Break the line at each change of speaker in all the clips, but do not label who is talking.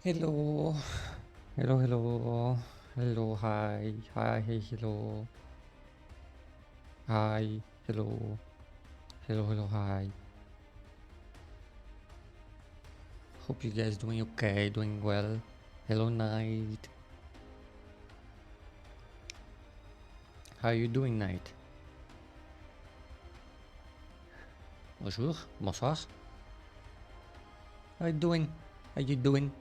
Hello. Hello, hello. Hello, hi. Hi, hey, hello. Hi. Hello. Hello, hello, hi. Hope you guys doing okay, doing well. Hello, night. How you doing, night? Bonjour. Bonsoir. How you doing? How you doing?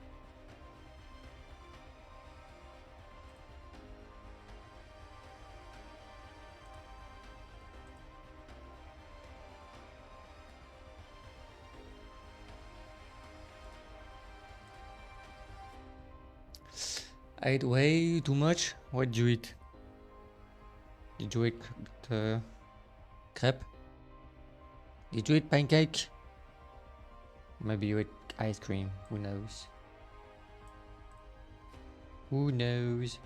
I ate way too much. What did you eat? Did you eat crepe? Did you eat pancake? Maybe you ate ice cream. Who knows? Who knows?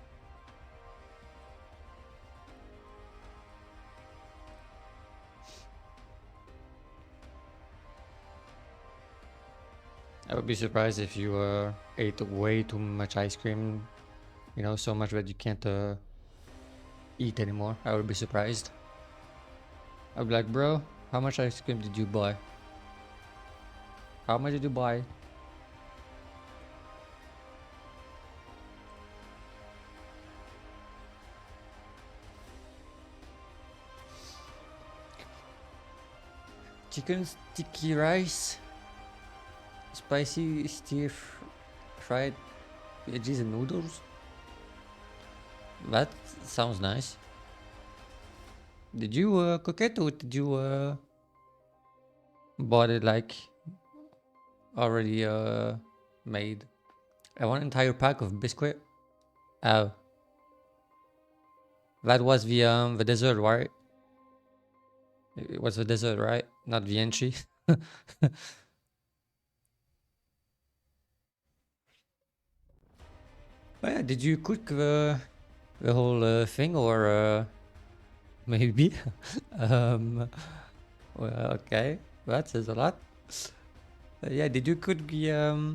I would be surprised if you ate way too much ice cream, you know, so much that you can't eat anymore. I would be surprised. I'd be like, bro, how much ice cream did you buy? How much did you buy? Chicken sticky rice, spicy stir fried veggies and noodles. That sounds nice. Did you cook it or did you bought it like already made? I want an entire pack of biscuit. Oh, that was the dessert, right? It was the dessert, right? Not the entry. But yeah, did you cook the whole thing or maybe? um, well, okay, that says a lot. Yeah, did you cook the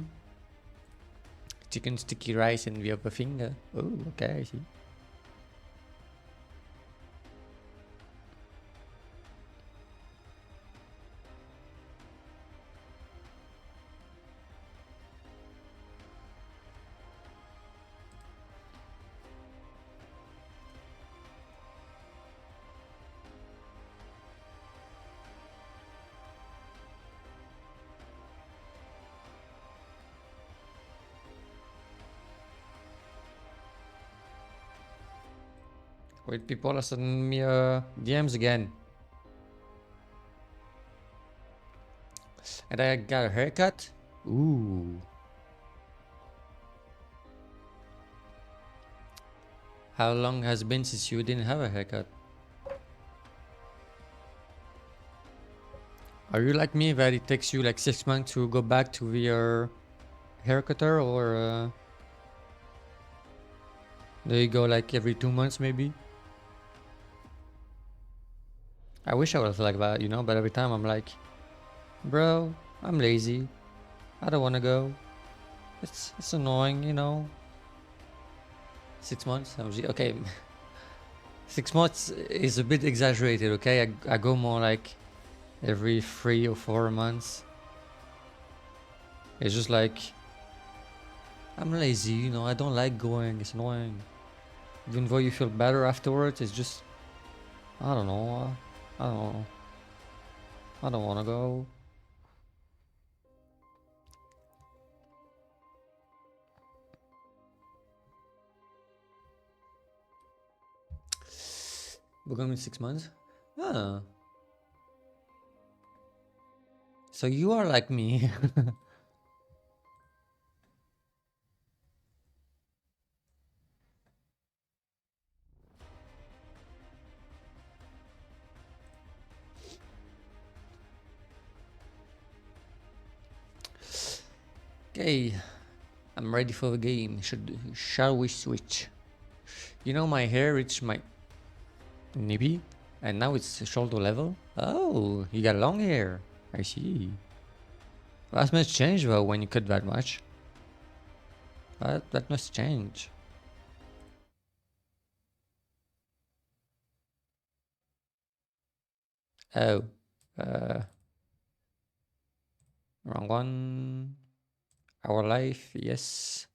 chicken sticky rice and the other thing? Oh, okay, I see. Wait, people are sending me DMs again. And I got a haircut? Ooh. How long has it been since you didn't have a haircut? Are you like me that it takes you like 6 months to go back to your haircutter or do you go like every 2 months maybe? I wish I was like that, you know, but every time I'm like, bro, I'm lazy. I don't want to go. It's annoying, you know. 6 months? Okay, 6 months is a bit exaggerated, okay? I go more like every 3 or 4 months. It's just like, I'm lazy, you know, I don't like going, it's annoying. Even though you feel better afterwards, it's just, I don't know. I don't know. I don't want to go. We're going in 6 months? Ah, so you are like me. Okay, I'm ready for the game. Shall we switch? You know, my hair reached my nippy, and now it's shoulder level. Oh, you got long hair. I see. That must change though when you cut that much. That must change. Oh. Uh, Wrong one. Our life, yes.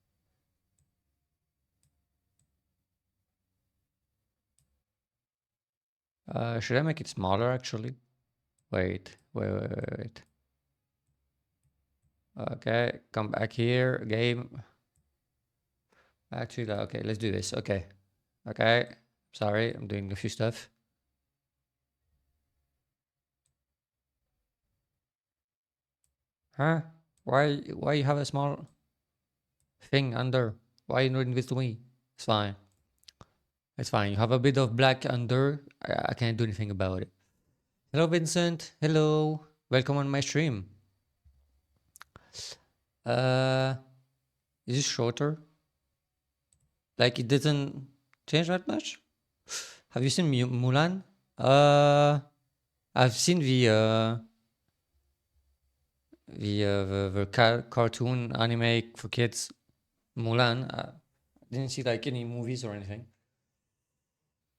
Should I make it smaller actually? Wait. Okay, come back here, game. Actually, okay, let's do this. Okay. Sorry, I'm doing a few stuff. Huh? Why you have a small thing under? Why you not this to me? It's fine. It's fine. You have a bit of black under. I can't do anything about it. Hello, Vincent. Hello. Welcome on my stream. Uh, is this shorter? Like it didn't change that much? Have you seen Mulan? I've seen the cartoon anime for kids, Mulan. I didn't see like any movies or anything.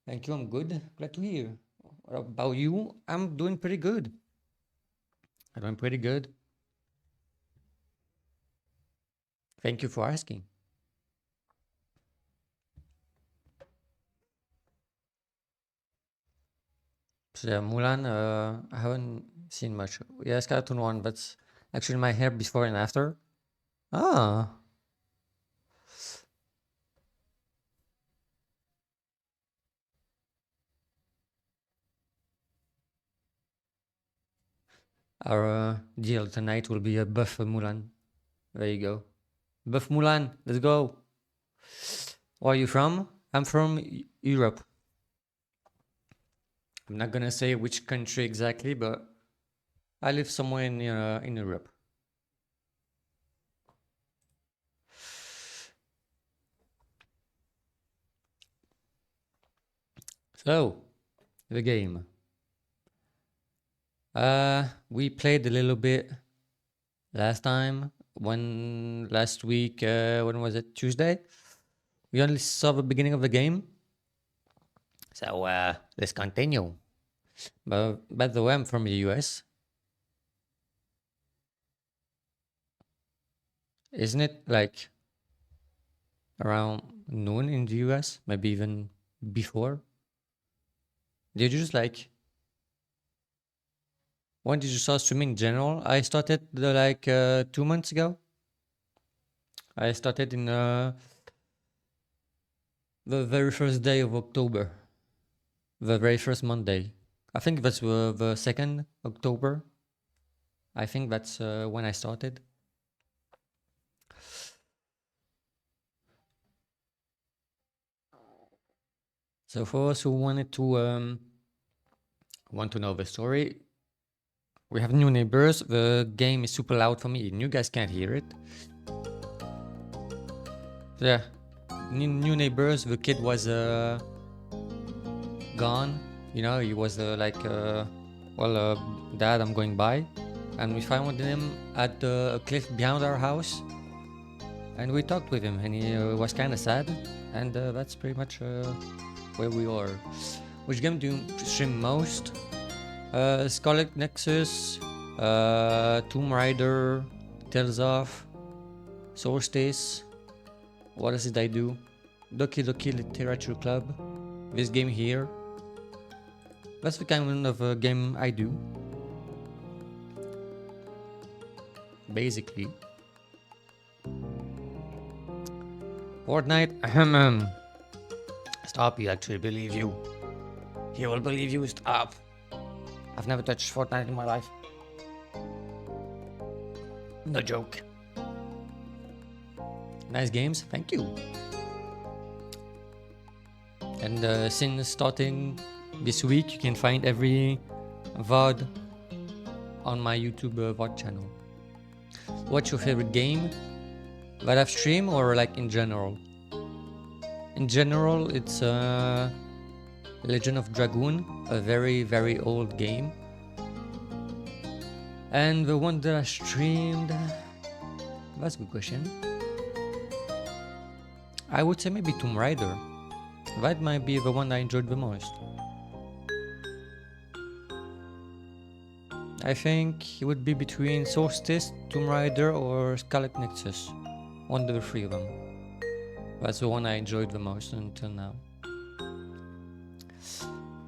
Thank you. I'm good. Glad to hear. What about you? I'm doing pretty good. I'm doing pretty good. Thank you for asking. So yeah, Mulan. I haven't seen much. Yes, cartoon one. That's actually my hair before and after. Ah. Our deal tonight will be a buff Mulan. There you go. Buff Mulan, let's go. Where are you from? I'm from Europe. I'm not gonna say which country exactly, but I live somewhere in Europe. So, the game. We played a little bit last time. Last week, when was it? Tuesday? We only saw the beginning of the game. So, let's continue. But by the way, I'm from the US. Isn't it like around noon in the US? Maybe even before? Did you just like when did you start streaming in general? I started 2 months ago. I started in the very first day of October, the very first Monday. I think that's the 2nd October. I think that's when I started. So for us who wanted to want to know the story, we have new neighbors. The game is super loud for me, and you guys can't hear it. So yeah, new neighbors. The kid was gone. You know, he was Dad, I'm going by. And we found him at a cliff behind our house. And we talked with him, and he was kind of sad. And that's pretty much where we are. Which game do you stream most? Scarlet Nexus, Tomb Raider, Tales of, Solstice. What else did I do? Doki Doki Literature Club. This game here. That's the kind of game I do. Basically. Fortnite. Stop, he actually believe you. He will believe you, stop. I've never touched Fortnite in my life. No joke. Nice games, thank you. And since starting this week, you can find every VOD on my YouTube VOD channel. What's your favorite game that I've streamed or like in general? In general, it's Legend of Dragoon, a very, very old game. And the one that I streamed, that's a good question. I would say maybe Tomb Raider. That might be the one I enjoyed the most. I think it would be between Solstice, Tomb Raider, or Scarlet Nexus. One of the three of them. That's the one I enjoyed the most until now.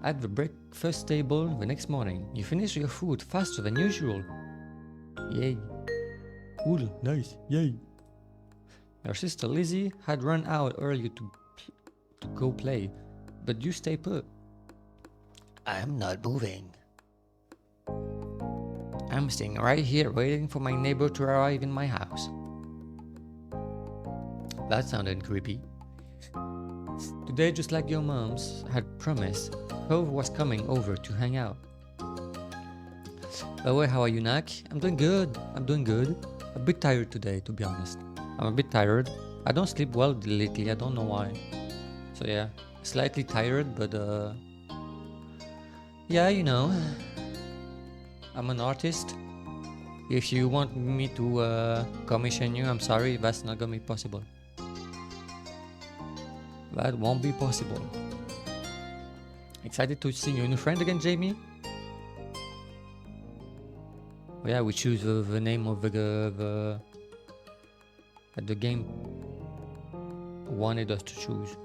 At the breakfast table the next morning, you finish your food faster than usual. Yay. Cool, nice, yay. Your sister Lizzie had run out earlier to go play, but you stay put. I'm not moving. I'm staying right here waiting for my neighbor to arrive in my house. That sounded creepy. Today, just like your moms had promised, Cove was coming over to hang out. By the way, how are you, Nak? I'm doing good. A bit tired today, to be honest. I'm a bit tired. I don't sleep well lately, I don't know why. So yeah, slightly tired, but yeah, you know. I'm an artist. If you want me to commission you, I'm sorry, that's not gonna be possible. That won't be possible. Excited to see your new friend again, Jamie? Oh yeah, we choose the name of the game wanted us to choose.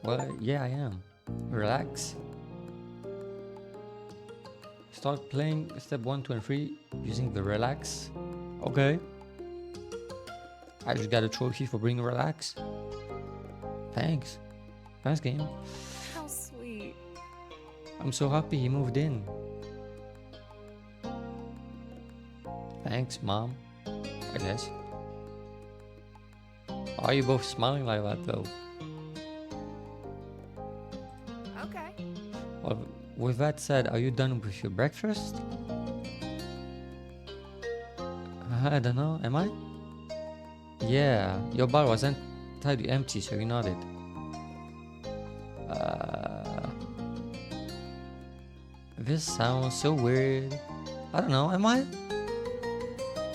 Well, yeah, I am. Relax. Start playing step 1, 2, and 3 using the relax. Okay. I just got a trophy for bringing relax. Thanks. Thanks, game.
How sweet.
I'm so happy he moved in. Thanks, Mom. I guess. Why are you both smiling like that, though?
Okay.
Well, with that said, are you done with your breakfast? I don't know, am I? Yeah, your bar was entirely empty, so you nodded. This sounds so weird. I don't know, am I?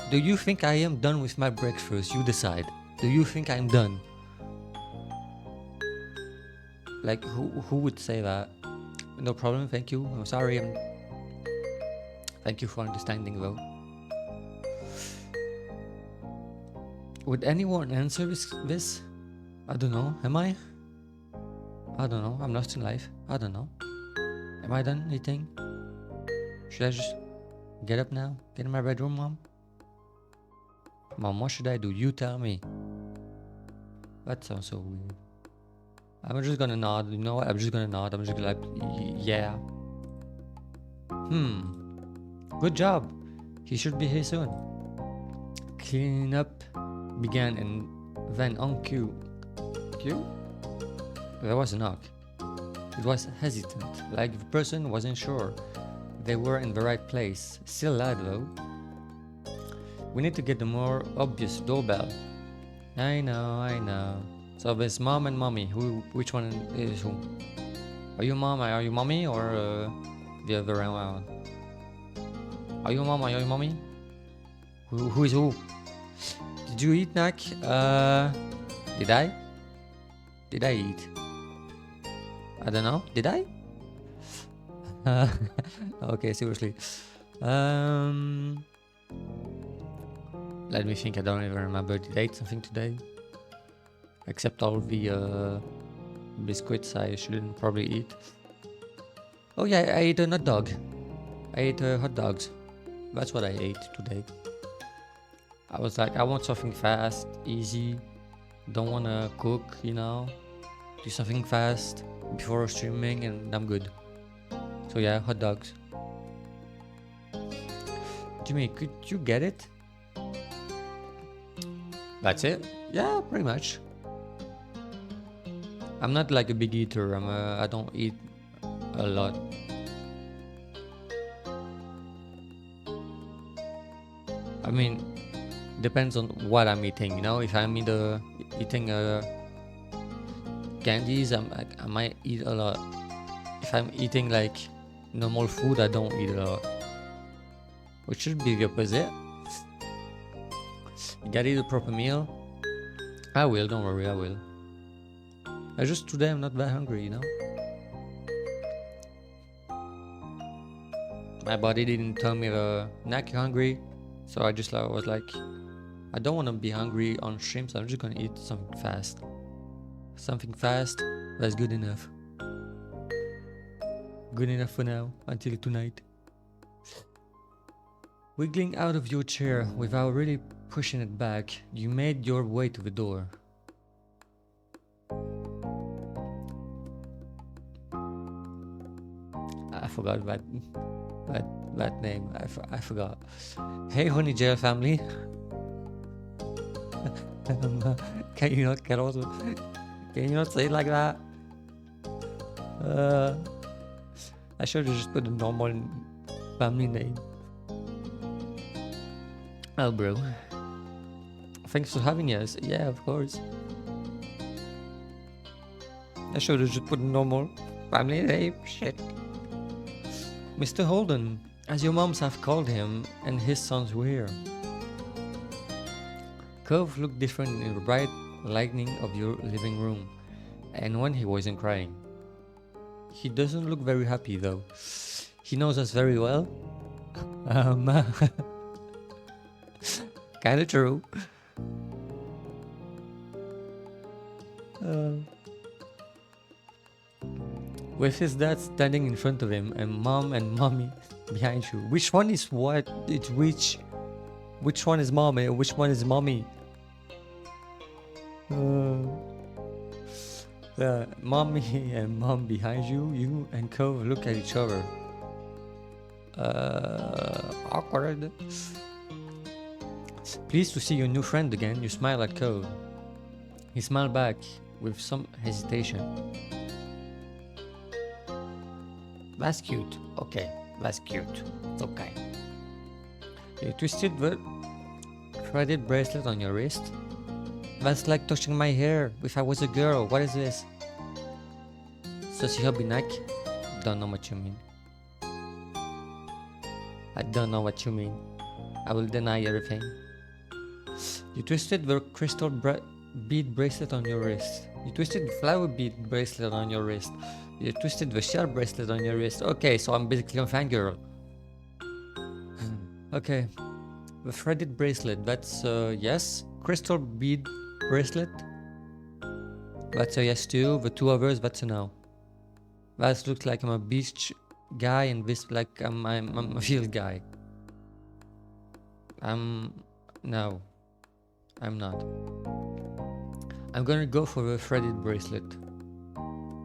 Do you think I am done with my breakfast? You decide. Do you think I'm done? Like, who would say that? No problem, thank you. I'm sorry. Thank you for understanding, though. Would anyone answer this? I don't know. Am I? I don't know. I'm lost in life. I don't know. Am I done eating? Should I just get up now? Get in my bedroom, Mom? Mom, what should I do? You tell me. That sounds so weird. I'm just gonna nod. You know what? I'm just gonna nod. I'm just gonna like, yeah. Good job. He should be here soon. Cleaning up began and then on cue. Cue? There was a knock. It was hesitant, like the person wasn't sure they were in the right place. Still loud though. We need to get the more obvious doorbell. I know. So there's Mom and Mommy. Which one is who? Are you Mom? Are you Mommy? Or the other way around? Are you Mom? Are you Mommy? Who is who? Did you eat, Nak? Did I? Did I eat? I don't know. Did I? Okay, seriously. Let me think. I don't even remember. Did I eat something today? Except all the biscuits I shouldn't probably eat. Oh yeah, I ate a hot dog. I ate hot dogs. That's what I ate today. I was like, I want something fast, easy. Don't want to cook, you know. Do something fast before streaming and I'm good. So yeah, hot dogs. Jimmy, could you get it? That's it? Yeah, pretty much. I'm not like a big eater. I don't eat a lot. I mean, depends on what I'm eating. You know, if I'm eating candies, I might eat a lot. If I'm eating like normal food, I don't eat a lot. Which should be the opposite. You gotta eat a proper meal. I will, don't worry, I will. Just today I'm not that hungry, you know? My body didn't tell me not hungry, so I just was like, I don't want to be hungry on stream, so I'm just gonna eat something fast. Something fast, that's good enough. Good enough for now, until tonight. Wiggling out of your chair without really pushing it back, you made your way to the door. I forgot that name. I forgot. Hey, honey jail family. Can you not say it like that? I should have just put a normal family name. Oh, bro. Thanks for having us. Yeah, of course. I should have just put a normal family name. Shit. Mr. Holden, as your moms have called him, and his sons were here. Cove looked different in the bright lighting of your living room, and when he wasn't crying. He doesn't look very happy though. He knows us very well. Kinda true. With his dad standing in front of him and mom and mommy behind you. Which one is what? It's which? Which one is mom and which one is mommy? The mommy and mom behind you, you and Cove look at each other. Awkward. Pleased to see your new friend again, you smile at Cove. He smiled back with some hesitation. That's cute. Okay, that's cute. Okay. You twisted the threaded bracelet on your wrist. That's like touching my hair if I was a girl. What is this? Sussy hobby neck? Don't know what you mean. I don't know what you mean. I will deny everything. You twisted the crystal bead bracelet on your wrist. You twisted the flower bead bracelet on your wrist. You twisted the shell bracelet on your wrist. Okay, so I'm basically a fangirl. Okay. The threaded bracelet, that's yes. Crystal bead bracelet, that's a yes too. The two others, that's a no. That looks like I'm a beach guy, and this like I'm a field guy. No, I'm not. I'm gonna go for the threaded bracelet.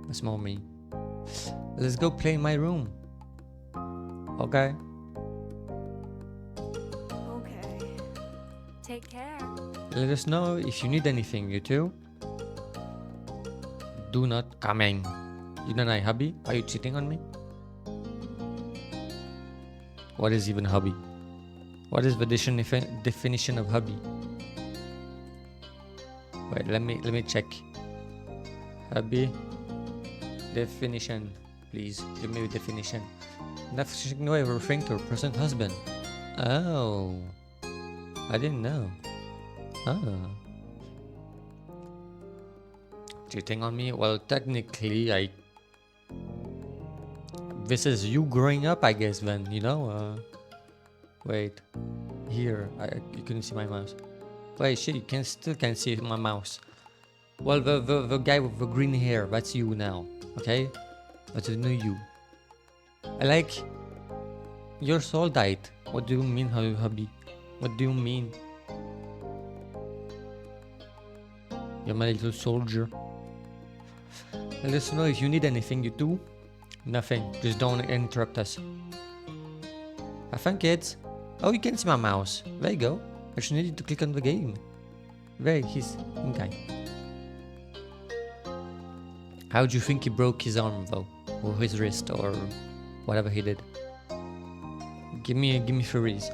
That's more me. Let's go play in my room. Okay.
Okay. Take care.
Let us know if you need anything, you two. Do not come in. You and I, hubby? Are you cheating on me? What is even hubby? What is the definition of hubby? Wait, let me check. Hubby definition, please give me the definition. Definition way of referring to a present husband. Oh, I didn't know. Oh. Cheating on me? Well, technically, this is you growing up, I guess. Then you know. Wait, here. You couldn't see my mouse. Wait, shit. You still can't see my mouse. Well, the guy with the green hair. That's you now. Okay, that's a new you. I like. Your soul died. What do you mean, hubby? What do you mean? You're my little soldier. Let us know if you need anything, you do. Nothing, just don't interrupt us. Have fun, kids. Oh, you can see my mouse. There you go. I just needed to click on the game. There, he's okay. How do you think he broke his arm, though? Or his wrist, or whatever he did? Give me theories.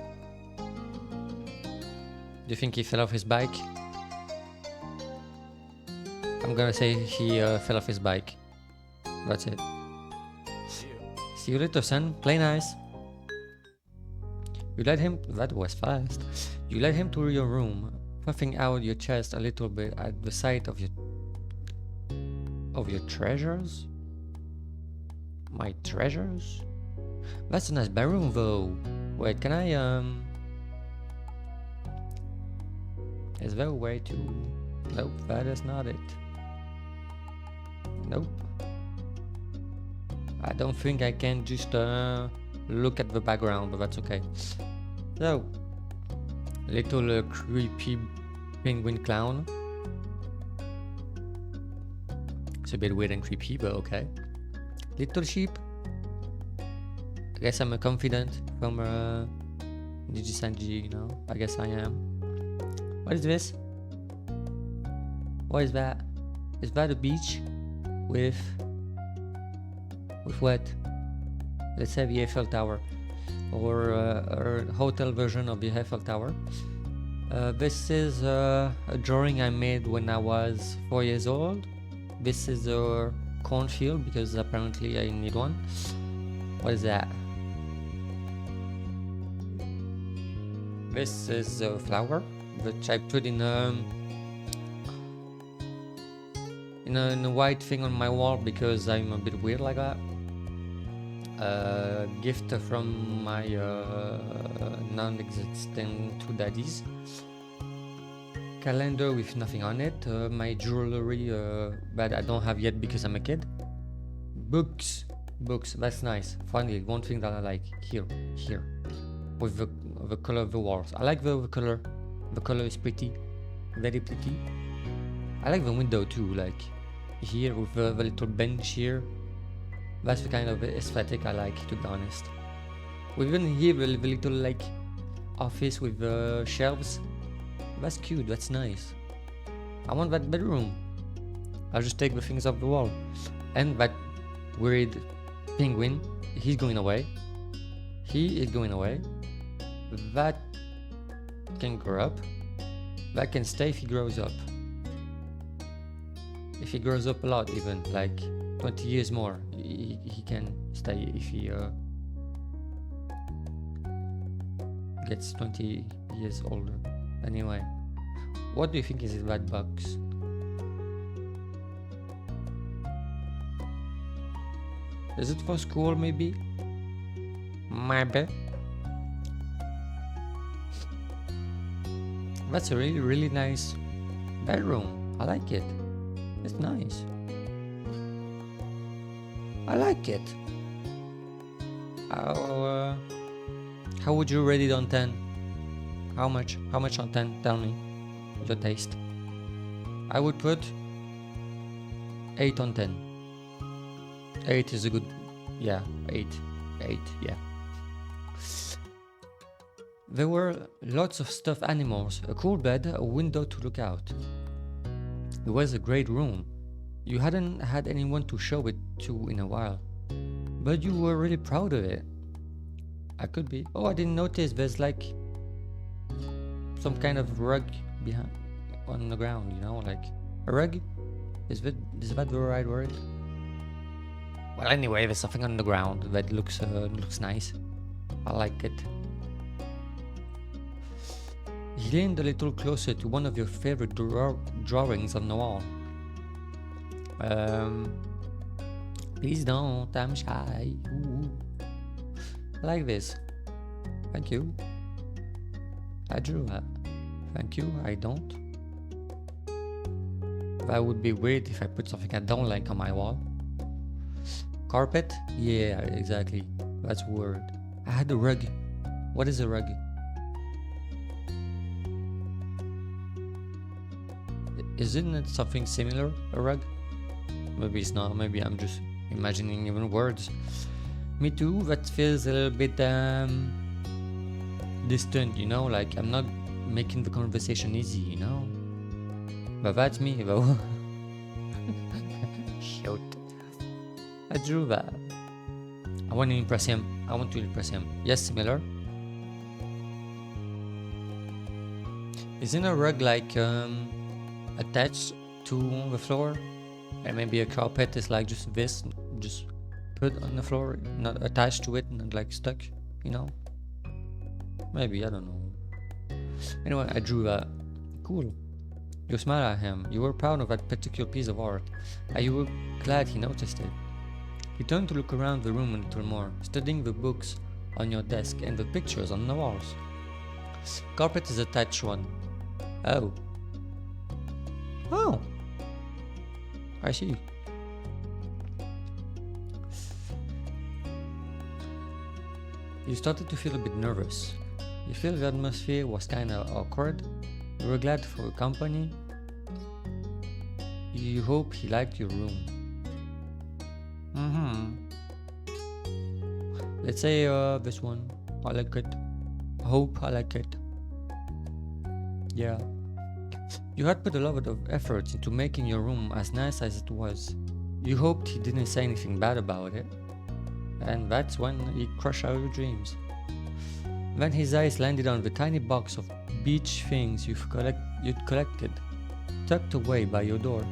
Do you think he fell off his bike? I'm gonna say he fell off his bike. That's it. See you later, son. Play nice. You led him. That was fast. You led him to your room. puffing out your chest a little bit at the sight of your treasures. My treasures? That's a nice bedroom though. Wait, can I is there a way to... Nope, that is not it. Nope. I don't think I can just look at the background, but that's okay. So, little creepy penguin clown. It's a bit weird and creepy, but okay. Little sheep. I guess I'm a confident from Digisanji, you know. I guess I am. What is this? What is that? Is that a beach? With what? Let's say the Eiffel Tower, or a hotel version of the Eiffel Tower. This is a drawing I made when I was 4 years old. This is a cornfield because apparently I need one. What is that? This is a flower which I put in a white thing on my wall because I'm a bit weird like that. Gift from my non-existent two daddies. Calendar with nothing on it. My jewelry that I don't have yet because I'm a kid. Books, that's nice. Finally, one thing that I like here, with the color of the walls. I like the color. The color is pretty, very pretty. I like the window too, like here with the little bench here. That's the kind of aesthetic I like, to be honest. Even here, the little like office with the shelves. That's cute, that's nice. I want that bedroom. I'll just take the things off the wall. And that weird penguin, he's going away. He is going away. That can grow up. That can stay if he grows up. If he grows up a lot, even like 20 years more, he can stay if he gets 20 years older. Anyway, what do you think is in that box? Is it for school, maybe? Maybe. That's a really, really nice bedroom. I like it. It's nice. I like it. How would you rate it on 10? How much on 10? Tell me your taste. I would put 8 on 10. 8 is a good... Yeah, 8, yeah. There were lots of stuffed animals, a cool bed, a window to look out. It was a great room. You hadn't had anyone to show it to in a while, but you were really proud of it. I could be. Oh, I didn't notice there's like some kind of rug behind on the ground, you know, like a rug? Is that the right word? Well, anyway, there's something on the ground that looks nice. I like it. He leaned a little closer to one of your favorite drawings on the wall. Please don't, I'm shy. Ooh. I like this. Thank you. I drew that. Thank you, I don't. That would be weird if I put something I don't like on my wall. Carpet? Yeah, exactly. That's weird. I had a rug. What is a rug? Isn't it something similar, a rug? Maybe it's not, maybe I'm just imagining even words. Me too, that feels a little bit distant, you know, like I'm not making the conversation easy, you know? But that's me, though. Shoot. I drew that. I want to impress him. Yes, similar. Isn't a rug like attached to the floor? And maybe a carpet is like just this, just put on the floor, not attached to it, not like stuck, you know? Maybe, I don't know. Anyway, I drew that. cool. You smiled at him. You were proud of that particular piece of art, and you were glad he noticed it. He turned to look around the room a little more, studying the books on your desk and the pictures on the walls. Carpet is a touch one. Oh. Oh. I see. You started to feel a bit nervous. You feel the atmosphere was kinda awkward. You were glad for company. You hope he liked your room. Let's say this one. I like it. I hope I like it. Yeah. You had put a lot of effort into making your room as nice as it was. You hoped he didn't say anything bad about it. And that's when he crushed out your dreams. Then his eyes landed on the tiny box of beach things you'd collected, tucked away by your door.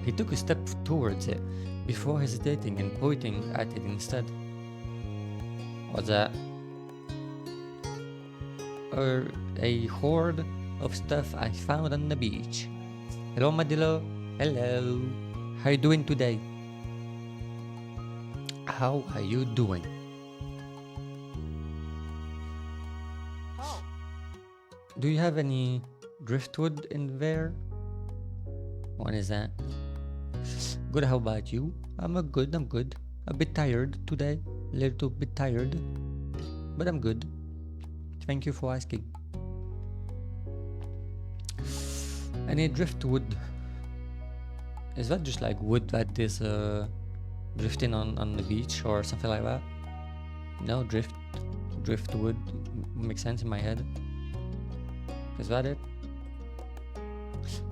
He took a step towards it, before hesitating and pointing at it instead. What's that? A hoard of stuff I found on the beach. Hello, Madillo. Hello. How are you doing today? How are you doing?
Oh.
Do you have any driftwood in there? What is that? Good, how about you? I'm good. A bit tired today. A little bit tired. But I'm good. Thank you for asking. Any driftwood? Is that just like wood that is drifting on the beach or something like that? No, driftwood makes sense in my head. Is that it?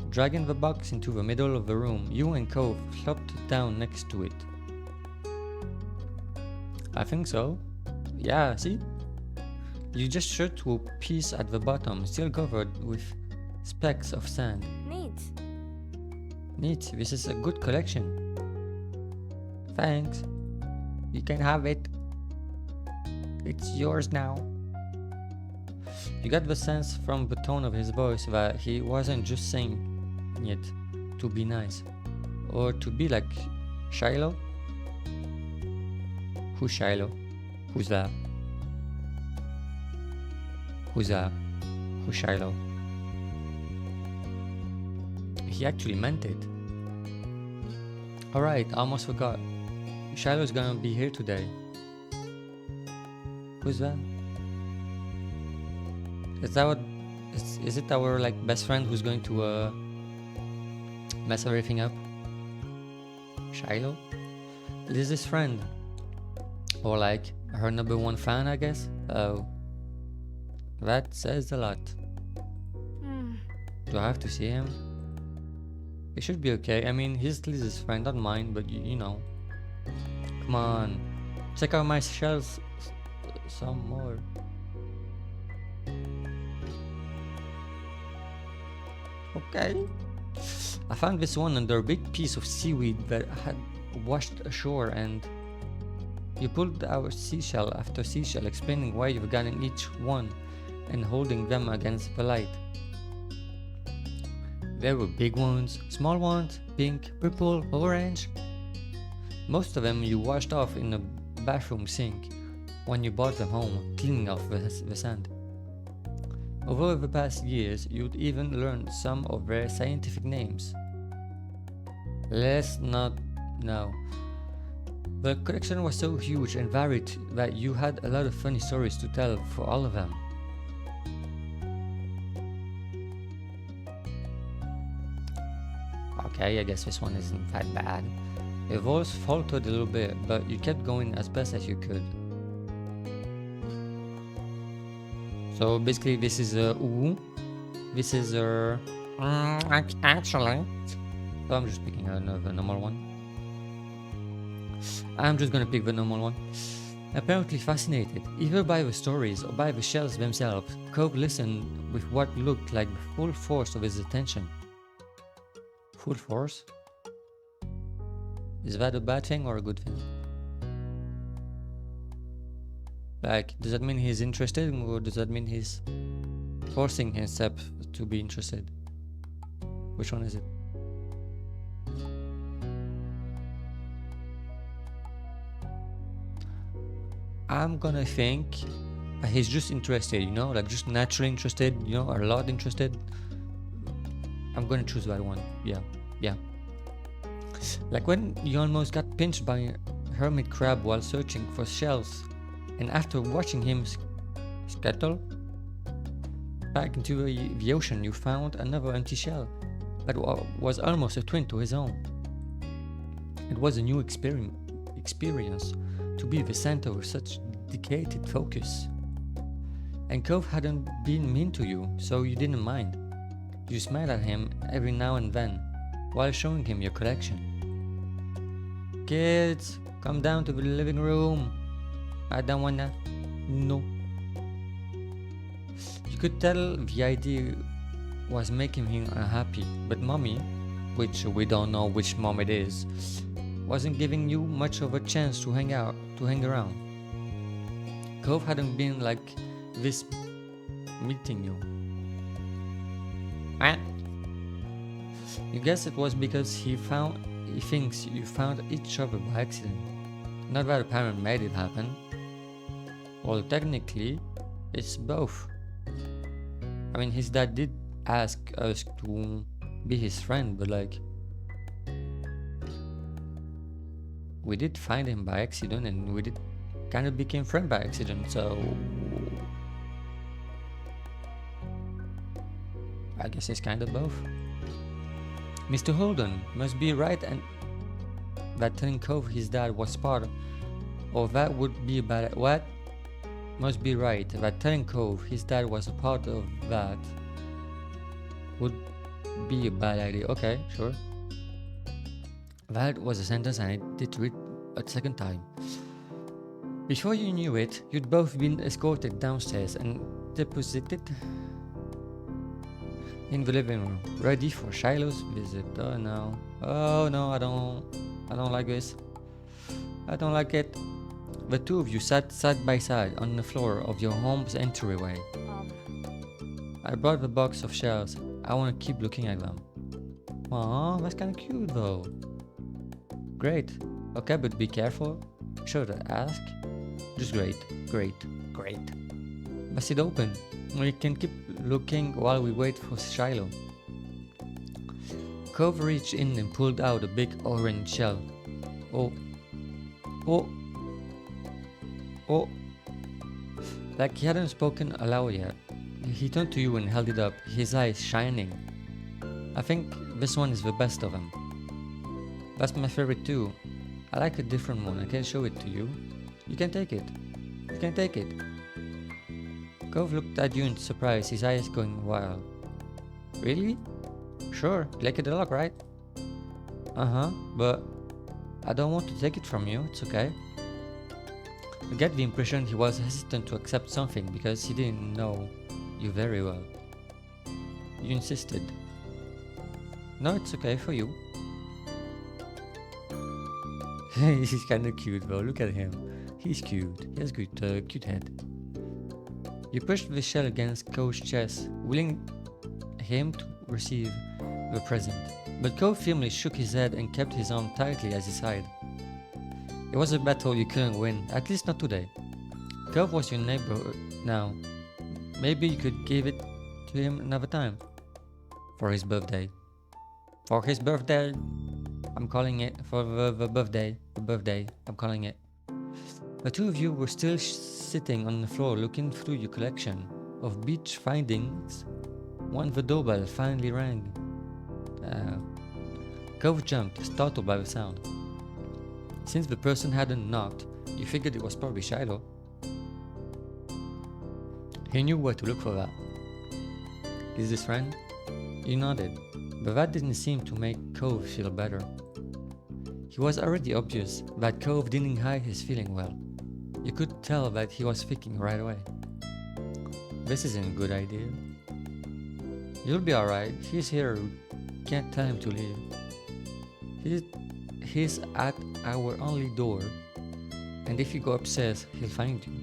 Dragging the box into the middle of the room, you and Cove flopped down next to it. I think so. Yeah, see? You just shot to a piece at the bottom, still covered with specks of sand. Neat, this is a good collection. Thanks. You can have it. It's yours now. You got the sense from the tone of his voice that he wasn't just saying it to be nice, or to be like Shiloh. Who's Shiloh? Who's that? Who's Shiloh? He actually meant it. Alright, I almost forgot. Shiloh's gonna be here today. Who's that? Is it our like best friend who's going to mess everything up? Shiloh? Is this friend? Or like her number one fan, I guess? Oh. That says a lot. Do I have to see him? It should be okay. I mean, he's Liz's friend, not mine, but you know. Come on. Check out my shelves some more. Okay. I found this one under a big piece of seaweed that had washed ashore, and you pulled out seashell after seashell, explaining why you've gotten each one and holding them against the light. There were big ones, small ones, pink, purple, orange. Most of them you washed off in the bathroom sink when you brought them home, cleaning off the sand. Over the past years, you'd even learned some of their scientific names. Let's not know. The collection was so huge and varied that you had a lot of funny stories to tell for all of them. Okay, I guess this one isn't that bad. Your voice faltered a little bit, but you kept going as best as you could. So basically this is this is actually. So I'm just picking another normal one. I'm just gonna pick the normal one. Apparently fascinated, either by the stories or by the shells themselves, Cobb listened with what looked like the full force of his attention. Full force? Is that a bad thing or a good thing? Like, does that mean he's interested, or does that mean he's forcing himself to be interested. Which one is it? I'm gonna think he's just interested, like just naturally interested, or a lot interested. I'm gonna choose that one. Yeah. Like when you almost got pinched by a hermit crab while searching for shells, and after watching him scuttle back into the ocean, you found another empty shell that was almost a twin to his own. It was a new experience to be the center of such dedicated focus. And Cove hadn't been mean to you, so you didn't mind. You smiled at him every now and then, while showing him your collection. Kids, come down to the living room. I don't wanna. No. You could tell the idea was making him unhappy, but Mommy, which we don't know which mom it is, wasn't giving you much of a chance to hang around. Cove hadn't been like this meeting you. You guess it was because he thinks you found each other by accident. Not that a parent made it happen. Well, technically, it's both. I mean, his dad did ask us to be his friend, but we did find him by accident, and we did kind of became friends by accident, so I guess it's kind of both. Mr. Holden must be right, and that telling Cove his dad was part of that would be bad. What? Must be right that telling Cove his dad was a part of that would be a bad idea. Okay, sure. That was a sentence and I did read a second time. Before you knew it, you'd both been escorted downstairs and deposited in the living room, ready for Shiloh's visit. Oh no, I don't like this. I don't like it. The two of you sat side by side on the floor of your home's entryway. I brought the box of shells. I want to keep looking at them. Aw, that's kind of cute though. Great. Okay, but be careful. Should I ask? Just great. Bust it open. We can keep looking while we wait for Shiloh. Cove reached in and pulled out a big orange shell. Oh. Like he hadn't spoken aloud yet. He turned to you and held it up, his eyes shining. I think this one is the best of them. That's my favorite too. I like a different one. I can show it to you. You can take it. Cove looked at you in surprise, his eyes going wild. Really? Sure, you like it a lot, right? But I don't want to take it from you, it's okay. I get the impression he was hesitant to accept something because he didn't know you very well. You insisted. No, it's okay for you. He's kinda cute though, look at him. He's cute, he has cute head. You pushed the shell against Cove's chest, willing him to receive the present. But Cove firmly shook his head and kept his arm tightly at his side. It was a battle you couldn't win, at least not today. Cove was your neighbor now. Maybe you could give it to him another time. For his birthday. I'm calling it. For the birthday. I'm calling it. The two of you were still sitting on the floor looking through your collection of beach findings when the doorbell finally rang. Cove jumped, startled by the sound. Since the person hadn't knocked, you figured it was probably Shiloh. He knew where to look for that. Is this friend? You nodded, but that didn't seem to make Cove feel better. It was already obvious that Cove didn't hide his feeling well. You could tell that he was thinking right away. This isn't a good idea. You'll be alright, he's here, can't tell him to leave. He's at our only door, and if you go upstairs, he'll find you.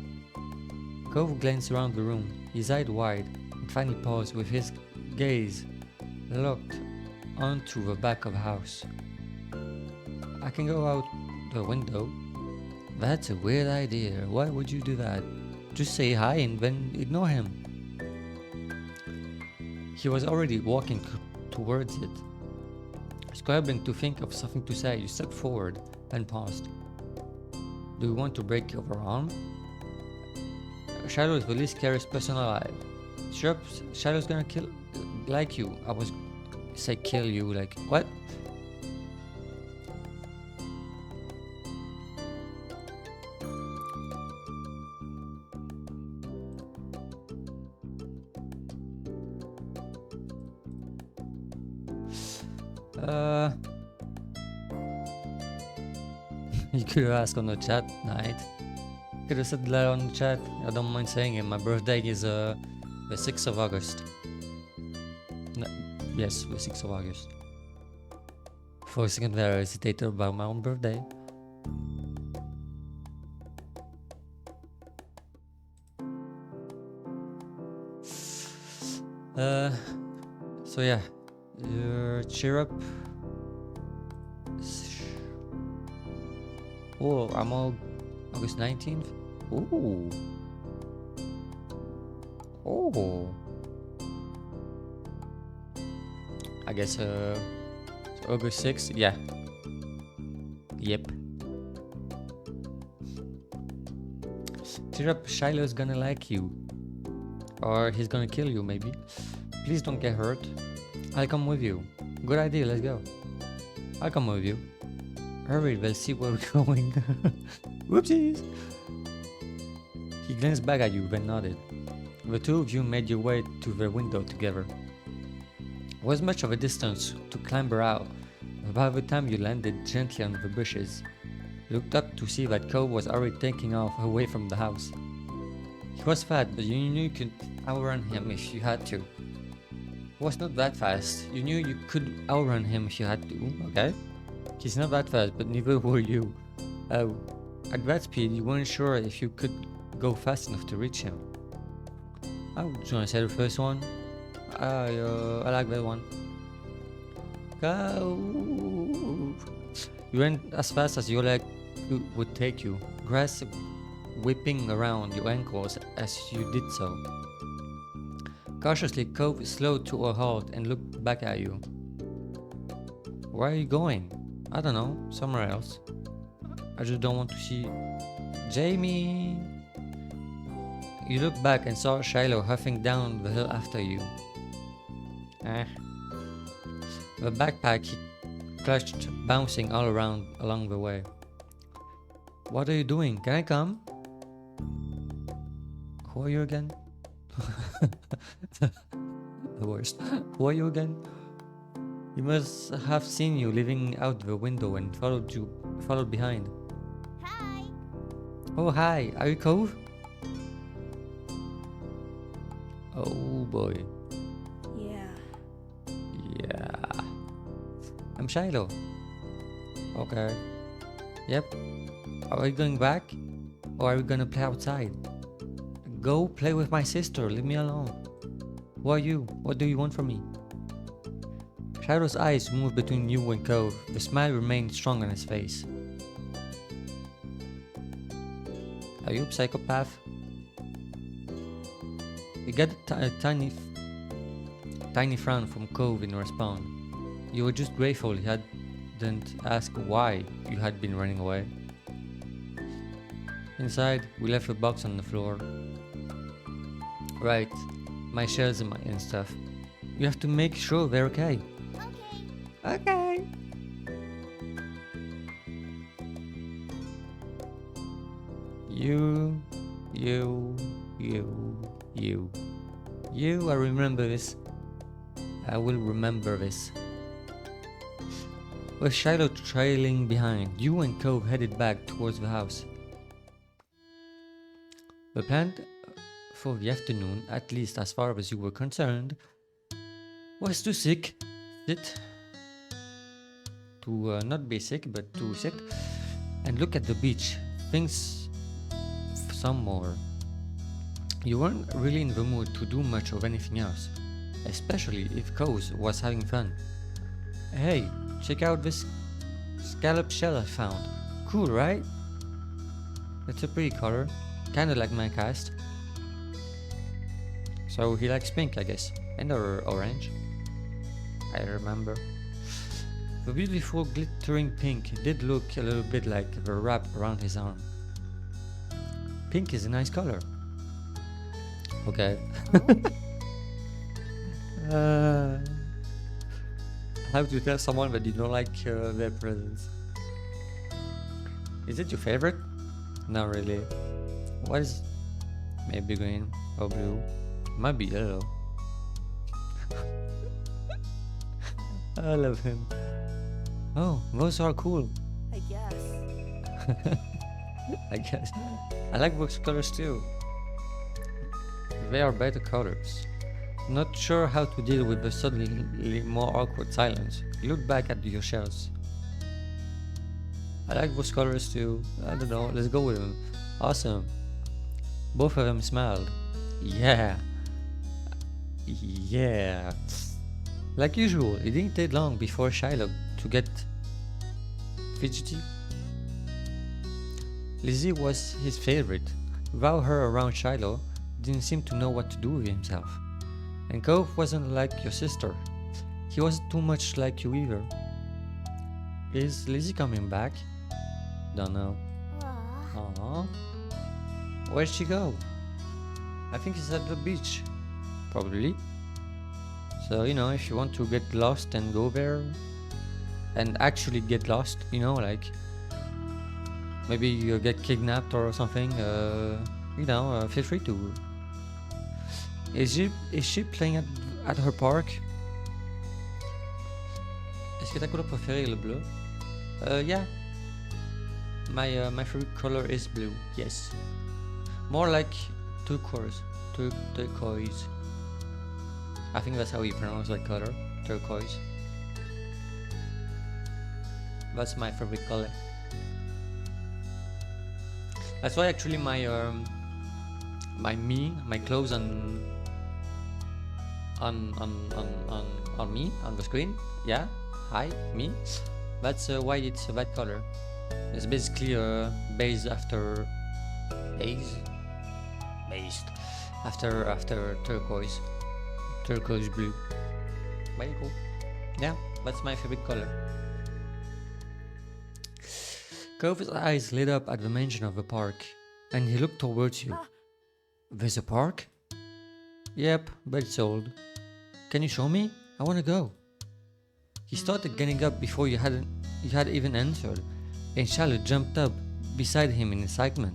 Cove glanced around the room, his eyes wide, and finally paused with his gaze locked onto the back of the house. I can go out the window. That's a weird idea. Why would you do that? Just say hi and then ignore him. He was already walking towards it. Scrambling to think of something to say, you stepped forward and paused. Do you want to break your arm? Shiloh is the least scariest person alive. Sure, Shiloh's gonna kill like you. I was say kill you like what? You could have asked on the chat night. Could have said that on the chat. I don't mind saying it. My birthday is the 6th of August. No, yes, the 6th of August. For a second there, I hesitated about my own birthday. So yeah, cheer up. Oh, I'm all August 19th. Ooh. Oh. I guess so August 6th. Yeah. Yep. Cheer up, Shiloh's gonna like you. Or he's gonna kill you, maybe. Please don't get hurt. I'll come with you. Good idea, let's go. I'll come with you. Hurry, we'll see where we're going. Whoopsies! He glanced back at you, then nodded. The two of you made your way to the window together. It was much of a distance to clamber out, but by the time you landed gently on the bushes, you looked up to see that Cove was already taking off away from the house. He was fat, but you knew you could outrun him if you had to. He was not that fast. You knew you could outrun him if you had to, okay? He's not that fast, but neither were you. At that speed, you weren't sure if you could go fast enough to reach him. I was gonna say the first one. I like that one. Go! You went as fast as your leg would take you, grass whipping around your ankles as you did so. Cautiously, Cove slowed to a halt and looked back at you. Where are you going? I don't know, somewhere else. I just don't want to see Jamie. You looked back and saw Shiloh huffing down the hill after you. The backpack he clutched, bouncing all around along the way. What are you doing? Can I come? Who are you again? The worst. Who are you again? He must have seen you leaving out the window and followed behind.
Hi.
Oh hi, are you Cove? Oh boy. Yeah. I'm Shiloh. Okay. Yep. Are we going back? Or are we gonna play outside? Go play with my sister, leave me alone. Who are you? What do you want from me? Shiloh's eyes moved between you and Cove. The smile remained strong on his face. Are you a psychopath? You get a tiny frown from Cove in response. You were just grateful he hadn't asked why you had been running away. Inside, we left the box on the floor. Right, my shells and stuff. You have to make sure they're okay. Okay. You, I remember this. I will remember this. With Shiloh trailing behind, you and Cove headed back towards the house. The plan for the afternoon, at least as far as you were concerned, was to sit, not be sick, but to sit and look at the beach. Things some more. You weren't really in the mood to do much of anything else, especially if Coase was having fun. Hey, check out this scallop shell I found. Cool, right? It's a pretty color, kinda like my cast. So he likes pink, I guess, and orange. I remember. The beautiful glittering pink did look a little bit like the wrap around his arm. Pink is a nice color. Okay. How to tell someone that you don't like their presents? Is it your favorite? Not really. What is? Maybe green or blue. Might be yellow. I love him. Oh, those are cool.
I guess.
I guess. I like those colors too. They are better colors. Not sure how to deal with the suddenly more awkward silence. You look back at your shells. I like those colors too. I don't know, let's go with them. Awesome. Both of them smiled. Yeah. Yeah. Like usual, it didn't take long before Shylock to get fidgety. Lizzie was his favorite. Without her around, Shiloh didn't seem to know what to do with himself. And Cove wasn't like your sister. He wasn't too much like you either. Is Lizzie coming back? Don't know. Aww. Where'd she go? I think she's at the beach. Probably. So, if you want to get lost and go there and actually get lost, like maybe you get kidnapped or something, feel free to. Is she playing at her park? Est-ce que ta couleur préférée est le bleu? Yeah. My favorite color is blue. Yes. More like turquoise. Turquoise. I think that's how you pronounce that color. Turquoise. That's my favorite color. That's why actually my clothes on me on the screen. Yeah, hi, me. That's why it's that color. It's basically based after turquoise blue. Very cool. Yeah, that's my favorite color. Cove's eyes lit up at the mention of the park, and he looked towards you. There's a park? Yep, but it's old. Can you show me? I wanna go. He started getting up before you had even answered, and Charlotte jumped up beside him in excitement.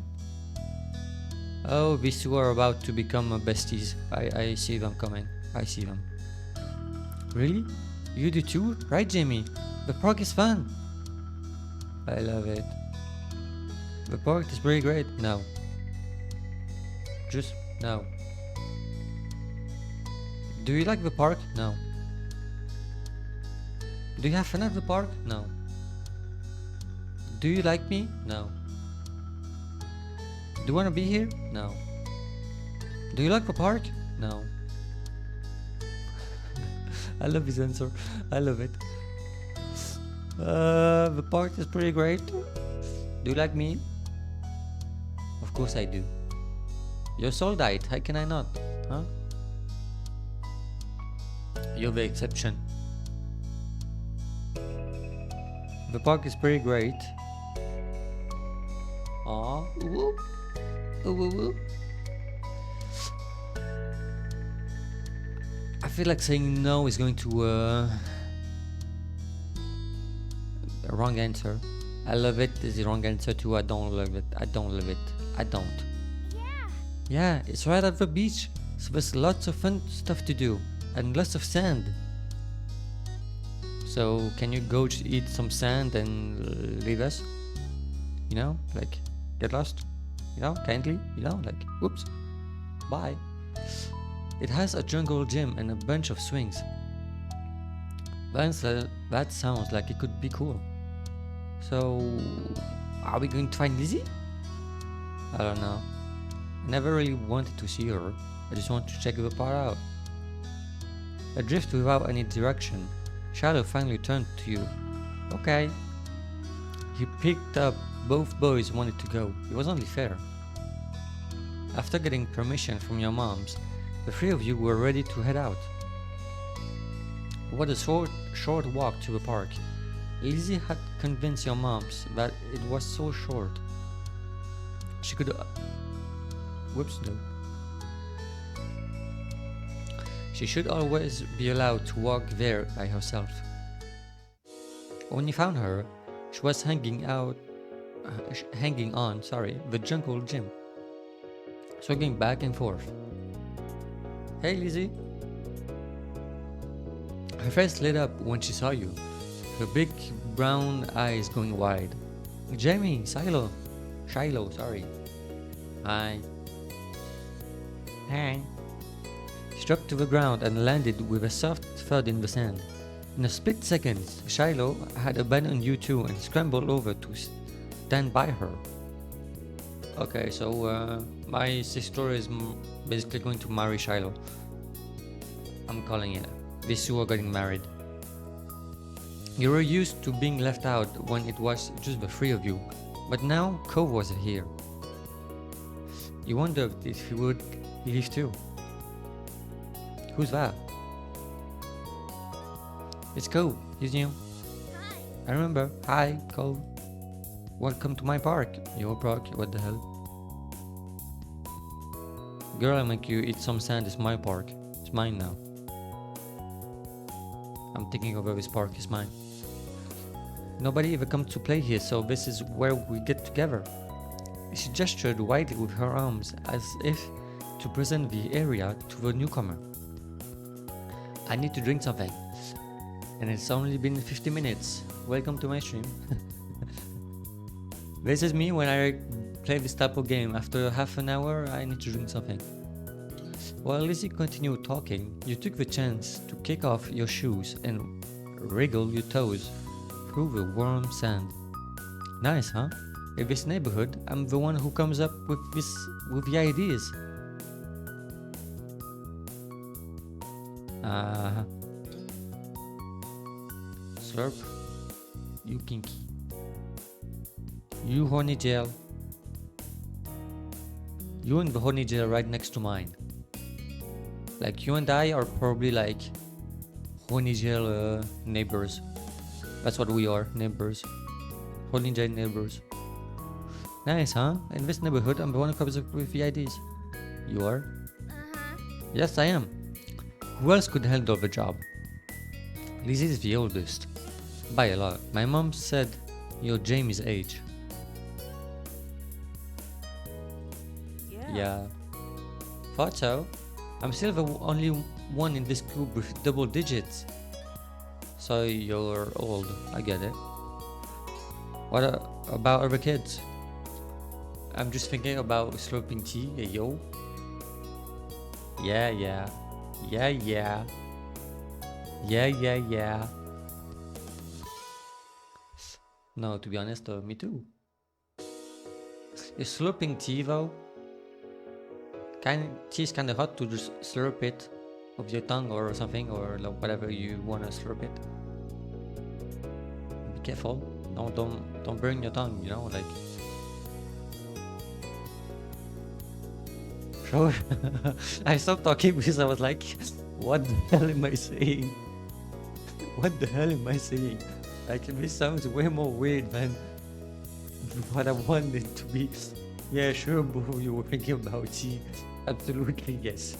Oh, these two are about to become besties. I see them coming. I see them. Really? You do too? Right, Jamie? The park is fun. I love it. The park is pretty great. No. Just no. Do you like the park? No. Do you have fun at the park? No. Do you like me? No. Do you want to be here? No. Do you like the park? No. I love his answer. I love it. The park is pretty great. Do you like me? Of course I do. You're soul diet. How can I not? Huh? You're the exception. The park is pretty great. Aww. Ooh. Ooh, ooh, ooh. I feel like saying no is going to a wrong answer. I love it is the wrong answer too. I don't love it. I don't love it. I don't. Yeah, it's right at the beach. So there's lots of fun stuff to do and lots of sand. So can you go eat some sand and leave us? Like get lost? Kindly? Like whoops. Bye. It has a jungle gym and a bunch of swings. That sounds like it could be cool. So, are we going to find Lizzie? I don't know. I never really wanted to see her. I just wanted to check the part out. Adrift without any direction, Shiloh finally turned to you. Okay. He picked up both boys wanted to go. It was only fair. After getting permission from your moms, the three of you were ready to head out. What a short walk to the park. Lizzie had convinced your moms that it was so short. She could... Whoops, no. She should always be allowed to walk there by herself. When you found her, she was hanging on, the jungle gym, swinging back and forth. Hey, Lizzie. Her face lit up when she saw you, her big brown eyes going wide. Jamie, Shiloh, sorry. Hi. Hey. She dropped to the ground and landed with a soft thud in the sand. In a split second, Shiloh had abandoned you two and scrambled over to stand by her. Okay, so my sister is basically going to marry Shiloh. I'm calling it. These two are getting married. You were used to being left out when it was just the three of you, but now Cove was here. You wondered if he would leave too. Who's that? It's Cove, he's new.
Hi.
I remember. Hi, Cove. Welcome to my park. Your park, what the hell? Girl, I'll make you eat some sand. It's my park. It's mine now. I'm taking over this park, it's mine. Nobody ever comes to play here, so this is where we get together. She gestured widely with her arms as if to present the area to the newcomer. I need to drink something. And it's only been 50 minutes. Welcome to my stream. This is me when I play this type of game. After half an hour, I need to drink something. While Lizzie continued talking, you took the chance to kick off your shoes and wriggle your toes through the warm sand. Nice, huh? In this neighborhood, I'm the one who comes up with the ideas. Slurp. You kinky. You horny gel. You and the horny gel right next to mine. Like you and I are probably like horny gel neighbors. That's what we are, neighbors. Horny gel neighbors. Nice, huh? In this neighborhood, I'm the one who comes up with the ideas. You are?
Uh-huh.
Yes, I am. Who else could handle the job? Lizzie is the oldest. By a lot. My mom said you're Jamie's age. Yeah. Thought so. I'm still the only one in this group with double digits. So you're old, I get it. What about other kids? I'm just thinking about slurping tea, hey, yo. Yeah. No, to be honest, me too. Is slurping tea though? Tea is kinda hot to just slurp it with your tongue or something, or like whatever you wanna slurp it. Be careful. No, don't burn your tongue, you know, like. Sure. I stopped talking because I was like, what the hell am I saying? What the hell am I saying? Like, this sounds way more weird than what I wanted to be. Yeah, sure, bro, you were thinking about tea. Absolutely, yes.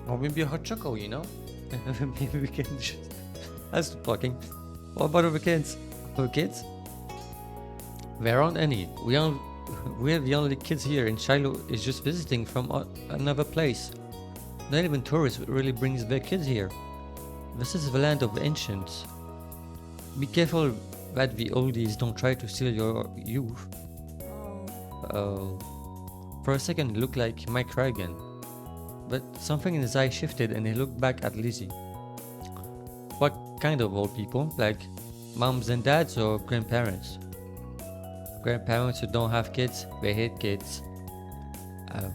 Or maybe a hot choco, you know? Maybe we can just... I'll stop talking. What about our kids? Our kids? There aren't any. We're the only kids here, and Shiloh is just visiting from another place. Not even tourists really brings their kids here. This is the land of the ancients. Be careful that the oldies don't try to steal your youth. Oh. For a second it looked like Mike Reagan, but something in his eye shifted and he looked back at Lizzie. What kind of old people? Like moms and dads or grandparents? Grandparents who don't have kids, they hate kids. Oh.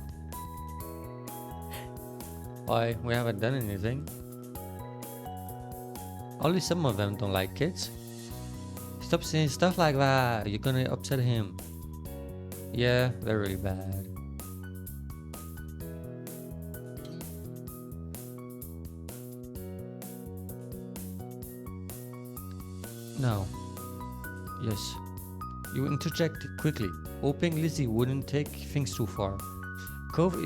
Why? We haven't done anything. Only some of them don't like kids. Stop saying stuff like that. You're gonna upset him. Yeah, they're really bad. Now, yes, you interjected quickly, hoping Lizzie wouldn't take things too far. Cove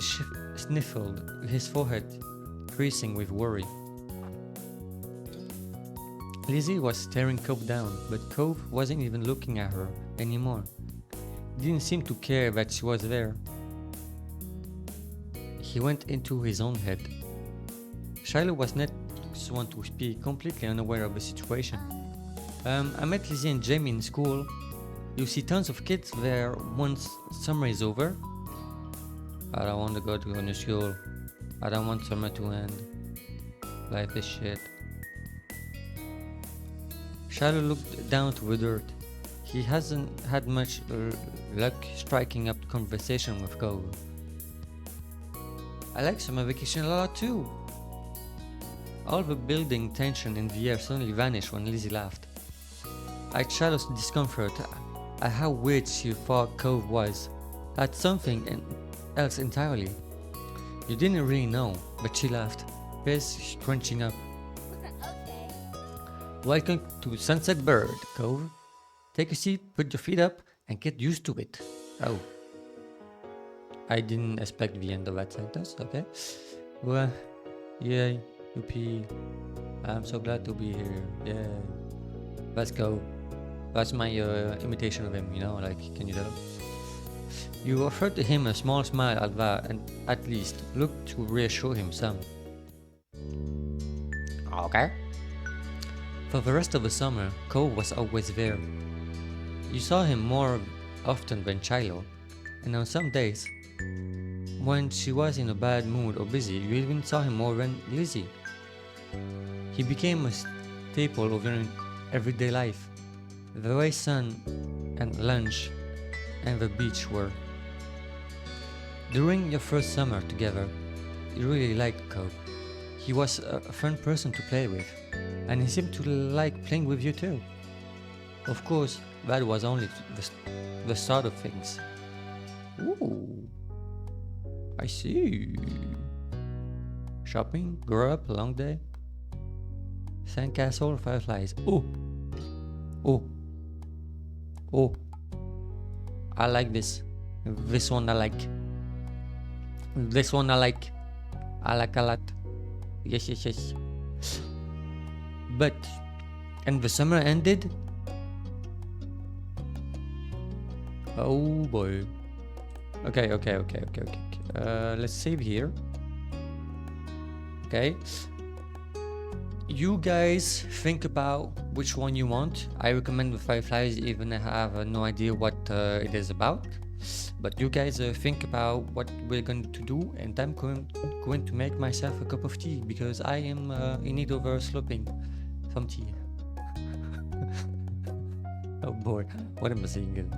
sniffled, his forehead creasing with worry. Lizzie was staring Cove down, but Cove wasn't even looking at her anymore. He didn't seem to care that she was there. He went into his own head. Shiloh was next one to speak, completely unaware of the situation. I met Lizzie and Jamie in school. You see tons of kids there once summer is over. I don't want to go to new school. I don't want summer to end. Life is shit. Shiloh looked down to the dirt. He hasn't had much luck striking up conversation with Cove. I like summer vacation a lot too. All the building tension in the air suddenly vanished when Lizzie laughed. I Shiloh's discomfort at how weird she thought Cove was, at something else entirely. You didn't really know, but she laughed, face crunching up.
Okay.
Welcome to Sunset Bird, Cove. Take a seat, put your feet up, and get used to it. Oh. I didn't expect the end of that sentence, okay? Well, yay, yippee. I'm so glad to be here, yeah. Let's go. That's my imitation of him, like, can you tell? You offered him a small smile at that, and at least looked to reassure him some. Okay. For the rest of the summer, Cove was always there. You saw him more often than Shiloh, and on some days, when she was in a bad mood or busy, you even saw him more than Lizzie. He became a staple of your everyday life, the way sun and lunch and the beach were. During your first summer together, you really liked Cove. He was a fun person to play with, and he seemed to like playing with you too. Of course, that was only the start of things. Ooh, I see. Shopping, grow up, long day. Sandcastle, fireflies. Oh, oh, oh. I like this. This one I like. This one I like. I like a lot. Yes, yes, yes. But, and the summer ended? Oh boy. Okay. Let's save here. Okay. You guys think about which one you want. I recommend the Fireflies, even I have no idea what it is about. But you guys think about what we're going to do, and I'm going to make myself a cup of tea because I am in need of slurping some tea. Oh boy, what am I saying?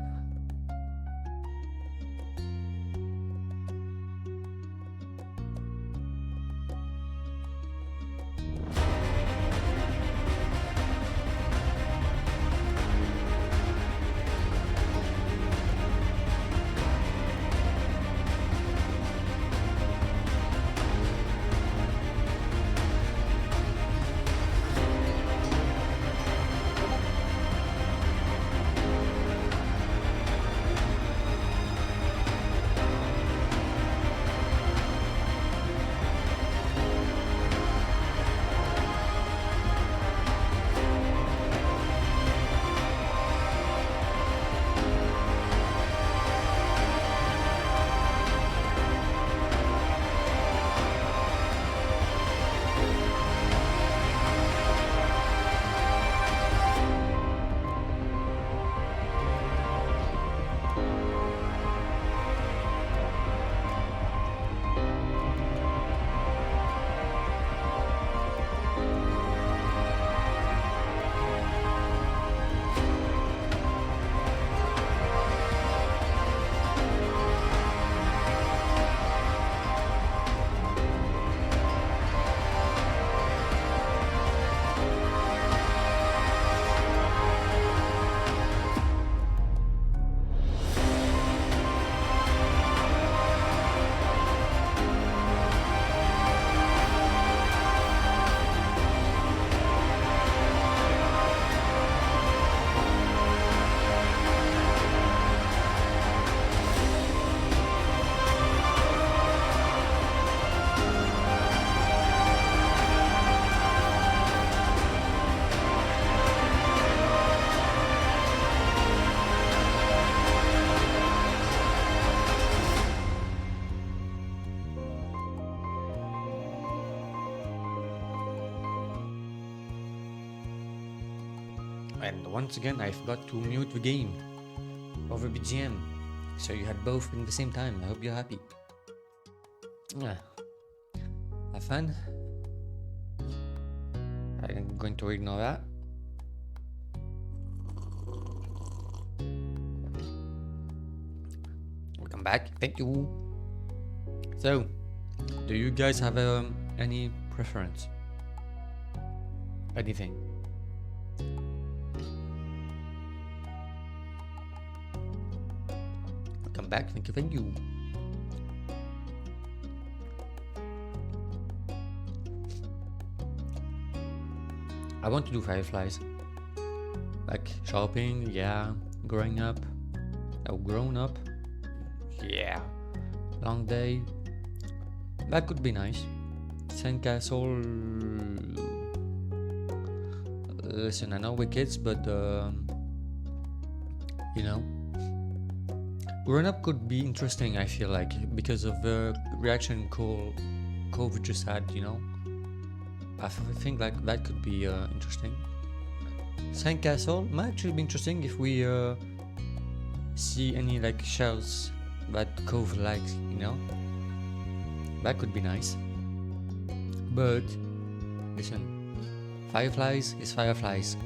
And once again, I forgot to mute the game over BGM. So you had both in the same time. I hope you're happy. Yeah. Have fun. I'm going to ignore that. Welcome back. Thank you. So, do you guys have any preference? Anything? Welcome back. Thank you. Thank you. I want to do fireflies. Like shopping, yeah. Growing up. Oh, grown up. Yeah. Long day. That could be nice. Sandcastle. Listen, I know we're kids, but you know, growing up could be interesting. I feel like because of the reaction COVID just had. You know, I think like that could be interesting. Sandcastle might actually be interesting if we see any like shells that Cove likes. You know, that could be nice. But listen, fireflies is fireflies.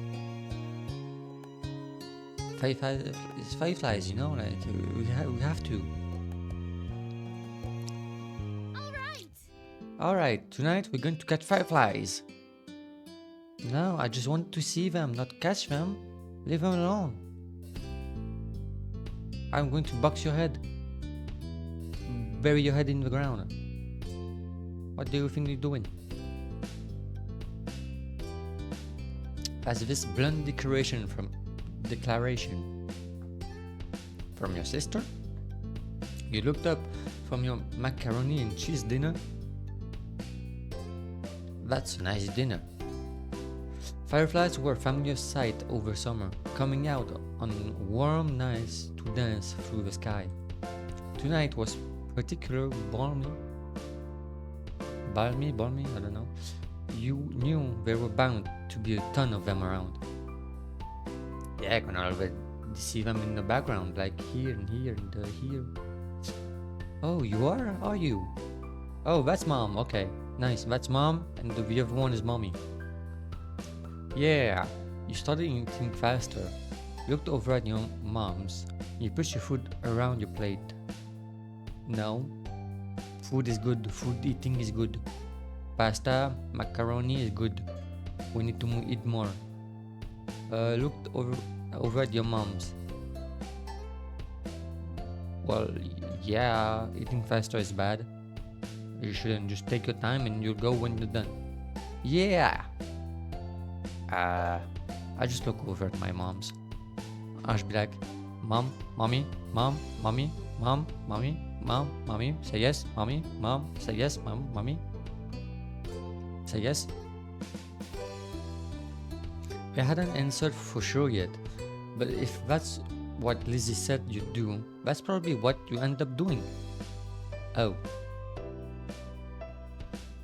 Fireflies is fireflies, you know, like we have to. Alright, tonight we're going to catch fireflies. No, I just want to see them, not catch them. Leave them alone. I'm going to box your head. Bury your head in the ground. What do you think you're doing? As this blunt declaration from your sister? You looked up from your macaroni and cheese dinner? That's a nice dinner. Fireflies were a familiar sight over summer, coming out on warm nights to dance through the sky. Tonight was particularly balmy, I don't know. You knew there were bound to be a ton of them around. Yeah, I can already see them in the background, like here and here and here. Oh, you are you? Oh, that's mom. Okay, nice. That's mom, and the other one is mommy. Yeah, you started eating faster. Looked over at your mom's. You pushed your food around your plate. No, food is good. Food eating is good. Pasta, macaroni is good. We need to eat more. Looked over at your mom's. Well, yeah, eating faster is bad. You shouldn't. Just take your time and you'll go when you're done. Yeah. I just look over at my mom's. I should be like, mom, mommy, mom, mommy, mom, mommy, mom, mommy. Say yes, mommy, mom. Say yes, mom, mommy. Say yes. I hadn't answered for sure yet, but if that's what Lizzie said you'd do, that's probably what you end up doing. Oh.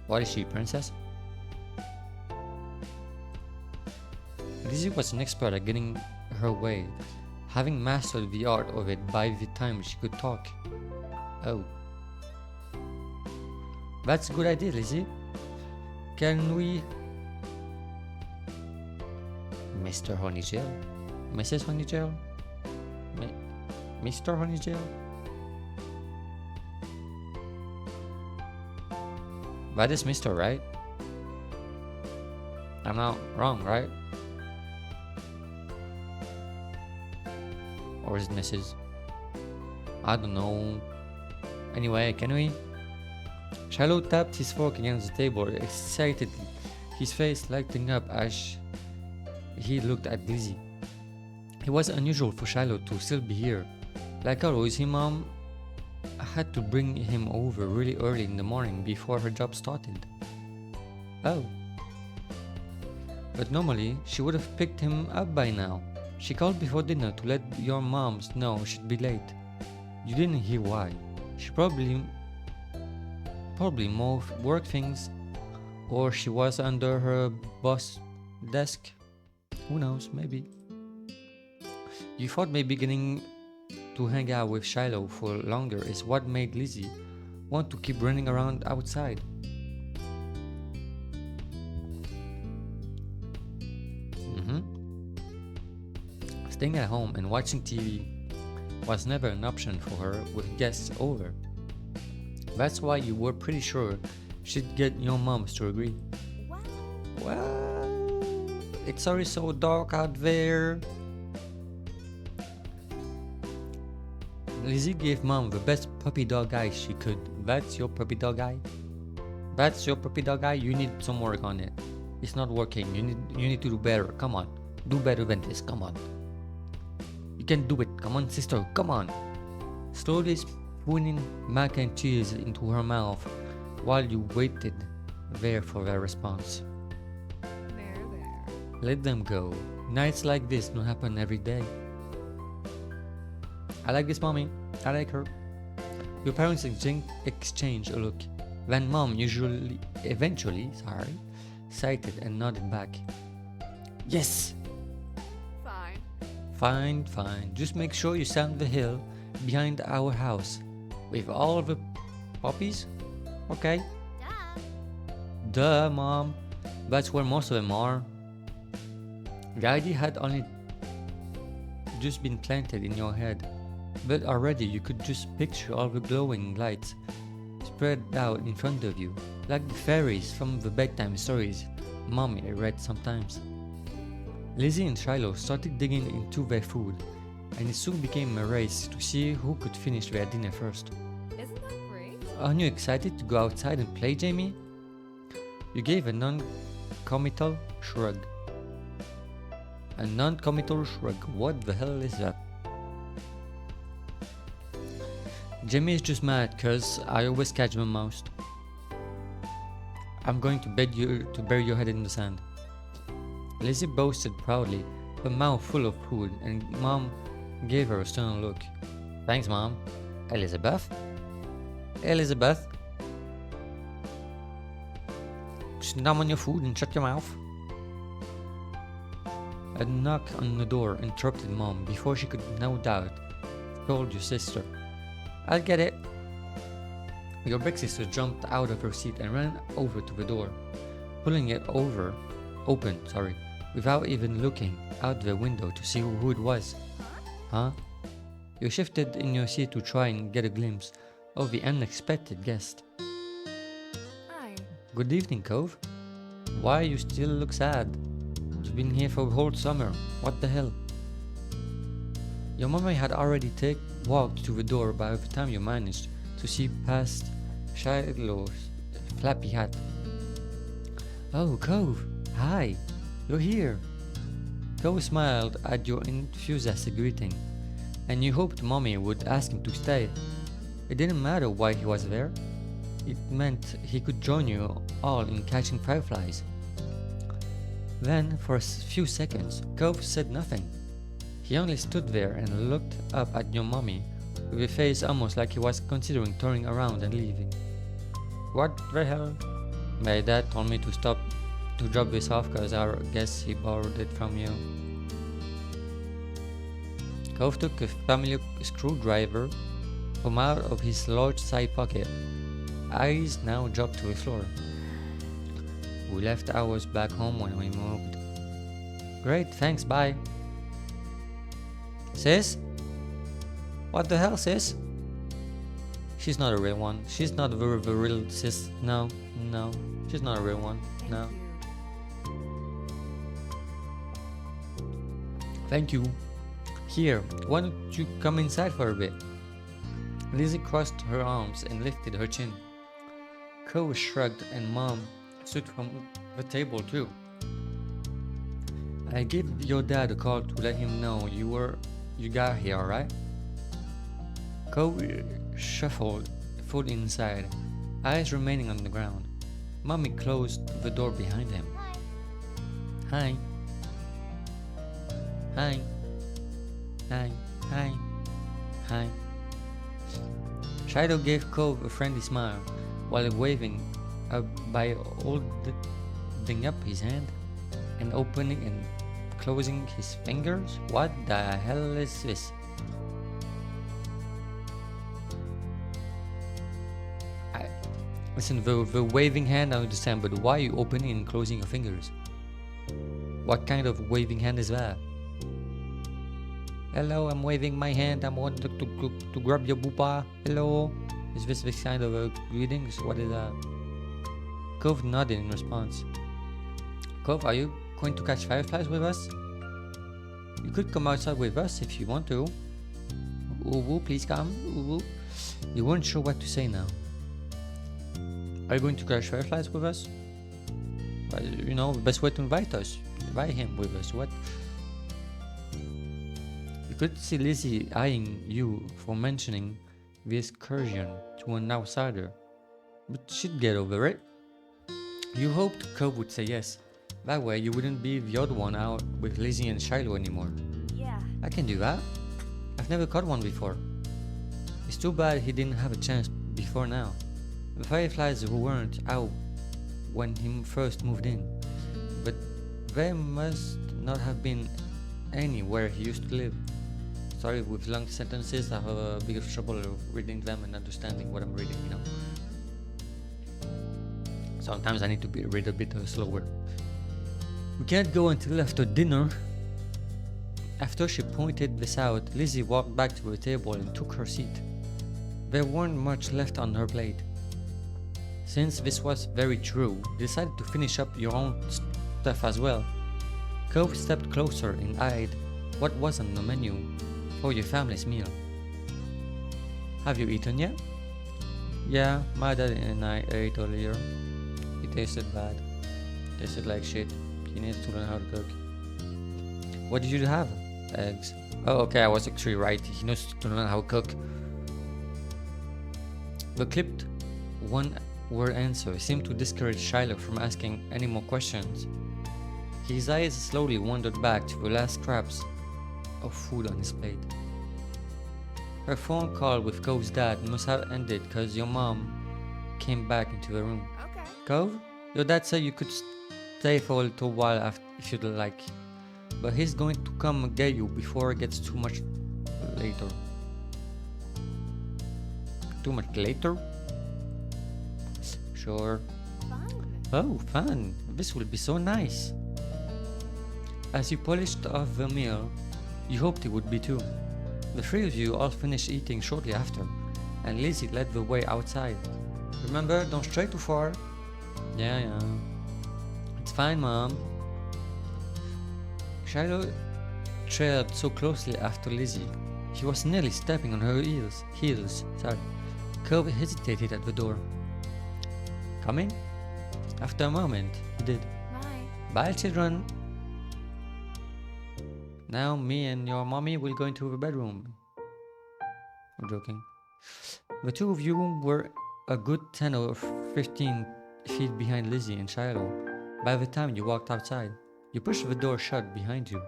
What is she, princess? Lizzie was an expert at getting her way, having mastered the art of it by the time she could talk. Oh. That's a good idea, Lizzie. Can we... Mr. Honeygel? Mrs. Honeygel? Mr. Honeygel? That is Mr., right? I'm not wrong, right? Or is it Mrs.? I don't know. Anyway, can we? Shiloh tapped his fork against the table excitedly, his face lighting up as he looked at Lizzie. It was unusual for Shiloh to still be here. Like always, his mom had to bring him over really early in the morning before her job started. Oh. But normally, she would have picked him up by now. She called before dinner to let your moms know she'd be late. You didn't hear why. She probably more work things, or she was under her boss desk. Who knows, maybe. You thought maybe getting to hang out with Shiloh for longer is what made Lizzie want to keep running around outside. Staying at home and watching TV was never an option for her with guests over. That's why you were pretty sure she'd get your moms to agree.
Wow.
Well, it's already so dark out there. Lizzie gave mom the best puppy dog eye she could. That's your puppy dog eye? That's your puppy dog eye? You need some work on it. It's not working. You need to do better. Come on. Do better than this. Come on. You can do it. Come on, sister. Come on. Slowly spooning mac and cheese into her mouth while you waited there for their response.
There.
Let them go. Nights like this don't happen every day. I like this mommy. I like her. Your parents exchange a look. Then mom eventually, sighted and nodded back. Yes!
Fine.
Fine. Just make sure you sound the hill behind our house with all the puppies. Okay? Duh, mom. That's where most of them are. The idea had only just been planted in your head, but already you could just picture all the glowing lights spread out in front of you, like the fairies from the bedtime stories mommy read sometimes. Lizzie and Shiloh started digging into their food, and it soon became a race to see who could finish their dinner first.
Isn't that great?
Aren't you excited to go outside and play, Jamie? You gave a non-committal shrug. A non-committal shrug. What the hell is that? Jamie is just mad cause I always catch the most. I'm going to beg you to bury your head in the sand. Lizzie boasted proudly, her mouth full of food, and Mom gave her a stern look. Thanks, Mom. Elizabeth? Elizabeth? Just numb on your food and shut your mouth. A knock on the door interrupted Mom before she could, no doubt, told your sister. I'll get it. Your big sister jumped out of her seat and ran over to the door, pulling it open, without even looking out the window to see who it was. Huh? You shifted in your seat to try and get a glimpse of the unexpected guest.
Hi.
Good evening, Cove. Why you still look sad? You've been here for the whole summer. What the hell? Your mommy had already walked to the door by the time you managed to see past Shiloh's flappy hat. Oh, Cove. Hi. You're here. Cove smiled at your enthusiastic greeting, and you hoped Mommy would ask him to stay. It didn't matter why he was there. It meant he could join you all in catching fireflies. Then, for a few seconds, Cove said nothing. He only stood there and looked up at your mommy with a face almost like he was considering turning around and leaving. What the hell? My dad told me to drop this off because I guess he borrowed it from you. Cove took a family screwdriver from out of his large side pocket. Eyes now dropped to the floor. We left ours back home when we moved. Great, thanks, bye. Sis? What the hell, sis? She's not a real one. She's not the real sis. No. She's not a real one. No. Thank you. Here, why don't you come inside for a bit? Lizzie crossed her arms and lifted her chin. Cove shrugged and Mom stood from the table too. I gave your dad a call to let him know you got here, alright? Cove shuffled foot inside, eyes remaining on the ground. Mommy closed the door behind him. Hi. Hi. Hi. Hi. Hi. Shiloh gave Cove a friendly smile while waving by holding up his hand and opening and closing his fingers? What the hell is this? Listen, the waving hand I understand, but why are you opening and closing your fingers? What kind of waving hand is that? Hello, I'm waving my hand. I want to grab your boopa. Hello. Is this kind of a greetings? What is that? Cove nodded in response. Cove, are you going to catch fireflies with us? You could come outside with us if you want to. Uwu, please come. Uwu. You weren't sure what to say now. Are you going to catch fireflies with us? Well, you know, the best way to invite us. Invite him with us. What? You could see Lizzie eyeing you for mentioning the excursion to an outsider. But she'd get over it. You hoped Cove would say yes. That way you wouldn't be the odd one out with Lizzie and Shiloh anymore.
Yeah.
I can do that. I've never caught one before. It's too bad he didn't have a chance before now. The fireflies weren't out when he first moved in, but there must not have been any where he used to live. Sorry, with long sentences I have a bit of trouble reading them and understanding what I'm reading, you know. Sometimes I need to read a bit slower. We can't go until after dinner. After she pointed this out, Lizzie walked back to the table and took her seat. There weren't much left on her plate. Since this was very true, you decided to finish up your own stuff as well. Cove stepped closer and eyed what was on the menu for your family's meal. Have you eaten yet? Yeah, my dad and I ate earlier. It tasted bad. Tasted like shit. He needs to learn how to cook. What did you have? Eggs. Oh, okay, I was actually right. He knows to learn how to cook. The clipped one-word answer seemed to discourage Shiloh from asking any more questions. His eyes slowly wandered back to the last scraps of food on his plate. Her phone call with Cove's dad must have ended because your mom came back into the room.
Okay.
Cove, your dad said you could stay for a little while if you'd like, but he's going to come and get you before it gets too much later. Too much later? Sure.
Fun.
Oh, fun. This will be so nice. As you polished off the meal, you hoped it would be too. The three of you all finished eating shortly after, and Lizzie led the way outside. Remember, don't stray too far. Yeah. It's fine, Mom. Shiloh trailed so closely after Lizzie, he was nearly stepping on her heels. Cove hesitated at the door. Coming? After a moment, he did. Bye, children. Now me and your mommy will go into the bedroom. I'm joking. The two of you were a good 10 or 15 feet behind Lizzie and Shiloh by the time you walked outside. You pushed the door shut behind you,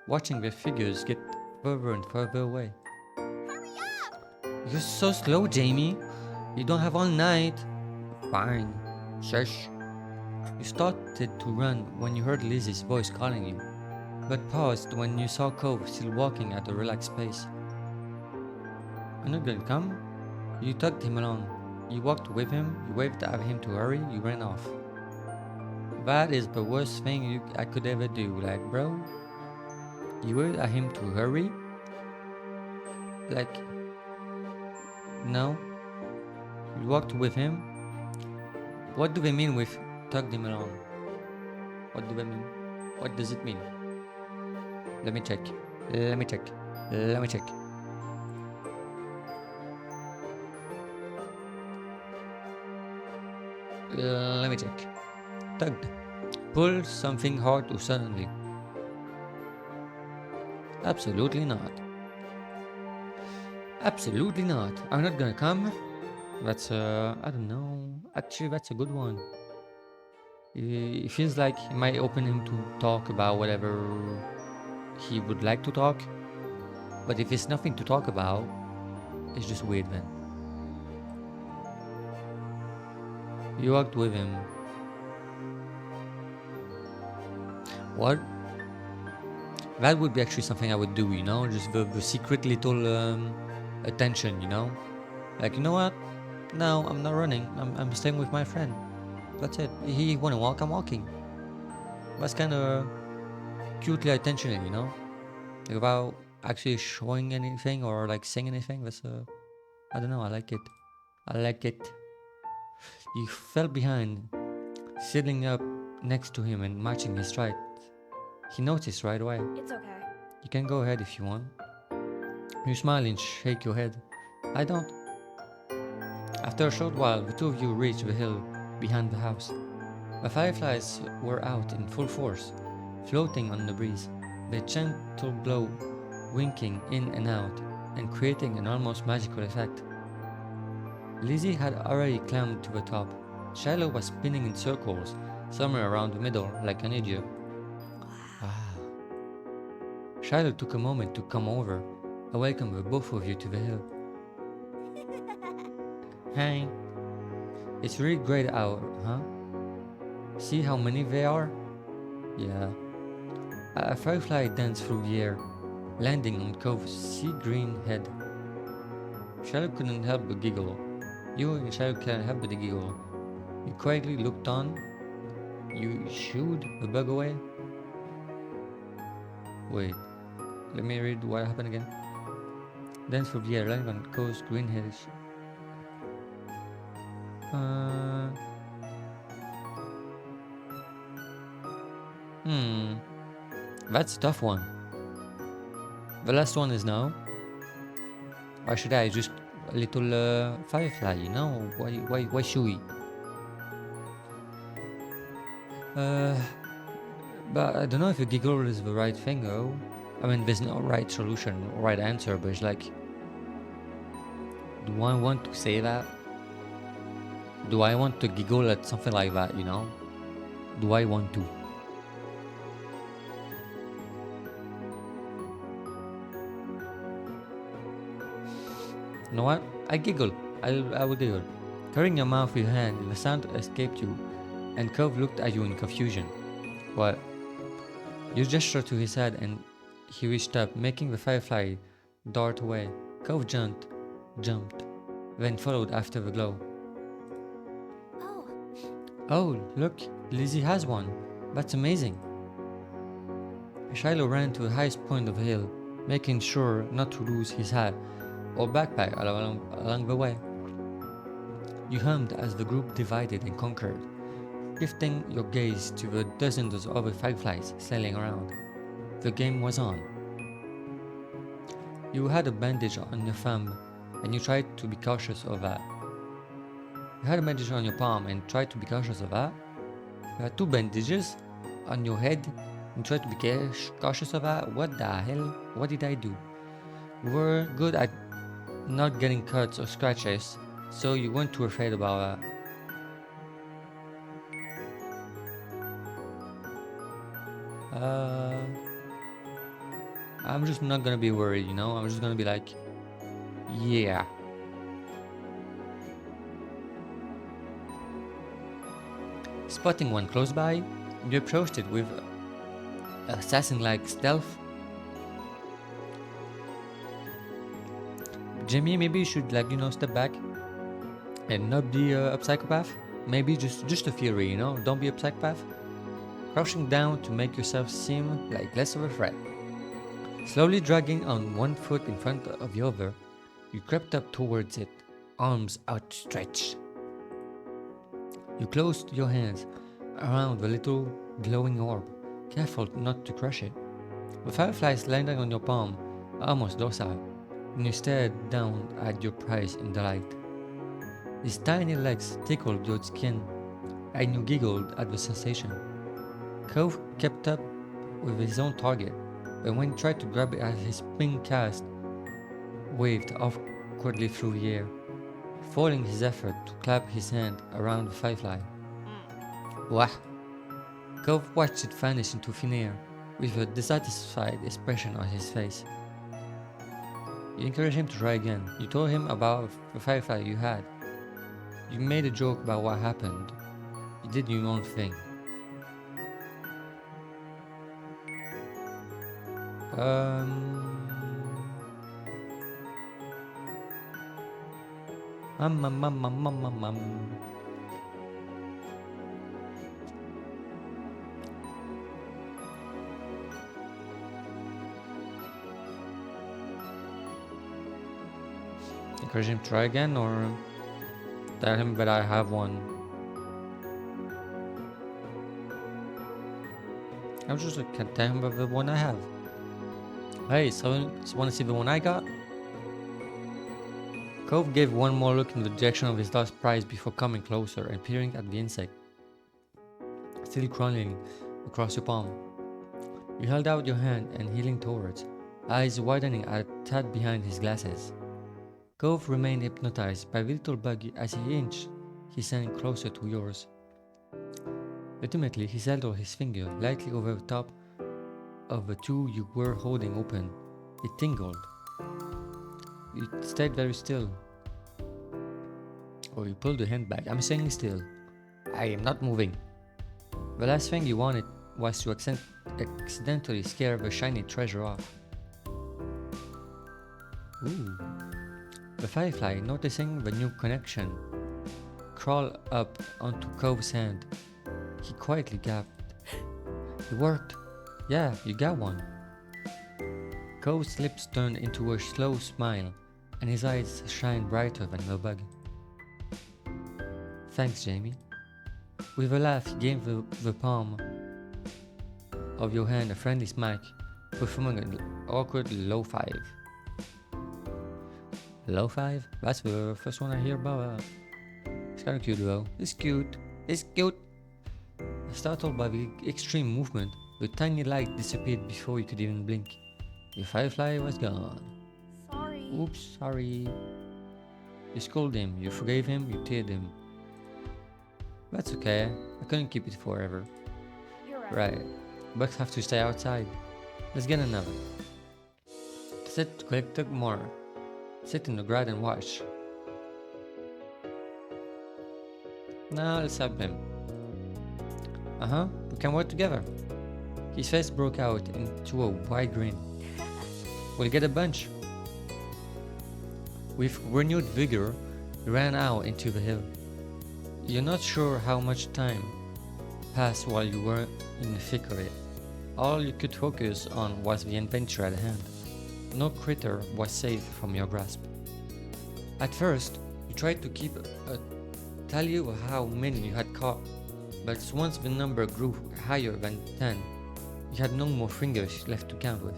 watching their figures get further and further away.
Hurry up!
You're so slow, Jamie. You don't have all night. Fine. Shush. You started to run when you heard Lizzie's voice calling you, but paused when you saw Cove still walking at a relaxed pace. You're not gonna come? You tugged him along. You walked with him, you waved at him to hurry, you ran off. That is the worst thing I could ever do, like, bro. You waved at him to hurry? Like, no. You walked with him? What do they mean with tugged him along? What do they mean? What does it mean? Let me check. Let me check. Let me check. Let me check. Tugged. Pull something hard or suddenly. Absolutely not. Absolutely not. I'm not gonna come. That's I don't know. Actually, that's a good one. It feels like it might open him to talk about whatever he would like to talk. But if it's nothing to talk about, it's just weird then. You walked with him. What? That would be actually something I would do, you know, just the secret little attention, you know? Like, you know what? No, I'm not running. I'm staying with my friend. That's it. He wanna walk, I'm walking. That's kind of cutely attentionate, you know? Like, without actually showing anything or like saying anything. That's I don't know. I like it. I like it. You fell behind, sitting up next to him and matching his stride. He noticed right away.
It's okay.
You can go ahead if you want. You smile and shake your head. I don't. After a short while, the two of you reach the hill behind the house. The fireflies were out in full force, floating on the breeze, their gentle glow winking in and out and creating an almost magical effect. Lizzie had already climbed to the top. Shiloh was spinning in circles, somewhere around the middle, like an idiot. Ah. Shiloh took a moment to come over and welcome the both of you to the hill. Hey, it's really great out, huh? See how many there are? Yeah. A firefly danced through the air, landing on Cove's sea green head. Shiloh couldn't help but giggle. You and Shiloh can't help but giggle. You quietly looked on. You shooed the bug away. Wait, let me read what happened again. Danced through the air, landing on Cove's green head. Uh. That's a tough one. The last one is now. Why should I just a little firefly? You know? Why should we? But I don't know if a giggle is the right thing though. I mean, there's no right solution or right answer, but it's like, do I want to say that? Do I want to giggle at something like that? You know? Do I want to? You know what? I giggle. I will giggle. Covering your mouth with your hand, the sound escaped you, and Cove looked at you in confusion. What? You gestured to his head, and he reached up, making the firefly dart away. Cove jumped, then followed after the glow.
Oh,
Oh, look, Lizzie has one. That's amazing. Shiloh ran to the highest point of the hill, making sure not to lose his hat or backpack along the way. You hummed as the group divided and conquered, shifting your gaze to the dozens of other fireflies sailing around. The game was on. You had a bandage on your thumb, and you tried to be cautious of that. You had a bandage on your palm and tried to be cautious of that. You had two bandages on your head and tried to be cautious of that. What the hell? What did I do? You were good at not getting cuts or scratches, so you weren't too afraid about that. I'm just not gonna be worried, you know? I'm just gonna be like, yeah. Spotting one close by, you approached it with assassin-like stealth. Jimmy, maybe you should, like, you know, step back and not be a psychopath. Maybe just a theory, you know? Don't be a psychopath. Crouching down to make yourself seem like less of a threat. Slowly dragging on one foot in front of the other, you crept up towards it, arms outstretched. You closed your hands around the little glowing orb, careful not to crush it. The fireflies landing on your palm, almost docile, and you stared down at your prize in delight. His tiny legs tickled your skin, and you giggled at the sensation. Cove kept up with his own target, but when he tried to grab it at his spin cast, waved awkwardly through the air, foiling his effort to clap his hand around the firefly. Wah! Cove watched it vanish into thin air, with a dissatisfied expression on his face. You encouraged him to try again. You told him about the firefly you had. You made a joke about what happened. You did your own thing. Um. Um, um, um, um, um, um, um. Encourage him to try again, or tell him that I have one. I'm just can tell him about the one I have. Hey, so wanna see the one I got? Cove gave one more look in the direction of his lost prize before coming closer and peering at the insect, still crawling across your palm. You held out your hand and he leaned towards, eyes widening a tad behind his glasses. Cove remained hypnotized by the little bug as he inched his hand closer to yours. Ultimately, he settled his finger lightly over the top of the two you were holding open. It tingled. It stayed very still. Or you pulled your hand back. I'm staying still. I am not moving. The last thing you wanted was to accidentally scare the shiny treasure off. Ooh. The firefly, noticing the new connection, crawled up onto Cove's hand. He quietly gasped. It worked. Yeah, you got one. Cove's lips turned into a slow smile, and his eyes shined brighter than the bug. Thanks, Jamie. With a laugh, he gave the palm of your hand a friendly smack, performing an awkward low five. Low five? That's the first one I hear about. It's kinda cute though. It's cute. It's cute. Startled by the extreme movement, the tiny light disappeared before you could even blink. The firefly was gone.
Sorry.
Oops, sorry. You scolded him, you forgave him, you teared him. That's okay. I couldn't keep it forever.
You're right.
Right. Bugs have to stay outside. Let's get another. Sit, collect more. Sit in the ground and watch. Now let's help him. We can work together. His face broke out into a wide grin. We'll get a bunch. With renewed vigor, he ran out into the hill. You're not sure how much time passed while you were in the thick of it. All you could focus on was the adventure at hand. No critter was safe from your grasp. At first, you tried to keep a tally of how many you had caught, but once the number grew higher than 10, you had no more fingers left to count with.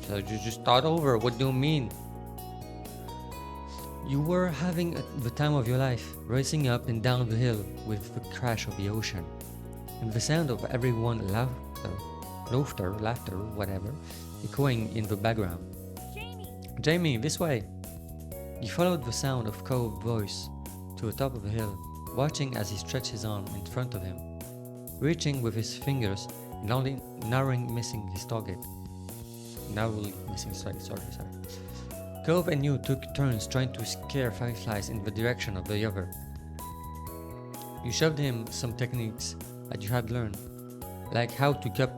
So you just start over. What do you mean? You were having the time of your life, racing up and down the hill with the crash of the ocean, and the sound of everyone's laughter, whatever, echoing in the background. Jamie, this way! You followed the sound of Cove's voice to the top of the hill, watching as he stretched his arm in front of him, reaching with his fingers and only narrowing missing his target. Sorry. Cove and you took turns trying to scare fireflies in the direction of the other. You showed him some techniques that you had learned, like how to cup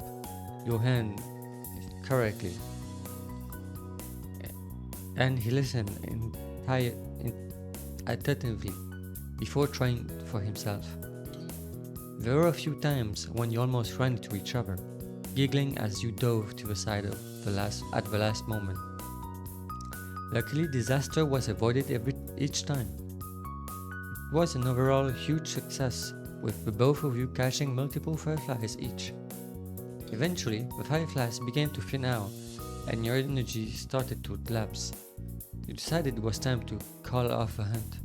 your hand correctly, and he listened attentively before trying for himself. There were a few times when you almost ran into each other, giggling as you dove to the side at the last moment. Luckily, disaster was avoided each time. It was an overall huge success, with the both of you catching multiple fireflies each. Eventually, the fireflies began to thin out, and your energy started to lapse. You decided it was time to call off the hunt.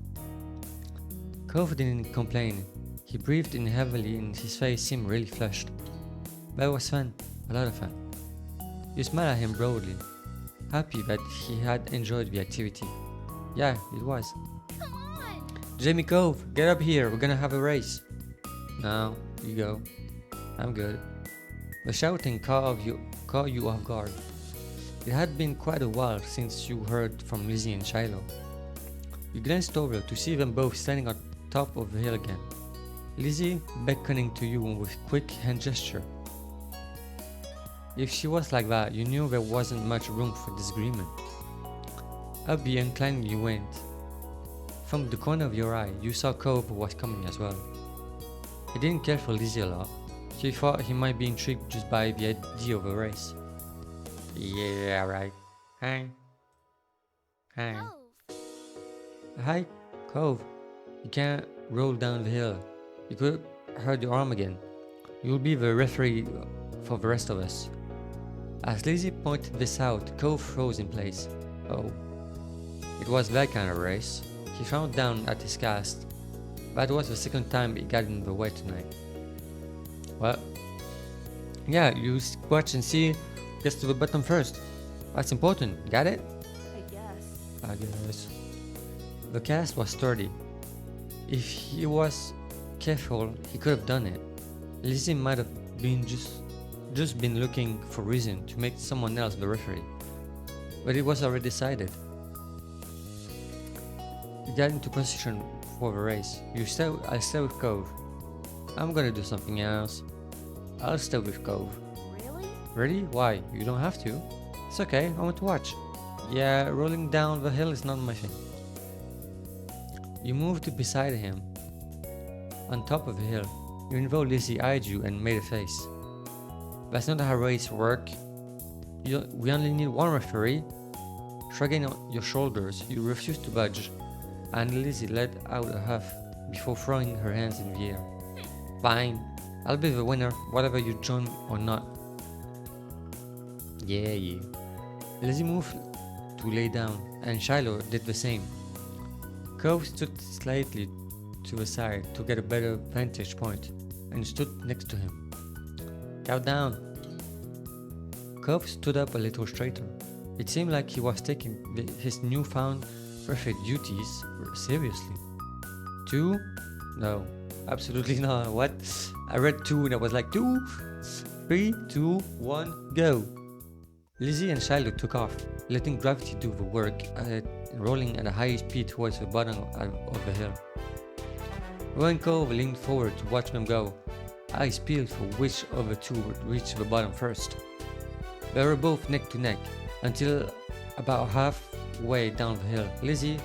Cove didn't complain. He breathed in heavily and his face seemed really flushed. But it was fun, a lot of fun. You smiled at him broadly, happy that he had enjoyed the activity. Yeah, it was.
Come on!
Jamie Cove, get up here, we're gonna have a race. No, you go. I'm good. The shouting caught you off guard. It had been quite a while since you heard from Lizzie and Shiloh. You glanced over to see them both standing on top of the hill again. Lizzie beckoning to you with quick hand gesture. If she was like that, you knew there wasn't much room for disagreement. Up the incline you went. From the corner of your eye, you saw Cove was coming as well. He didn't care for Lizzie a lot. He thought he might be intrigued just by the idea of a race. Yeah, right. Hi. Hi.
Cove.
Hi, Cove. You can't roll down the hill. You could hurt your arm again. You'll be the referee for the rest of us. As Lizzie pointed this out, Cove froze in place. Oh. It was that kind of race. He frowned down at his cast. That was the second time it got in the way tonight. Well, yeah, you watch and see who gets to the bottom first. That's important, got it?
I guess.
I guess. The cast was sturdy. If he was careful, he could have done it. Lizzie might have been just been looking for reason to make someone else the referee. But it was already decided. You got into position for the race. I'll stay with Cove. I'm gonna do something else. I'll stay with Cove.
Really?
Ready? Why? You don't have to. It's okay, I want to watch. Yeah, rolling down the hill is not my thing. You moved beside him. On top of the hill, even though Lizzie eyed you and made a face. That's not how races work. We only need one referee. Shrugging your shoulders, you refused to budge, and Lizzie let out a huff before throwing her hands in the air. Fine, I'll be the winner, whether you join or not. Yeah. Lizzie moved to lay down, and Shiloh did the same. Cove stood slightly to the side to get a better vantage point, and stood next to him. Count down. Cove stood up a little straighter. It seemed like he was taking his newfound referee duties seriously. 2? No, absolutely not. What? I read 2 and I was like 2, 3, 2, 1, go. Lizzie and Shiloh took off, letting gravity do the work, rolling at a high speed towards the bottom of the hill. Roy and Cove leaned forward to watch them go, eyes peeled for which of the two would reach the bottom first. They were both neck to neck, until about halfway down the hill, Lizzie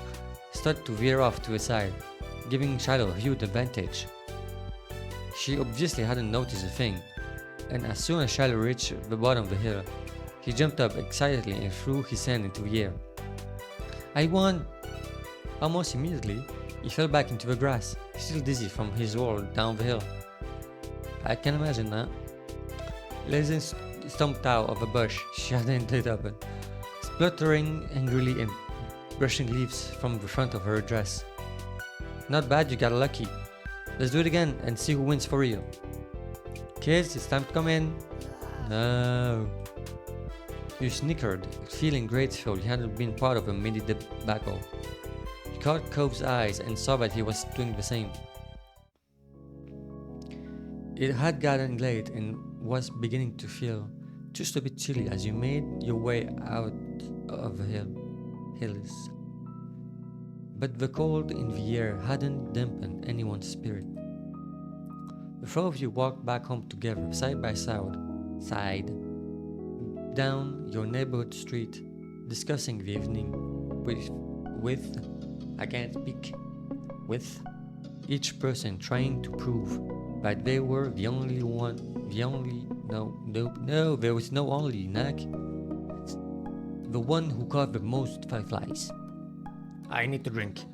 started to veer off to the side, giving Shiloh a huge advantage. She obviously hadn't noticed a thing, and as soon as Shiloh reached the bottom of the hill, he jumped up excitedly and threw his hand into the air. I won! Almost immediately, he fell back into the grass, still dizzy from his roll down the hill. I can imagine that. Lizzie stomped out of a bush she had ended up in, spluttering angrily and brushing leaves from the front of her dress. Not bad, you got lucky. Let's do it again and see who wins for real. Kids, it's time to come in. No. You snickered, feeling grateful you hadn't been part of a mini debacle. You caught Cove's eyes and saw that he was doing the same. It had gotten late and was beginning to feel just a bit chilly as you made your way out of the hills. But the cold in the air hadn't dampened anyone's spirit. The four of you walked back home together, side by side, down your neighborhood street, discussing the evening with each person trying to prove that they were the only one, there was no only, Knack. The one who caught the most fireflies. I need to drink.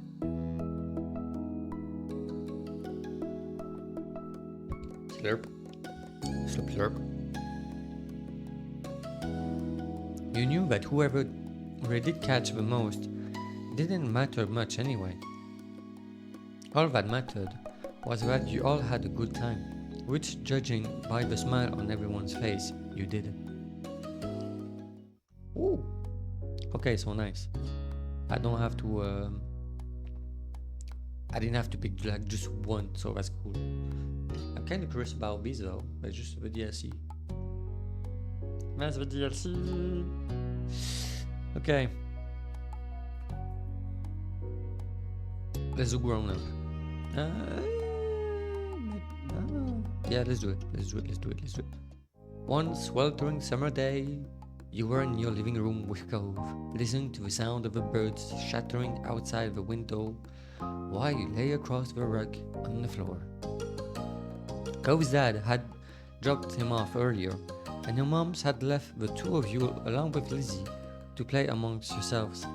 Slurp. Slurp, slurp. You knew that whoever did catch the most didn't matter much anyway. All that mattered was that you all had a good time, which, judging by the smile on everyone's face, you did. Ooh. Okay, so nice. I don't have to. I didn't have to pick like just one, so that's cool. I'm kind of curious about these though, but just the DLC. That's the DLC. Okay. Let's do grown up. Yeah, let's do it. One sweltering summer day, you were in your living room with Cove, listening to the sound of the birds shattering outside the window while you lay across the rug on the floor. Cove's dad had dropped him off earlier, and your moms had left the two of you along with Lizzie to play amongst yourselves.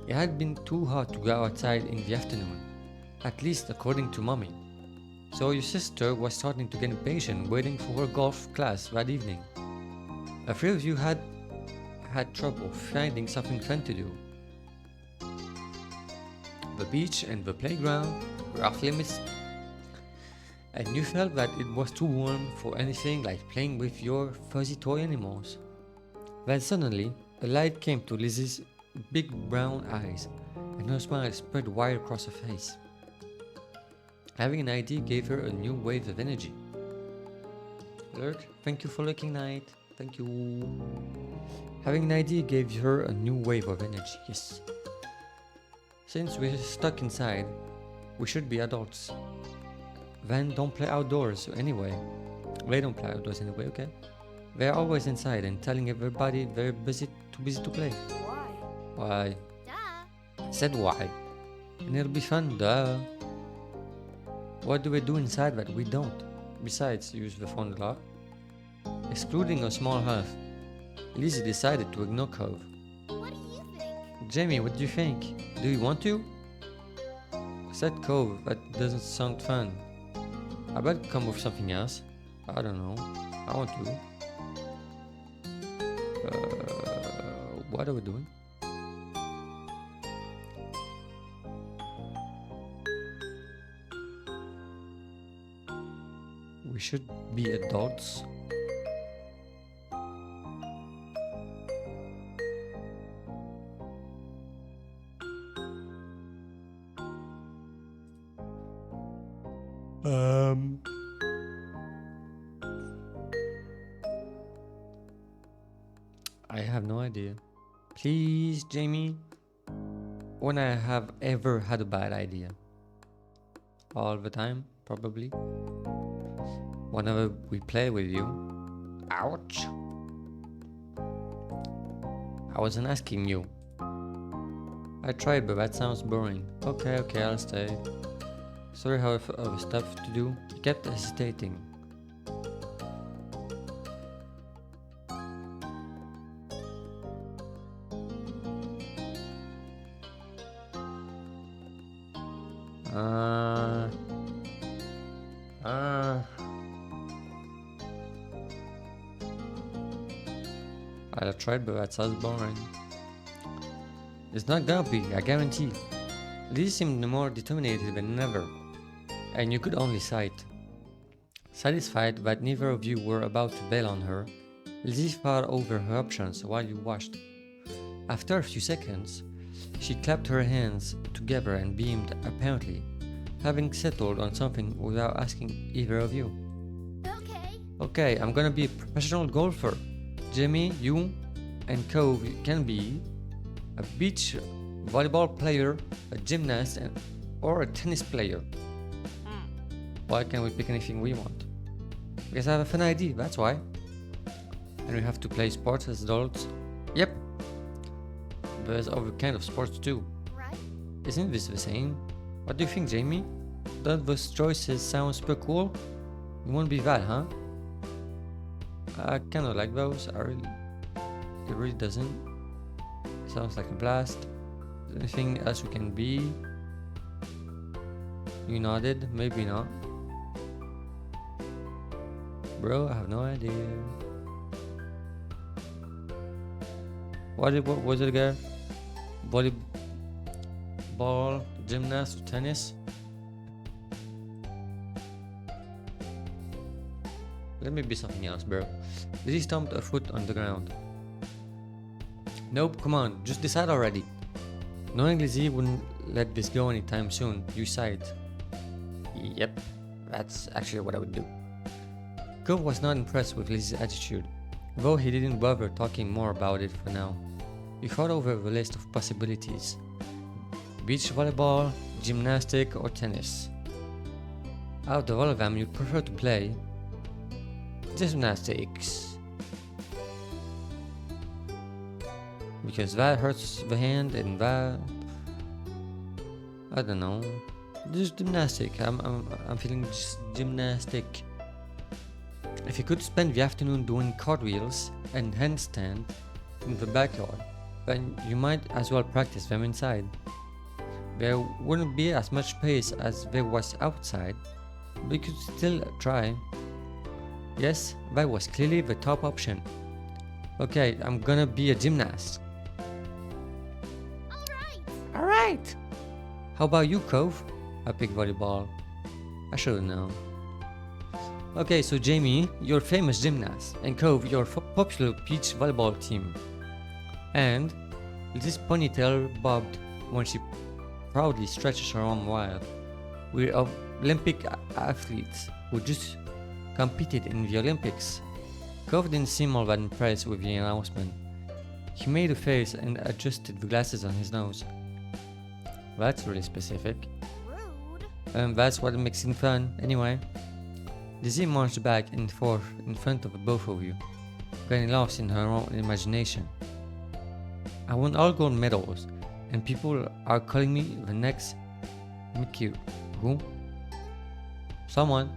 It had been too hot to go outside in the afternoon, at least according to Mommy. So your sister was starting to get impatient waiting for her golf class that evening. The three of you had trouble finding something fun to do. The beach and the playground were off limits, and you felt that it was too warm for anything like playing with your fuzzy toy animals. Then suddenly, a light came to Lizzie's big brown eyes, and her smile spread wide across her face. Having an idea gave her a new wave of energy. Lurk, thank you for looking, Knight. Thank you. Having an idea gave her a new wave of energy, yes. Since we're stuck inside, we should be adults. Then don't play outdoors anyway. They don't play outdoors anyway, okay? They're always inside and telling everybody they're too busy to play.
Why?
Why?
Duh.
I said why. And it'll be fun, duh. What do we do inside that we don't? Besides, use the phone a lot. Excluding a small half, Lizzie decided to ignore Cove.
What do you think?
Jamie, what do you think? Do you want to? Said Cove, that doesn't sound fun. I better come with something else. I don't know. I want to. What are we doing? We should be adults. I have no idea. Please, Jamie. When I have ever had a bad idea? All the time, probably. Whenever we play with you. Ouch. I wasn't asking you. I tried, but that sounds boring. Okay, I'll stay. Sorry, I have other stuff to do. He kept hesitating. I tried, but that sounds boring. It's not gonna be, I guarantee. Lizzie seemed more determined than ever, and you could only sigh. Satisfied that neither of you were about to bail on her, Lizzie thought over her options while you watched. After a few seconds, she clapped her hands together and beamed, apparently, having settled on something without asking either of you. Okay, I'm gonna be a professional golfer. Jimmy, you and Cove can be a beach volleyball player, a gymnast, or a tennis player. Why can't we pick anything we want? Because I have a fun idea, that's why. And we have to play sports as adults. Yep. There's other kind of sports too.
Right?
Isn't this the same? What do you think, Jamie? Don't those choices sound super cool? You won't be that, huh? I kinda like those. It really doesn't. Sounds like a blast. Anything else we can be? You nodded, maybe not. Bro, I have no idea. What was it again? Volleyball, gymnast, or tennis? Let me be something else, bro. Lizzie stomped a foot on the ground. Nope, come on, just decide already. Knowing Lizzie wouldn't let this go anytime soon, you sighed. Yep, that's actually what I would do. Cove was not impressed with Lizzie's attitude, though he didn't bother talking more about it for now. He thought over the list of possibilities. Beach volleyball, gymnastic, or tennis. Out of all of them, you'd prefer to play. Gymnastics. Because that hurts the hand and that... I don't know. Just gymnastic. I'm feeling just gymnastic. If you could spend the afternoon doing cartwheels and handstand in the backyard, then you might as well practice them inside. There wouldn't be as much space as there was outside, but you could still try. Yes, that was clearly the top option. Okay, I'm gonna be a gymnast. Alright! How about you, Cove? I picked volleyball. I should've known. Okay, so Jamie, you're a famous gymnast, and Cove, you're a popular beach volleyball team. And this ponytail bobbed when she proudly stretches her arm wide. We're Olympic athletes who just competed in the Olympics. Cove didn't seem all that impressed with the announcement. He made a face and adjusted the glasses on his nose. That's really specific.
Rude.
That's what makes it fun, anyway. Lizzie marched back and forth in front of both of you, getting lost in her own imagination. I won all gold medals, and people are calling me the next Mickey. Who? Someone.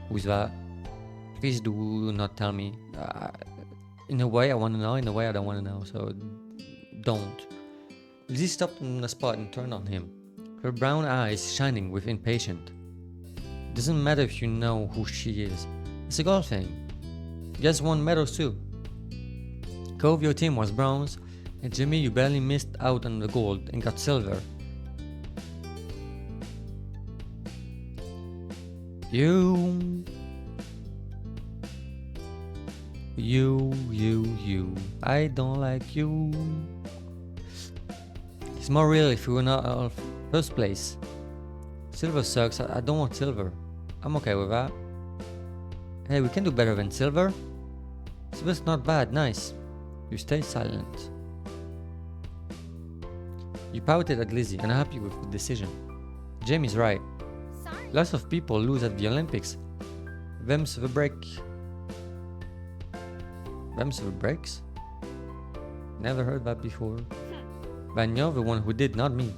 Who's that? Please do not tell me. In a way I want to know, in a way I don't want to know, so don't. Lizzie stopped on the spot and turned on him, her brown eyes shining with impatience. Doesn't matter if you know who she is. It's a golf thing. You guys won medals too. Cove, your team was bronze, and Jimmy, you barely missed out on the gold and got silver. You. I don't like you. It's more real if we were not in first place. Silver sucks. I don't want silver. I'm okay with that. Hey, we can do better than silver. Silver's not bad, nice. You stay silent. You pouted at Lizzie, unhappy with the decision. Jamie's right.
Sorry.
Lots of people lose at the Olympics. Them's the break. Them's the breaks? Never heard that before. But you're the one who did, not me.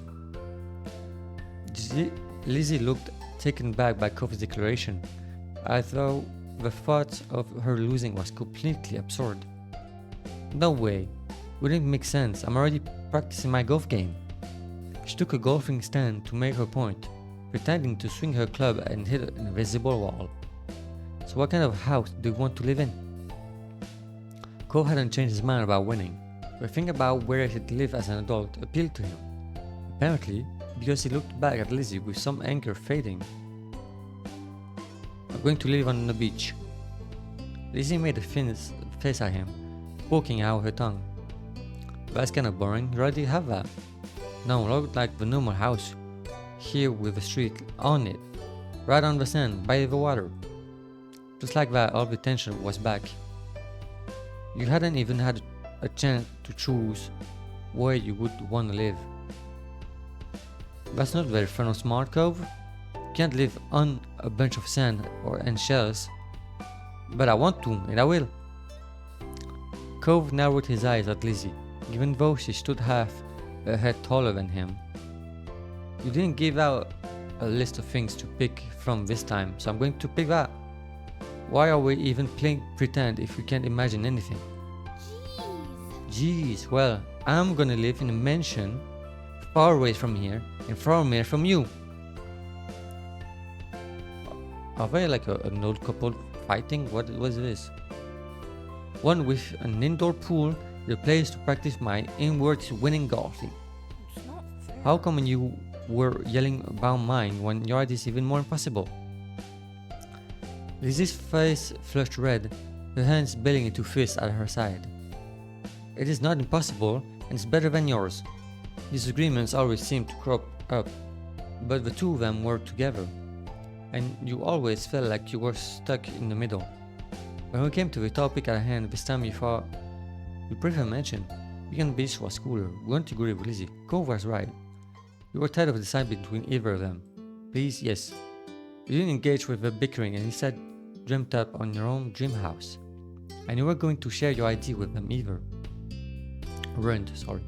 Lizzie looked taken back by Cove's declaration, as though the thought of her losing was completely absurd. No way. Wouldn't make sense. I'm already practicing my golf game. She took a golfing stand to make her point, pretending to swing her club and hit an invisible wall. So what kind of house do you want to live in? Cove hadn't changed his mind about winning. The thing about where he'd live as an adult appealed to him. Apparently, because he looked back at Lizzie with some anger fading. I'm going to live on the beach. Lizzie made a face at him, poking out her tongue. That's kinda boring, you already have that. No, looked like the normal house. Here with a street on it. Right on the sand, by the water. Just like that, all the tension was back. You hadn't even had a chance to choose where you would want to live. That's not very fun or smart, Cove. You can't live on a bunch of sand and shells. But I want to, and I will. Cove narrowed his eyes at Lizzie, even though she stood half a head taller than him. You didn't give out a list of things to pick from this time, so I'm going to pick that. Why are we even playing pretend if we can't imagine anything? Jeez, well, I'm gonna live in a mansion far away from here and far away from you. Are they like an old couple fighting? What was this? One with an indoor pool, the place to practice my inwards winning golfing.
It's not fair.
How come you were yelling about mine when yours is even more impossible? Lizzie's face flushed red, her hands bailing into fists at her side. It is not impossible, and it's better than yours. Disagreements always seem to crop up, but the two of them were together, and you always felt like you were stuck in the middle. When we came to the topic at hand, this time you thought, you prefer mention. Weekend Beach was cooler. We weren't agree with Lizzie. Cove was right. You were tired of deciding between either of them. Please, yes. You didn't engage with the bickering, and he said, dreamt up on your own dream house. And you were going to share your idea with them either. Weren't, sorry.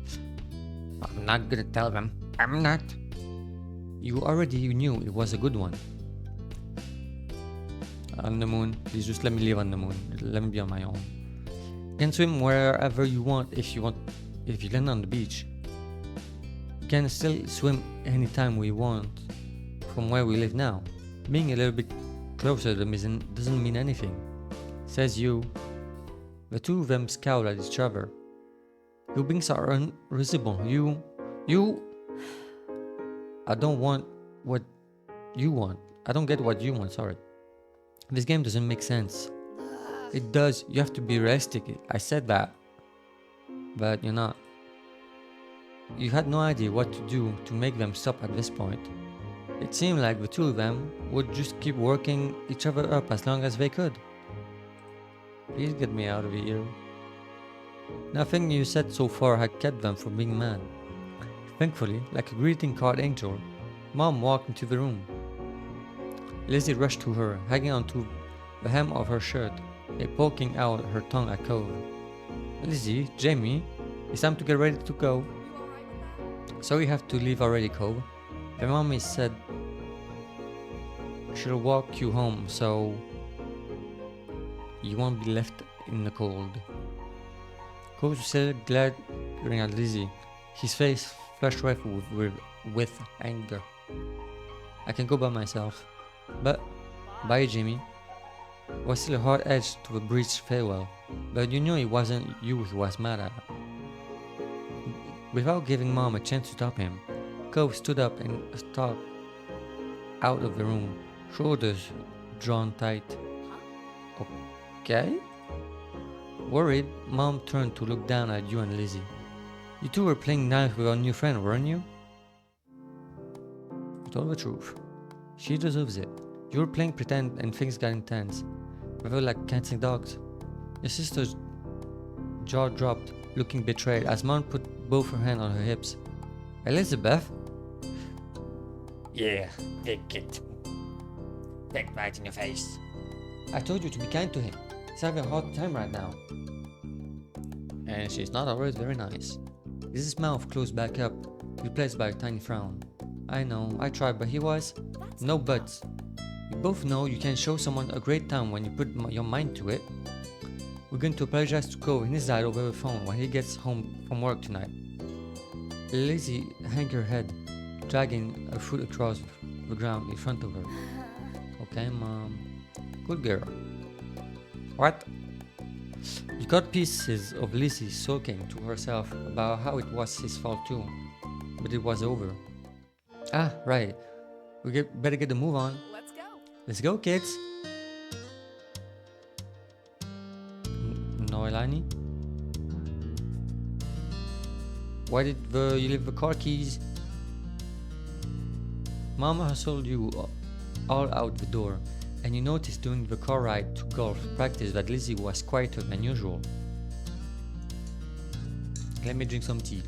I'm not gonna tell them. I'm not. You already knew it was a good one. On the moon, please just let me live on the moon. Let me be on my own. You can swim wherever you want if you land on the beach. You can still swim anytime we want from where we live now. Being a little bit closer to them doesn't mean anything, says you. The two of them scowl at each other. Your wings are unreasonable. You. I don't want what you want. I don't get what you want, sorry. This game doesn't make sense. It does. You have to be realistic. I said that. But you're not. You had no idea what to do to make them stop at this point. It seemed like the two of them would just keep working each other up as long as they could. Please get me out of here. Nothing you said so far had kept them from being mad. Thankfully, like a greeting card angel, Mom walked into the room. Lizzie rushed to her, hanging onto the hem of her shirt, poking out her tongue at Cove. Lizzie, Jamie, it's time to get ready to go. So you have to leave already, Cove. The mommy said she'll walk you home so you won't be left in the cold. Cove was still glaring at Lizzie, his face flushed red with anger. I can go by myself. But, bye Jimmy. It was still a hard edge to the breached farewell, but you knew it wasn't you he was mad at. Without giving Mom a chance to stop him, Cove stood up and stalked out of the room, shoulders drawn tight. Okay? Worried, Mom turned to look down at you and Lizzie. You two were playing nice with our new friend, weren't you? You told the truth. She deserves it. You were playing pretend and things got intense. We felt like catching dogs. Your sister's jaw dropped, looking betrayed as Mom put both her hands on her hips. Elizabeth?
Yeah, take it. Take right in your face.
I told you to be kind to him. He's having a hard time right now. And she's not always very nice. His mouth closed back up, replaced by a tiny frown. I know, I tried, but he was... No buts. You both know you can show someone a great time when you put your mind to it. We're going to apologize to Cove and his dad over the phone when he gets home from work tonight. Lizzie hung her head, dragging her foot across the ground in front of her. Okay, Mom. Good girl. What? You got pieces of Lizzie sulking to herself about how it was his fault too, but it was over. Ah, right. We better get the move on.
Let's go.
Let's go, kids. No, Elani? Why did you leave the car keys? Mama hustled you all out the door, and you noticed during the car ride to golf practice that Lizzie was quieter than usual. Let me drink some tea.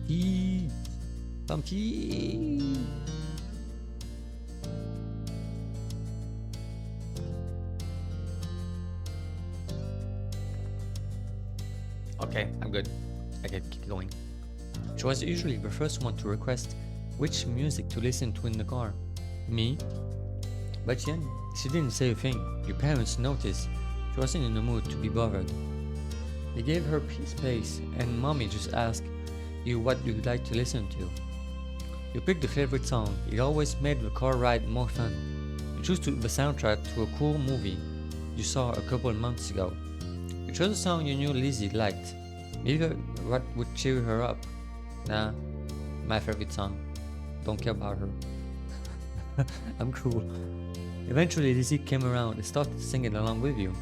Tea! Some tea! Okay, I'm good. I can keep going. She was usually the first one to request which music to listen to in the car. Me? But she didn't say a thing. Your parents noticed she wasn't in the mood to be bothered. They gave her space, and Mommy just asked you what you'd like to listen to. You picked a favorite song. It always made the car ride more fun. You chose the soundtrack to a cool movie you saw a couple months ago. You chose a song you knew Lizzie liked. Maybe what would cheer her up. Nah, my favorite song. Don't care about her. I'm cool. Eventually Lizzie came around and started singing along with you.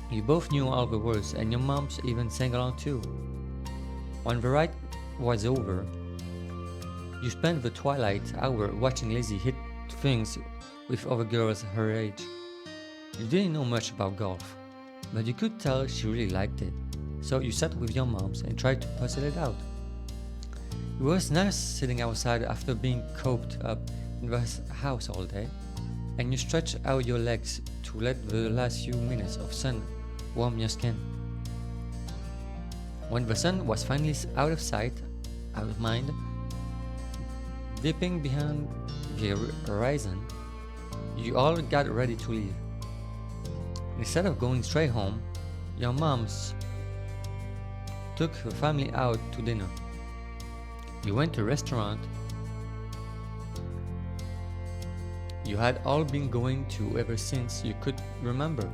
You both knew all the words, and your moms even sang along too. When the ride was over, you spent the twilight hour watching Lizzie hit things with other girls her age. You didn't know much about golf, but you could tell she really liked it, so you sat with your moms and tried to puzzle it out. It was nice sitting outside after being coped up in the house all day. and you stretch out your legs to let the last few minutes of sun warm your skin. When the sun was finally out of sight, out of mind, dipping behind the horizon, you all got ready to leave. Instead of going straight home, your moms took her family out to dinner. You went to a restaurant you had all been going to ever since you could remember.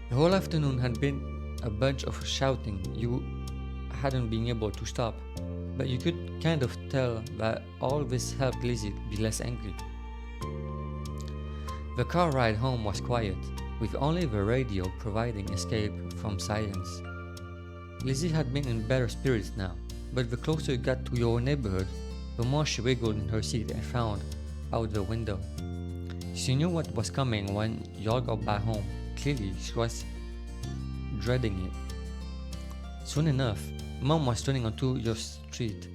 The whole afternoon had been a bunch of shouting you hadn't been able to stop, but you could kind of tell that all this helped Lizzie be less angry. The car ride home was quiet, with only the radio providing escape from silence. Lizzie had been in better spirits now, but the closer you got to your neighborhood, the more she wiggled in her seat and frowned out the window. She knew what was coming when y'all got back home. Clearly, she was dreading it. Soon enough, Mom was turning onto your street,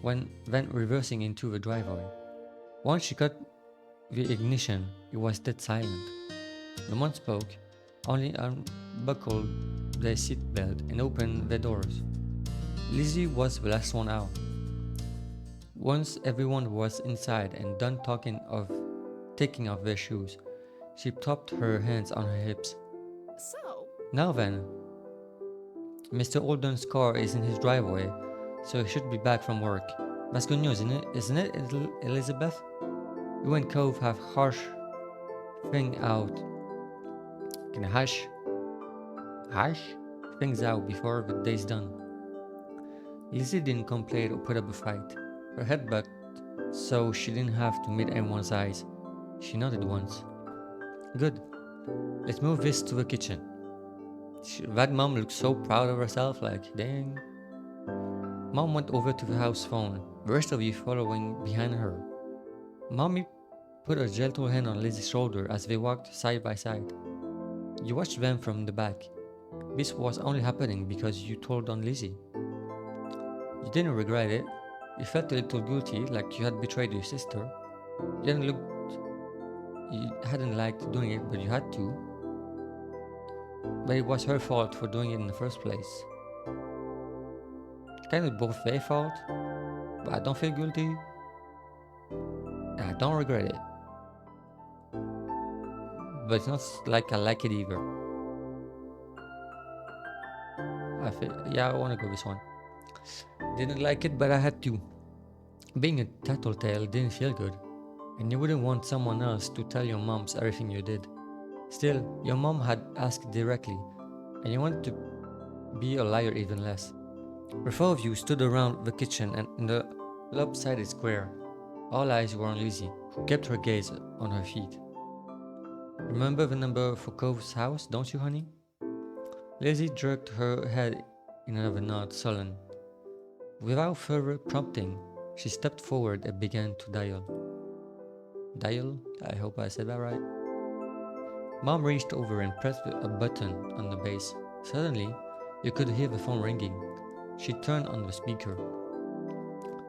then reversing into the driveway. Once she cut the ignition, it was dead silent. No one spoke, only unbuckled their seatbelt and opened the doors. Lizzie was the last one out. Once everyone was inside and done taking off their shoes, she propped her hands on her hips.
So,
Now then, Mr. Olden's car is in his driveway, so he should be back from work. That's good news, isn't it, Elizabeth? You and Cove have harsh thing out. Can I hash things out before the day's done. Lizzie didn't complain or put up a fight. Her head bucked, so she didn't have to meet anyone's eyes. She nodded once. Good. Let's move this to the kitchen. That mom looked so proud of herself, like, dang. Mom went over to the house phone, the rest of you following behind her. Mommy put a gentle hand on Lizzie's shoulder as they walked side by side. You watched them from the back. This was only happening because you told on Lizzie. You didn't regret it. You felt a little guilty, like you had betrayed your sister. You hadn't liked doing it, but you had to. But it was her fault for doing it in the first place. Kind of both their fault, but I don't feel guilty, and I don't regret it. But it's not like I like it either. I wanna go this one. Didn't like it, but I had to. Being a tattletale didn't feel good, and you wouldn't want someone else to tell your moms everything you did. Still, your mom had asked directly, and you wanted to be a liar even less. The four of you stood around the kitchen and in the lopsided square. All eyes were on Lizzie, who kept her gaze on her feet. Remember the number for Cove's house, don't you, honey? Lizzie jerked her head in another nod, sullen. Without further prompting, she stepped forward and began to dial. Dial? I hope I said that right. Mom reached over and pressed a button on the base. Suddenly, you could hear the phone ringing. She turned on the speaker.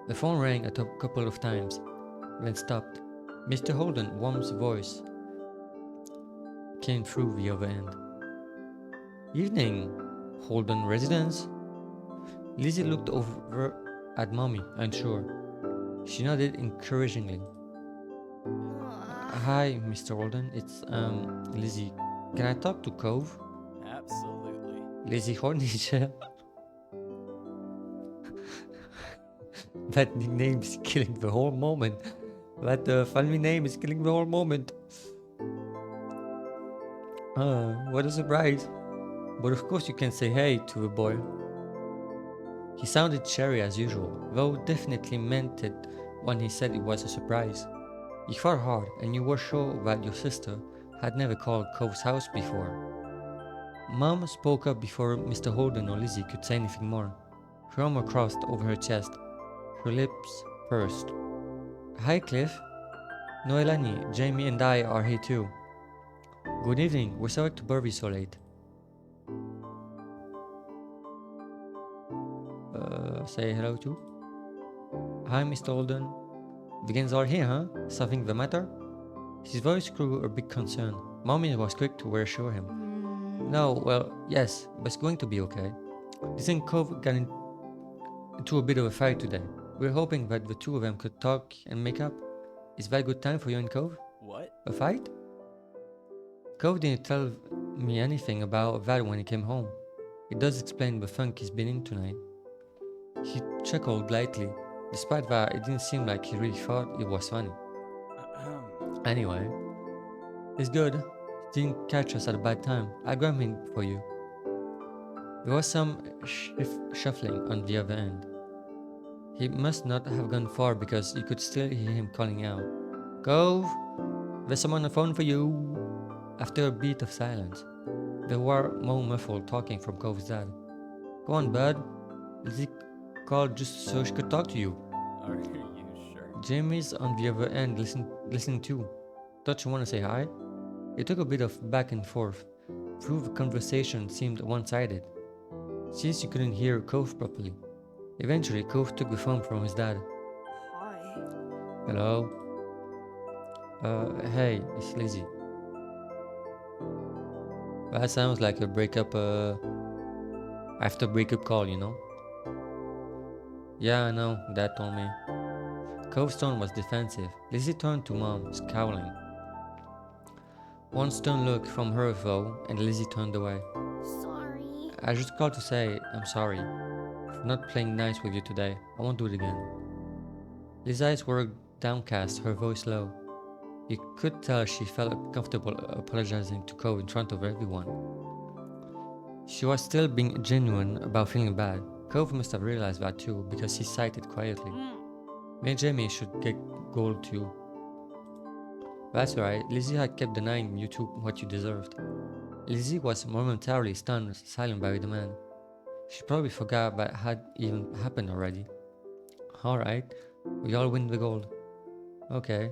The phone rang a couple of times, then stopped. Mr. Holden's voice came through the other end. Evening, Holden residence? Lizzie looked over at Mommy, unsure. She nodded encouragingly. Hi, Mr. Holden. It's, Lizzie. Can I talk to Cove?
Absolutely.
Lizzie Hornichel. That nickname is killing the whole moment. That funny name is killing the whole moment. What a surprise. But of course you can say hey to the boy. He sounded cheery as usual, though definitely meant it when he said it was a surprise. You thought hard, and you were sure that your sister had never called Cove's house before. Mom spoke up before Mr. Holden or Lizzie could say anything more. Her arm crossed over her chest. Her lips pursed. Hi, Cliff. Noelani, Jamie and I are here too. Good evening. We're sorry to bother you so late. Say hello to. Hi, Mr. Holden. The games are here, huh? Something the matter? His voice grew a bit concerned. Mommy was quick to reassure him.
Mm,
No, well, yes, but it's going to be okay. Liz and Cove got into a bit of a fight today. We're hoping that the two of them could talk and make up. Is that a good time for you and Cove?
What?
A fight? Cove didn't tell me anything about that when he came home. It does explain the funk he's been in tonight. He chuckled lightly, despite that it didn't seem like he really thought it was funny. Anyway, it's good. He didn't catch us at a bad time. I'll grab him for you. There was some shuffling on the other end. He must not have gone far because you could still hear him calling out, Cove, there's someone on the phone for you. After a beat of silence, there were more muffled talking from Cove's dad. Go on, bud. Lizzie called just so she could talk to you.
Are you sure?
Jamie's on the other end listening too. Don't you want to say hi? It took a bit of back and forth. Through the conversation seemed one-sided. Since you couldn't hear Cove properly. Eventually, Cove took the phone from his dad.
hi.
Hello? Hey, it's Lizzie. That sounds like a breakup, after breakup call, you know? Yeah, I know, Dad told me. Cove's tone was defensive. Lizzie turned to Mom, scowling. One stern look from her though, and Lizzie turned away.
Sorry.
I just called to say I'm sorry for not playing nice with you today. I won't do it again. Lizzie's eyes were downcast, her voice low. You could tell she felt comfortable apologizing to Cove in front of everyone. She was still being genuine about feeling bad. Cove must have realized that too, because he sighed quietly. Me and Jamie should get gold too. That's right, Lizzie had kept denying you two what you deserved. Lizzie was momentarily stunned, silent by the man. She probably forgot that had even happened already. Alright, we all win the gold. Okay,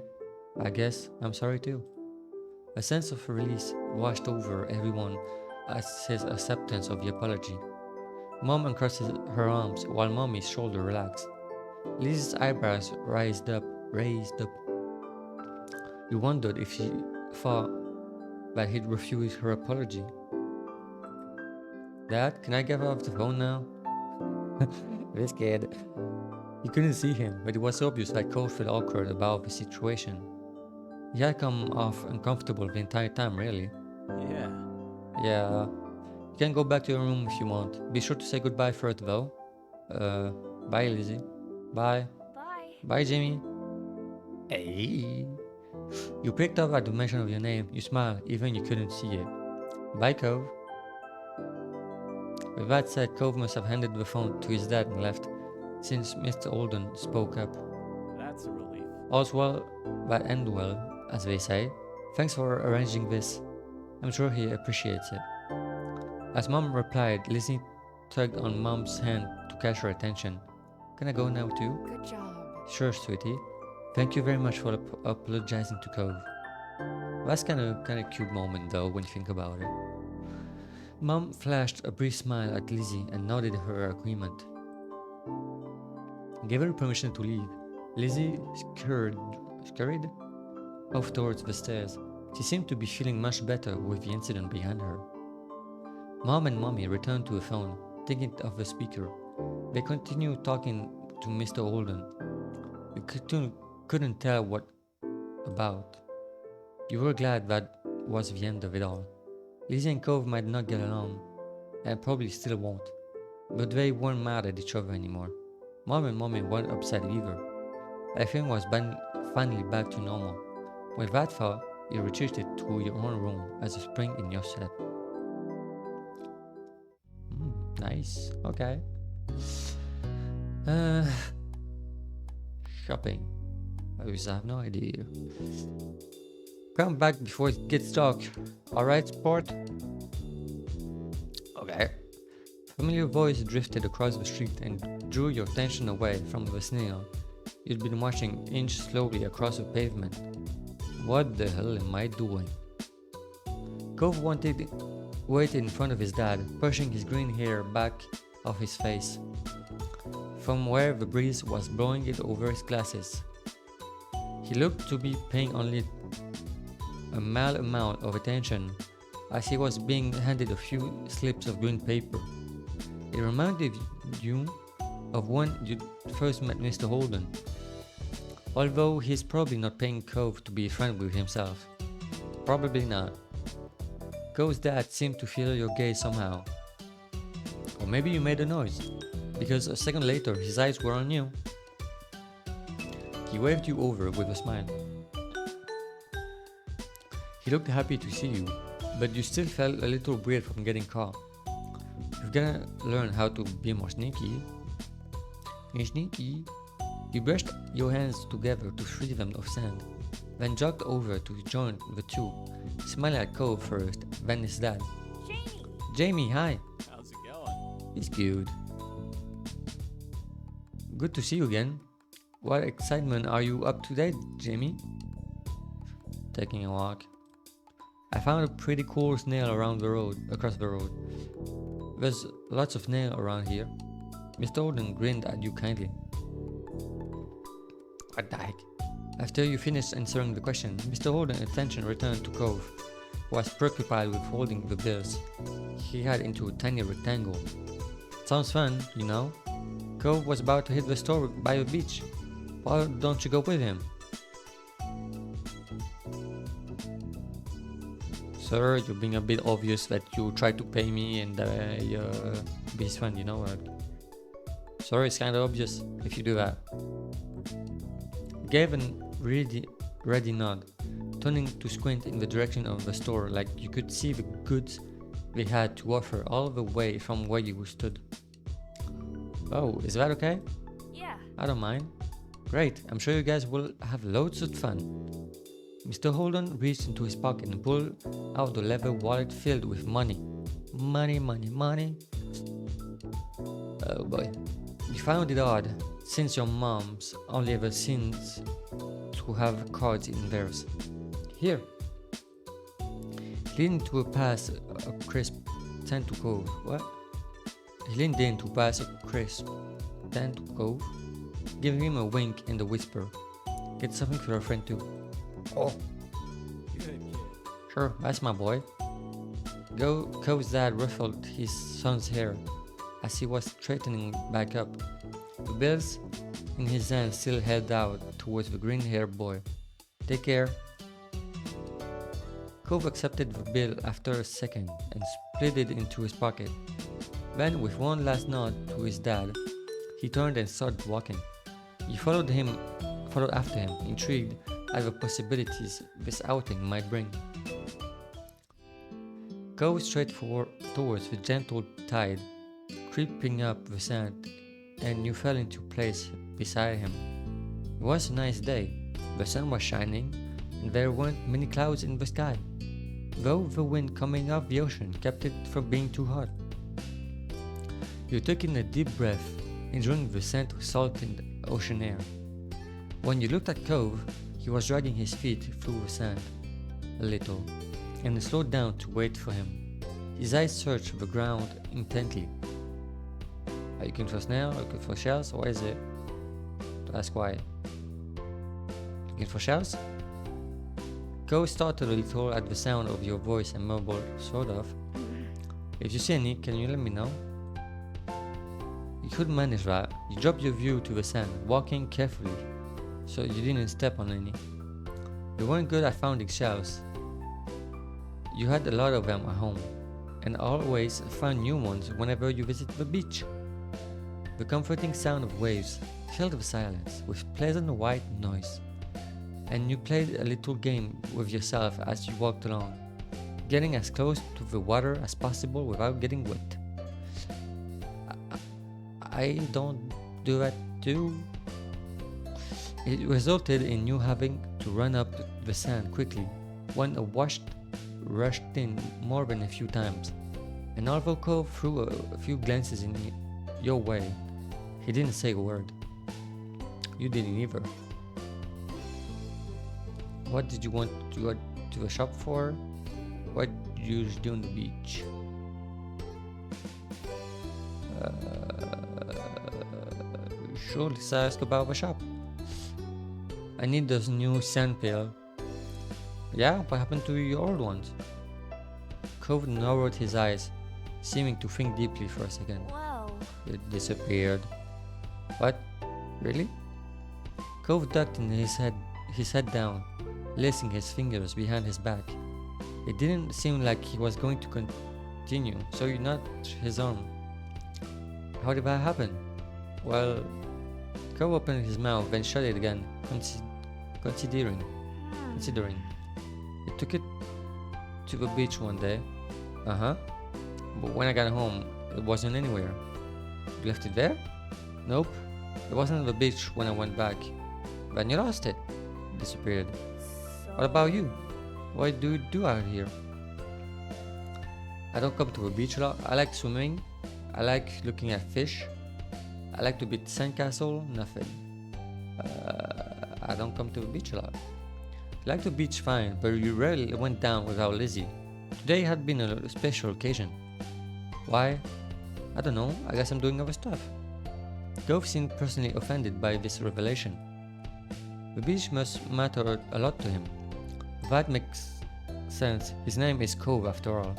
I guess I'm sorry too. A sense of release washed over everyone as his acceptance of the apology. Mom uncrossed her arms while Mommy's shoulder relaxed. Lizzie's eyebrows raised up. You wondered if she thought that he'd refuse her apology. Dad, can I get off the phone now? This kid. You couldn't see him, but it was obvious that Cole felt awkward about the situation. He had come off uncomfortable the entire time, really.
Yeah.
Yeah. You can go back to your room if you want. Be sure to say goodbye first, though. Bye, Lizzie. Bye.
Bye.
Bye, Jamie. Hey. You picked up at the mention of your name. You smiled, even you couldn't see it. Bye, Cove. With that said, Cove must have handed the phone to his dad and left, since Mr. Alden spoke up.
That's a relief.
All's well that end well, as they say. Thanks for arranging this. I'm sure he appreciates it. As Mom replied, Lizzie tugged on Mom's hand to catch her attention. Can I go now too?
Good job.
Sure, sweetie. Thank you very much for apologizing to Cove. That's kind of cute moment though when you think about it. Mom flashed a brief smile at Lizzie and nodded her agreement. Gave her permission to leave. Lizzie scurried off towards the stairs. She seemed to be feeling much better with the incident behind her. Mom and Mommy returned to the phone, taking it off the speaker. They continued talking to Mr. Alden. You couldn't tell what about. You were glad that was the end of it all. Lizzie and Cove might not get along, and probably still won't, but they weren't mad at each other anymore. Mom and Mommy weren't upset either. Everything was finally back to normal. With that thought, you retreated to your own room as a spring in your step. Nice. Okay. Shopping. I have no idea. Come back before it gets dark. Alright, sport? Okay. Familiar voice drifted across the street and drew your attention away from the snail you'd been watching inch slowly across the pavement. What the hell am I doing? Cove waited in front of his dad, pushing his green hair back off his face, from where the breeze was blowing it over his glasses. He looked to be paying only a mal amount of attention as he was being handed a few slips of green paper. It reminded you of when you first met Mr. Holden, although he's probably not paying Cove to be a friend with himself. Probably not. Cove's dad seemed to feel your gaze somehow. Or maybe you made a noise, because a second later his eyes were on you. He waved you over with a smile. He looked happy to see you, but you still felt a little weird from getting caught. You've gotta learn how to be more sneaky. You're sneaky. You brushed your hands together to free them of sand, then jogged over to join the two, smiling at Cove first, then his dad.
Jamie!
Jamie, hi.
How's it going?
He's cute. Good to see you again. What excitement are you up to date, Jamie? Taking a walk. I found a pretty cool snail across the road. There's lots of snail around here. Mr. Holden grinned at you kindly. What the heck? After you finished answering the question, Mr. Holden's attention returned to Cove, who was preoccupied with holding the bills he had into a tiny rectangle. Sounds fun, you know? Cove was about to hit the store by the beach. Why don't you go with him? Sir, you're being a bit obvious that you try to pay me and be his friend, you know? Sorry, it's kinda obvious if you do that. Gave an ready nod, turning to squint in the direction of the store like you could see the goods they had to offer all the way from where you stood. Oh, is that okay?
Yeah.
I don't mind. Great, I'm sure you guys will have loads of fun. Mr. Holden reached into his pocket and pulled out the leather wallet filled with money. Money, money, money. Oh boy. You found it odd, since your moms only ever seems to have cards in theirs. Here. He leaned to pass a crisp 10 to Cove. What? He leaned in to pass a crisp 10 to Cove, giving him a wink and a whisper. Get something for your friend too. Oh.
Good kid.
Sure, that's my boy. Cove's dad ruffled his son's hair as he was straightening back up. The bills in his hand still held out towards the green-haired boy. Take care. Cove accepted the bill after a second and split it into his pocket. Then, with one last nod to his dad, he turned and started walking. He followed after him, intrigued at the possibilities this outing might bring. Go straight towards the gentle tide, creeping up the sand, and you fell into place beside him. It was a nice day. The sun was shining, and there weren't many clouds in the sky, though the wind coming off the ocean kept it from being too hot. You took in a deep breath, enjoying the scent of salted ocean air. When you looked at Cove, he was dragging his feet through the sand a little, and slowed down to wait for him. His eyes searched the ground intently. Are you looking for snail, looking for shells, or is it? To ask why. Looking for shells? Cove started a little at the sound of your voice and mumbled, sort of. If you see any, can you let me know? You could manage that. You dropped your view to the sand, walking carefully, so you didn't step on any. You weren't good at finding shells. You had a lot of them at home, and always found new ones whenever you visited the beach. The comforting sound of waves filled the silence with pleasant white noise, and you played a little game with yourself as you walked along, getting as close to the water as possible without getting wet. I don't do that too. It resulted in you having to run up the sand quickly when a wash rushed in more than a few times, and although Cove threw a few glances in your way, he didn't say a word. You didn't either. What did you want to go to the shop for? What did you do on the beach? Sure, let's ask about the shop. I need this new sand pail. Yeah, what happened to your old ones? Cove narrowed his eyes, seeming to think deeply for a second.
Whoa.
It disappeared. What? Really? Cove ducked in his head down, lacing his fingers behind his back. It didn't seem like he was going to continue, so he nudged his arm. How did that happen? Well, Cove opened his mouth, then shut it again, considering. He took it to the beach one day. Uh-huh. But when I got home, it wasn't anywhere. You left it there? Nope. It wasn't on the beach when I went back. Then you lost it. It disappeared. What about you? What do you do out here? I don't come to the beach a lot. I like swimming. I like looking at fish. I like to build sandcastle. Nothing. I don't come to the beach a lot. I like the beach fine, but you rarely went down without Lizzie. Today had been a special occasion. Why? I don't know. I guess I'm doing other stuff. Gove seemed personally offended by this revelation. The beach must matter a lot to him. That makes sense. His name is Cove after all.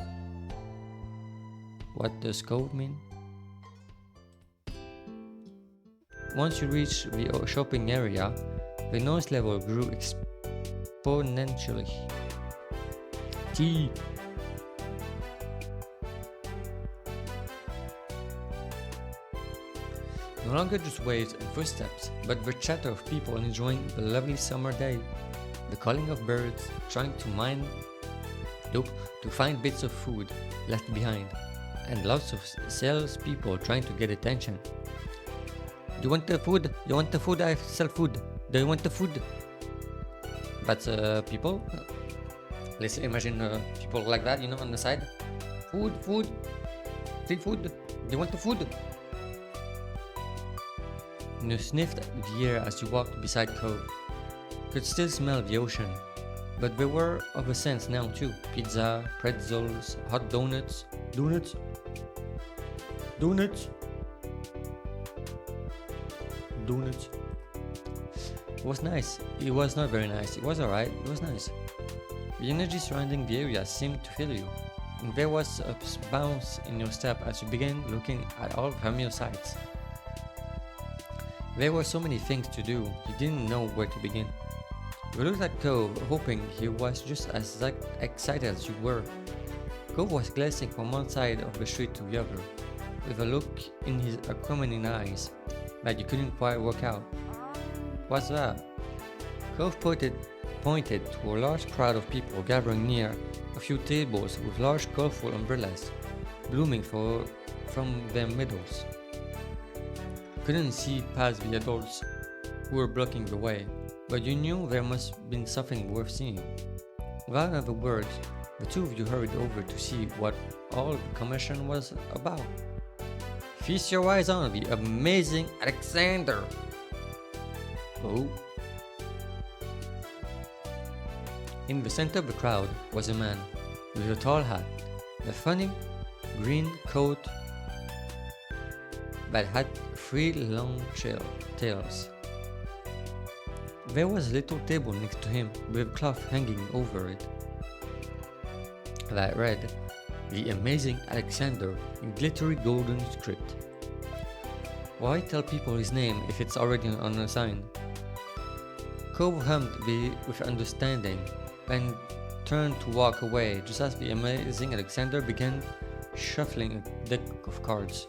What does Cove mean? Once you reach the shopping area, the noise level grew exponentially. T. No longer just waves and footsteps, but the chatter of people enjoying the lovely summer day, the calling of birds trying to find bits of food left behind, and lots of salespeople trying to get attention. Do you want the food? You want the food? I sell food. Do you want the food? That's people. Let's imagine people like that, on the side. Food, free food. Do you want the food? You sniffed the air as you walked beside Cove. Could still smell the ocean, but there were other scents now too. Pizza, pretzels, hot donuts. Donuts? It was nice. It was not very nice. It was alright. It was nice. The energy surrounding the area seemed to fill you, and there was a bounce in your step as you began looking at all familiar sights. There were so many things to do, you didn't know where to begin. You looked at Cove, hoping he was just as excited as you were. Cove was glancing from one side of the street to the other, with a look in his accompanying eyes that you couldn't quite work out. What's that? Cove pointed to a large crowd of people gathering near a few tables with large colorful umbrellas blooming from their middles. Couldn't see past the adults who were blocking the way, but you knew there must have been something worth seeing. Without another word, the two of you hurried over to see what all the commotion was about. Feast your eyes on the amazing Alexander! Oh. In the center of the crowd was a man with a tall hat, a funny green coat that had 3 long tails. There was a little table next to him with a cloth hanging over it that read, "The Amazing Alexander" in glittery golden script. Why tell people his name if it's already on a sign? Cove hummed with understanding and turned to walk away just as the amazing Alexander began shuffling a deck of cards.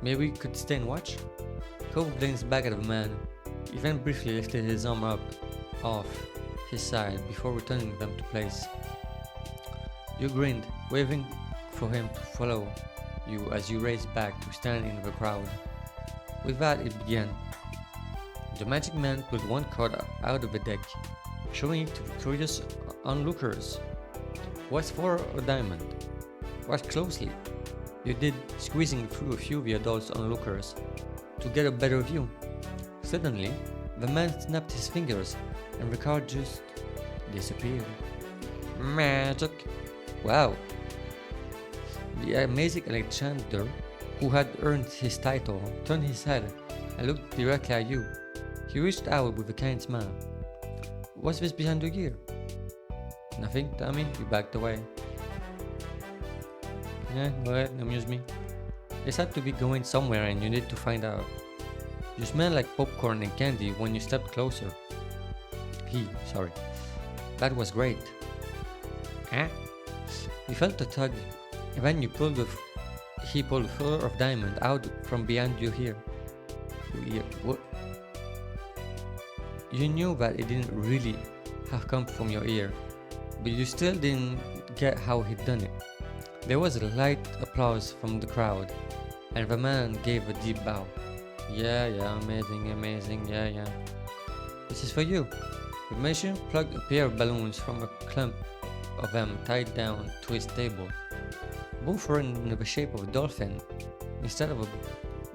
Maybe we could stay and watch? Cove glanced back at the man. He then briefly lifted his arm up off his side before returning them to place. You grinned, waving for him to follow you as you raced back to stand in the crowd. With that, it began. The magic man pulled one card out of the deck, showing it to the curious onlookers. Was for a diamond. Watch closely. You did, squeezing through a few of the adult onlookers to get a better view. Suddenly, the man snapped his fingers and the card just disappeared. Magic! Wow! The amazing Alexander, who had earned his title, turned his head and looked directly at you. He reached out with a kind smile. What's this behind your ear? Nothing, Tommy? You backed away. Yeah, go ahead, amuse me. This had to be going somewhere and you need to find out. You smell like popcorn and candy when you stepped closer. Sorry. That was great. Huh? You felt a tug, and then he pulled a fur of diamond out from behind your ear. What? You knew that it didn't really have come from your ear, but you still didn't get how he'd done it. There was a light applause from the crowd, and the man gave a deep bow. Yeah, amazing, yeah. This is for you. The magician plucked a pair of balloons from a clump of them tied down to his table. Both were in the shape of a dolphin, instead of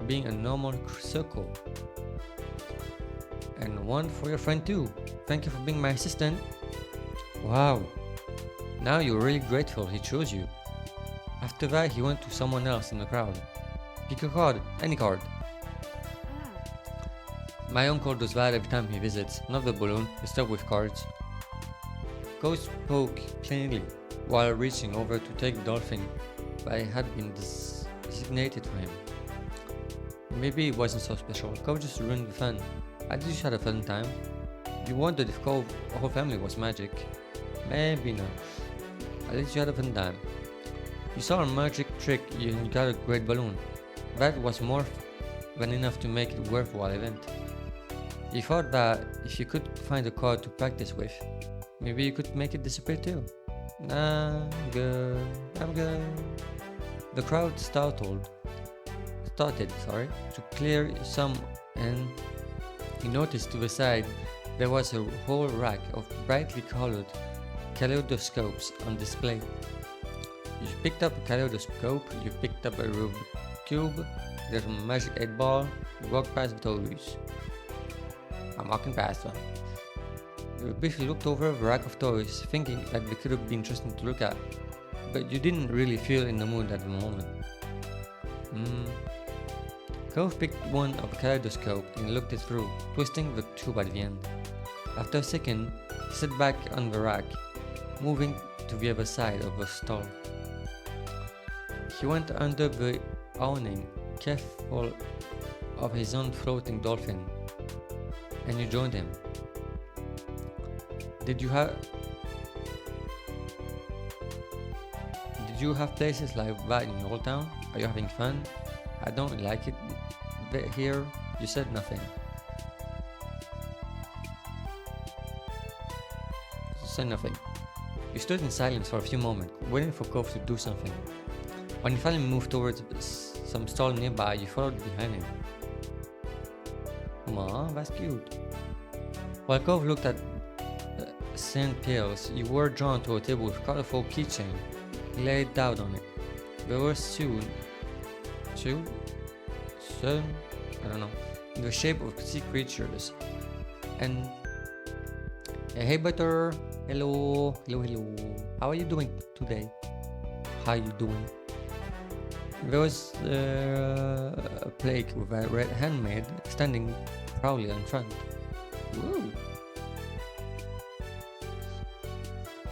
being a normal circle. And one for your friend too. Thank you for being my assistant. Wow. Now you're really grateful he chose you. After that, he went to someone else in the crowd. Pick a card, any card. My uncle does that every time he visits, not the balloon, the stuff with cards. Ghost spoke plainly while reaching over to take the dolphin that had been designated for him. Maybe it wasn't so special. Cove just ruined the fun. At least you had a fun time. You wondered if Cove's whole family was magic. Maybe not. At least you had a fun time. You saw a magic trick and you got a great balloon. That was more than enough to make it a worthwhile event. You thought that if you could find a card to practice with, maybe you could make it disappear too. Nah, I'm good. The crowd started to clear some, and he noticed to the side there was a whole rack of brightly colored kaleidoscopes on display. You picked up a kaleidoscope, you picked up a Rubik's Cube, there's a magic 8 ball, you walked past the toys. I'm walking past one. You briefly looked over the rack of toys, thinking that they could have been interesting to look at, but you didn't really feel in the mood at the moment. Cove picked one of the kaleidoscope and looked it through, twisting the tube at the end. After a second, he sat back on the rack, moving to the other side of the stall. He went under the awning, careful of his own floating dolphin, and you joined him. Did you have places like that in your old town? Are you having fun? I don't like it here. You said nothing. Said nothing. You stood in silence for a few moments, waiting for Cove to do something. When he finally moved towards some stall nearby, you followed behind him. Aw, that's cute. While Cove looked at sand pails, you were drawn to a table with a colorful keychain. He laid down on it. There were soon, I don't know, in the shape of sea creatures. And hey butter, hello. How are you doing today? How you doing? There was a plague with a red handmaid standing proudly in front. Woo!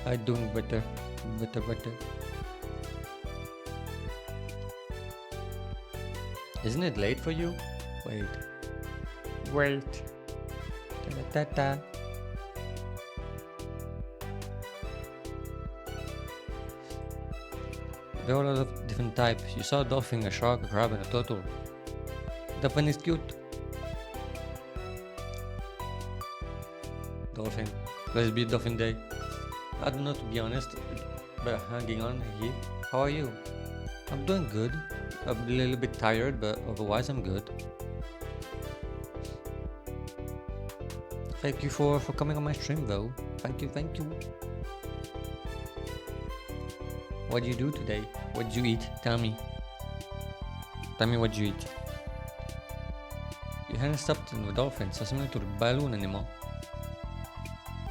I'm doing better. Isn't it late for you? Wait. Ta-ta-ta-ta. There were a lot of different types. You saw a dolphin, a shark, a crab, and a turtle. Dolphin is cute. Dolphin. Let's be Dolphin Day. I don't know, to be honest, but hanging on here. How are you? I'm doing good. I'm a little bit tired, but otherwise I'm good. Thank you for coming on my stream though. Thank you. What did you do today? What did you eat? Tell me what you eat. You hadn't stopped in the dolphin, so similar to the balloon anymore.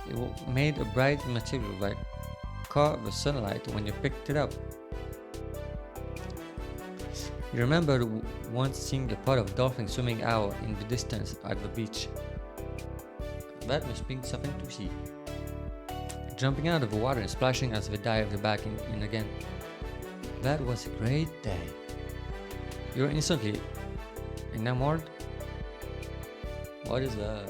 It made a bright material that caught the sunlight when you picked it up. You remember once seeing a pot of dolphins swimming out in the distance at the beach. That must be something to see. jumping out of the water and splashing as they dived back in again. That was a great day. You're instantly enamored. What is that?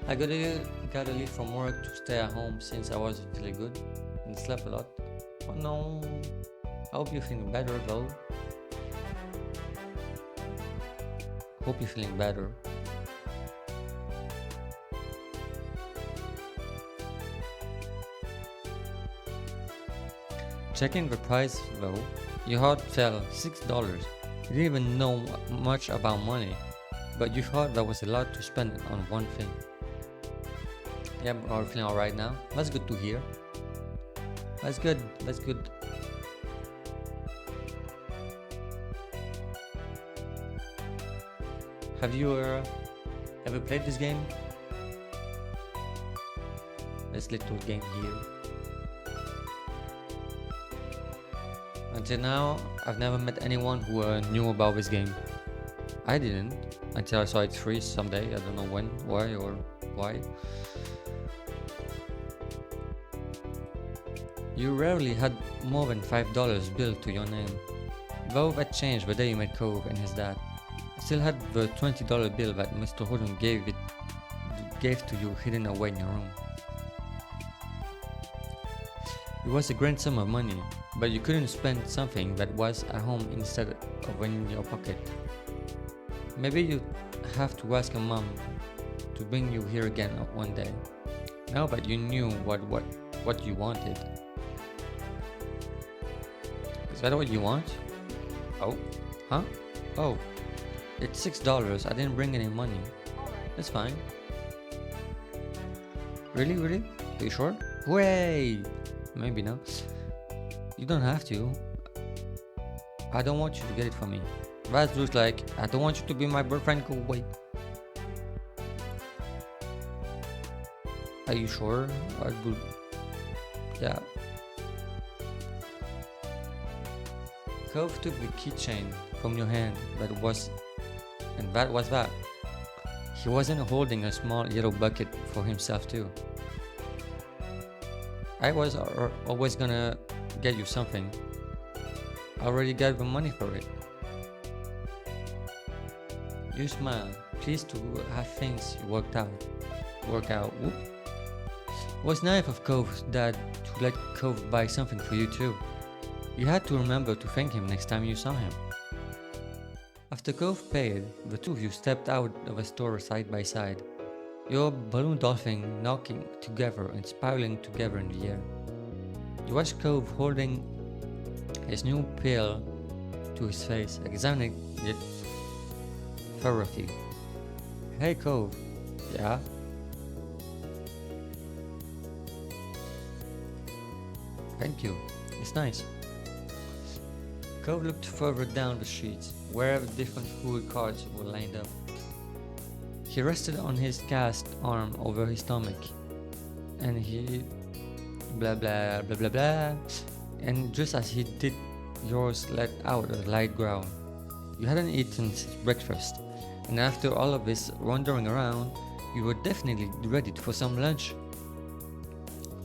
I gotta leave from work to stay at home since I wasn't feeling good and slept a lot. Oh no. I hope you're feeling better though. Hope you're feeling better. Checking the price though, your heart fell $6. You didn't even know much about money, but you thought that was a lot to spend on one thing. Yeah, but are you feeling alright now? That's good to hear. That's good, that's good. Have you ever played this game? This little game here. Until now, I've never met anyone who knew about this game. I didn't, until I saw it free someday. I don't know when, why, or why. You rarely had more than $5 billed to your name. Though that changed the day you met Cove and his dad. I still had the $20 bill that Mr. Horton gave to you hidden away in your room. It was a grand sum of money, but you couldn't spend something that was at home instead of in your pocket. Maybe you'd have to ask your mom to bring you here again one day, now that you knew what you wanted. Is that what you want? Oh, huh? Oh, it's $6. I didn't bring any money. That's fine. Really? Are you sure? Way! Maybe not. You don't have to. I don't want you to get it for me. That looks like I don't want you to be my boyfriend. Go away. Are you sure? Yeah. Cove took the keychain from your hand. That was that. He wasn't holding a small yellow bucket for himself too. I was always gonna get you something. I already got the money for it. You smile, pleased to have things work out. Whoop. It was nice of Cove's dad to let Cove buy something for you too. You had to remember to thank him next time you saw him. After Cove paid, the two of you stepped out of the store side by side. Your balloon dolphin knocking together and spiraling together in the air. You watched Cove holding his new pail to his face, examining it thoroughly. Hey Cove. Yeah? Thank you. It's nice. Cove looked further down the streets, where the different food carts were lined up. He rested on his cast arm over his stomach, and he blah blah blah blah blah, and just as he did, yours let out a light growl. You hadn't eaten since breakfast, and after all of this wandering around, you were definitely ready for some lunch.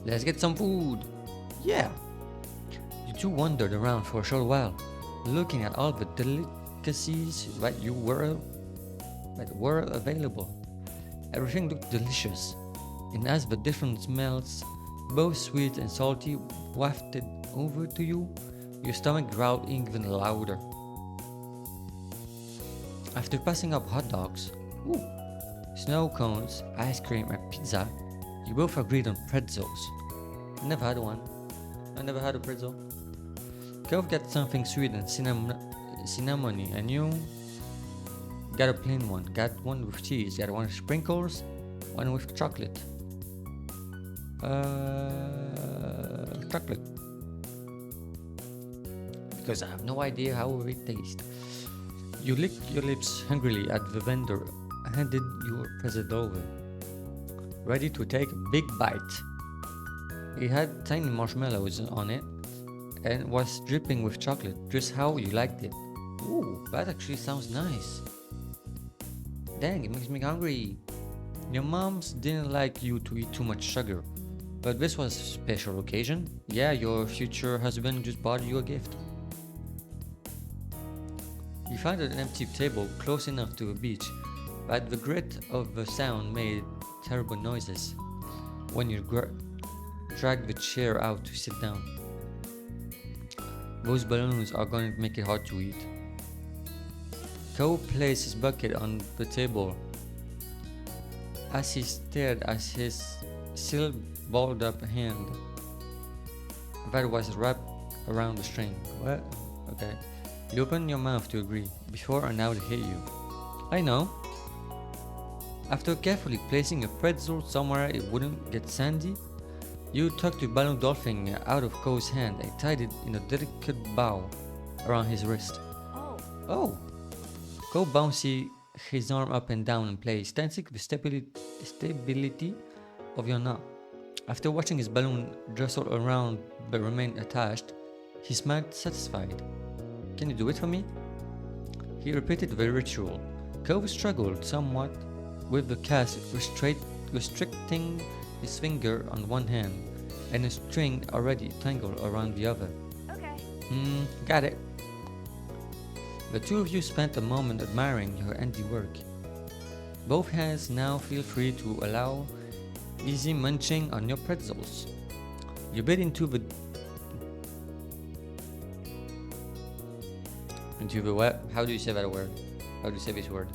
Let's get some food! Yeah! You two wandered around for a short while, looking at all the delicacies that were available. Everything looked delicious, and as the different smells, both sweet and salty, wafted over to you, your stomach growled even louder. After passing up hot dogs, snow cones, ice cream, and pizza, you both agreed on pretzels. I never had one. I never had a pretzel. Cove got something sweet and cinnamony, and you got a plain one. Got one with cheese, got one with sprinkles, one with chocolate. Chocolate. Because I have no idea how it tastes. You licked your lips hungrily at the vendor handed your present over, ready to take a big bite. It had tiny marshmallows on it and was dripping with chocolate, just how you liked it. Ooh, that actually sounds nice. Dang, it makes me hungry. Your moms didn't like you to eat too much sugar, But this was a special occasion. Yeah, your future husband just bought you a gift. You found an empty table close enough to the beach, but the grit of the sound made terrible noises when you dragged the chair out to sit down. Those balloons are going to make it hard to eat. Cole placed his bucket on the table. As he stared at his still balled up hand that was wrapped around the string. What? Okay. You opened your mouth to agree, before and now it hit you. I know. After carefully placing a pretzel somewhere it wouldn't get sandy, you tucked the balloon dolphin out of Cole's hand and tied it in a delicate bow around his wrist.
Oh.
Oh! Cole bouncy his arm up and down in place, tensing the stability of your knot. After watching his balloon jostle around but remain attached, he smiled satisfied. Can you do it for me? He repeated the ritual. Cove struggled somewhat with the cast, restricting his finger on one hand and a string already tangled around the other.
Okay.
Got it. The two of you spent a moment admiring your handiwork. Both hands now feel free to allow easy munching on your pretzels. You bit into the what? How do you say that word? How do you say this word?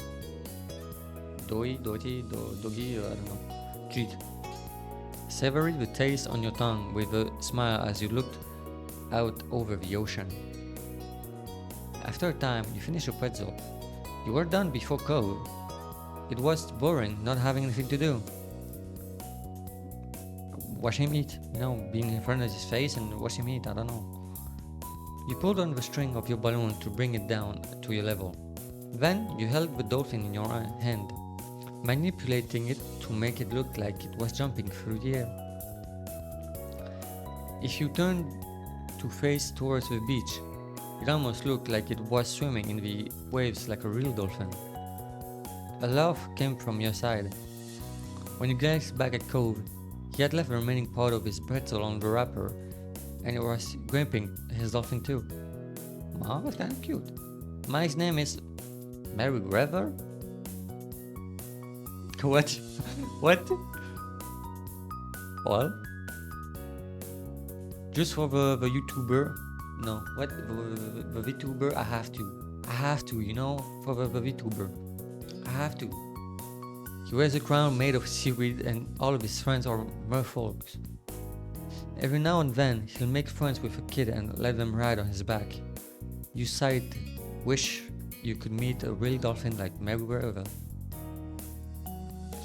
Doggy, I don't know. Treat. Savory the taste on your tongue with a smile as you looked out over the ocean. After a time, you finished your pretzel. You were done before Cove. It was boring not having anything to do. Watch him eat, being in front of his face and watch him eat, I don't know. You pulled on the string of your balloon to bring it down to your level. Then you held the dolphin in your hand, manipulating it to make it look like it was jumping through the air. If you turned to face towards the beach, it almost looked like it was swimming in the waves like a real dolphin. A laugh came from your side. When you glanced back at Cove, he had left the remaining part of his pretzel on the wrapper and he was gripping his dolphin too. Oh, that's kind of cute. My name is Mary River? What? What? Well? Just for the YouTuber? No, what? The VTuber? I have to, for the VTuber. I have to. He wears a crown made of seaweed and all of his friends are merfolks. Every now and then, he'll make friends with a kid and let them ride on his back. You sighed, wish you could meet a real dolphin like Meriwether.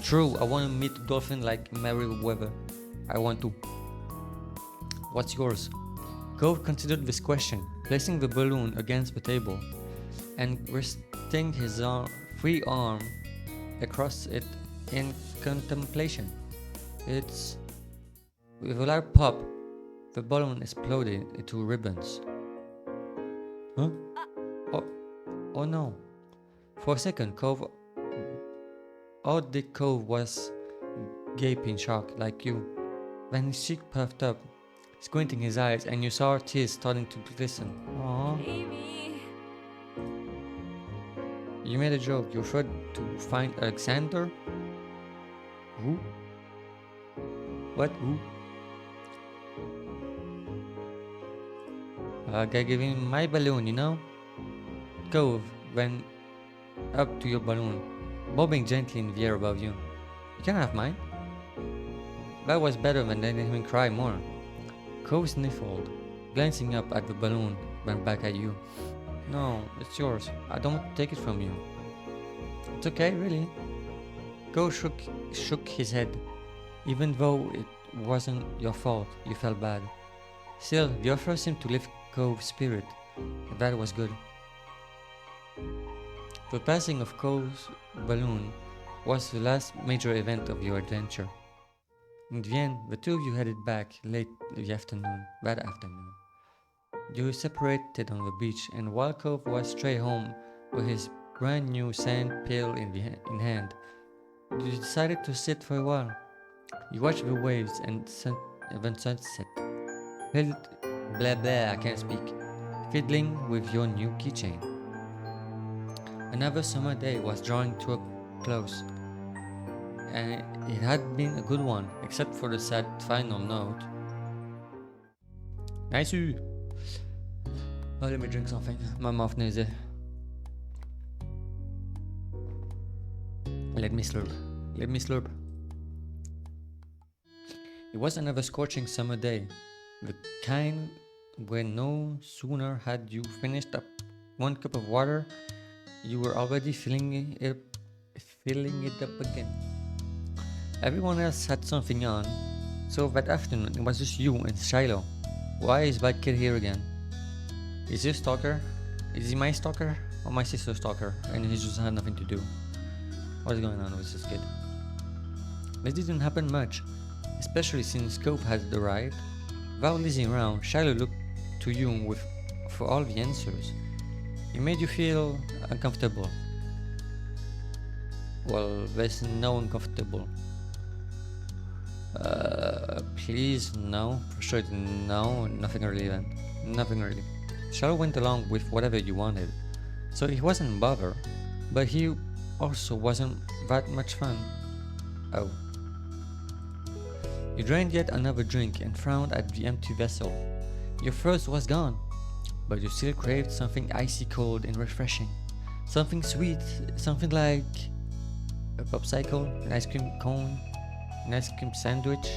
True, I want to meet a dolphin like Meriwether. I want to. What's yours? Cove considered this question, placing the balloon against the table and resting his free arm across it in contemplation. It's... With a loud pop, the balloon exploded into ribbons. Huh? Oh no. For a second, Cove was gaping shock like you. Then his cheek puffed up, squinting his eyes, and you saw tears starting to glisten. Aww.
Amy.
You made a joke. You referred to find Alexander? Who? What? Who? I gotta give him my balloon, Cove went up to your balloon, bobbing gently in the air above you. You can have mine. That was better than letting him cry more. Cove sniffled, glancing up at the balloon, then back at you. No, it's yours. I don't want to take it from you. It's okay, really. Cove shook his head. Even though it wasn't your fault, you felt bad. Still, the offer seemed to lift Cove's spirit. That was good. The passing of Cove's balloon was the last major event of your adventure. In the end, the two of you headed back late that afternoon. You separated on the beach, and while Cove was straight home with his brand new sand pail in hand, you decided to sit for a while. You watched the waves and even sunset. Blah blah, I can't speak. Fiddling with your new keychain. Another summer day was drawing to a close, and it had been a good one, except for the sad final note. Nice. Oh, let me drink something. My mouth needs it. Let me slurp. Let me slurp. It was another scorching summer day, the kind where no sooner had you finished up 1 cup of water, you were already filling it up again. Everyone else had something on, so that afternoon it was just you and Shiloh. Why is that kid here again? Is he a stalker? Is he my stalker or my sister's stalker and he just had nothing to do? What's going on with this kid? This didn't happen much, especially since Cope had arrived. Without listening around, Shiloh looked to you for all the answers. It made you feel uncomfortable. Well, there's no uncomfortable. Please, no. For sure, no. Nothing really then. Nothing really. Shiloh went along with whatever you wanted, so he wasn't bothered, but he also wasn't that much fun. Oh. You drank yet another drink and frowned at the empty vessel. Your thirst was gone, but you still craved something icy cold and refreshing. Something sweet, something like a popsicle, an ice cream cone, an ice cream sandwich.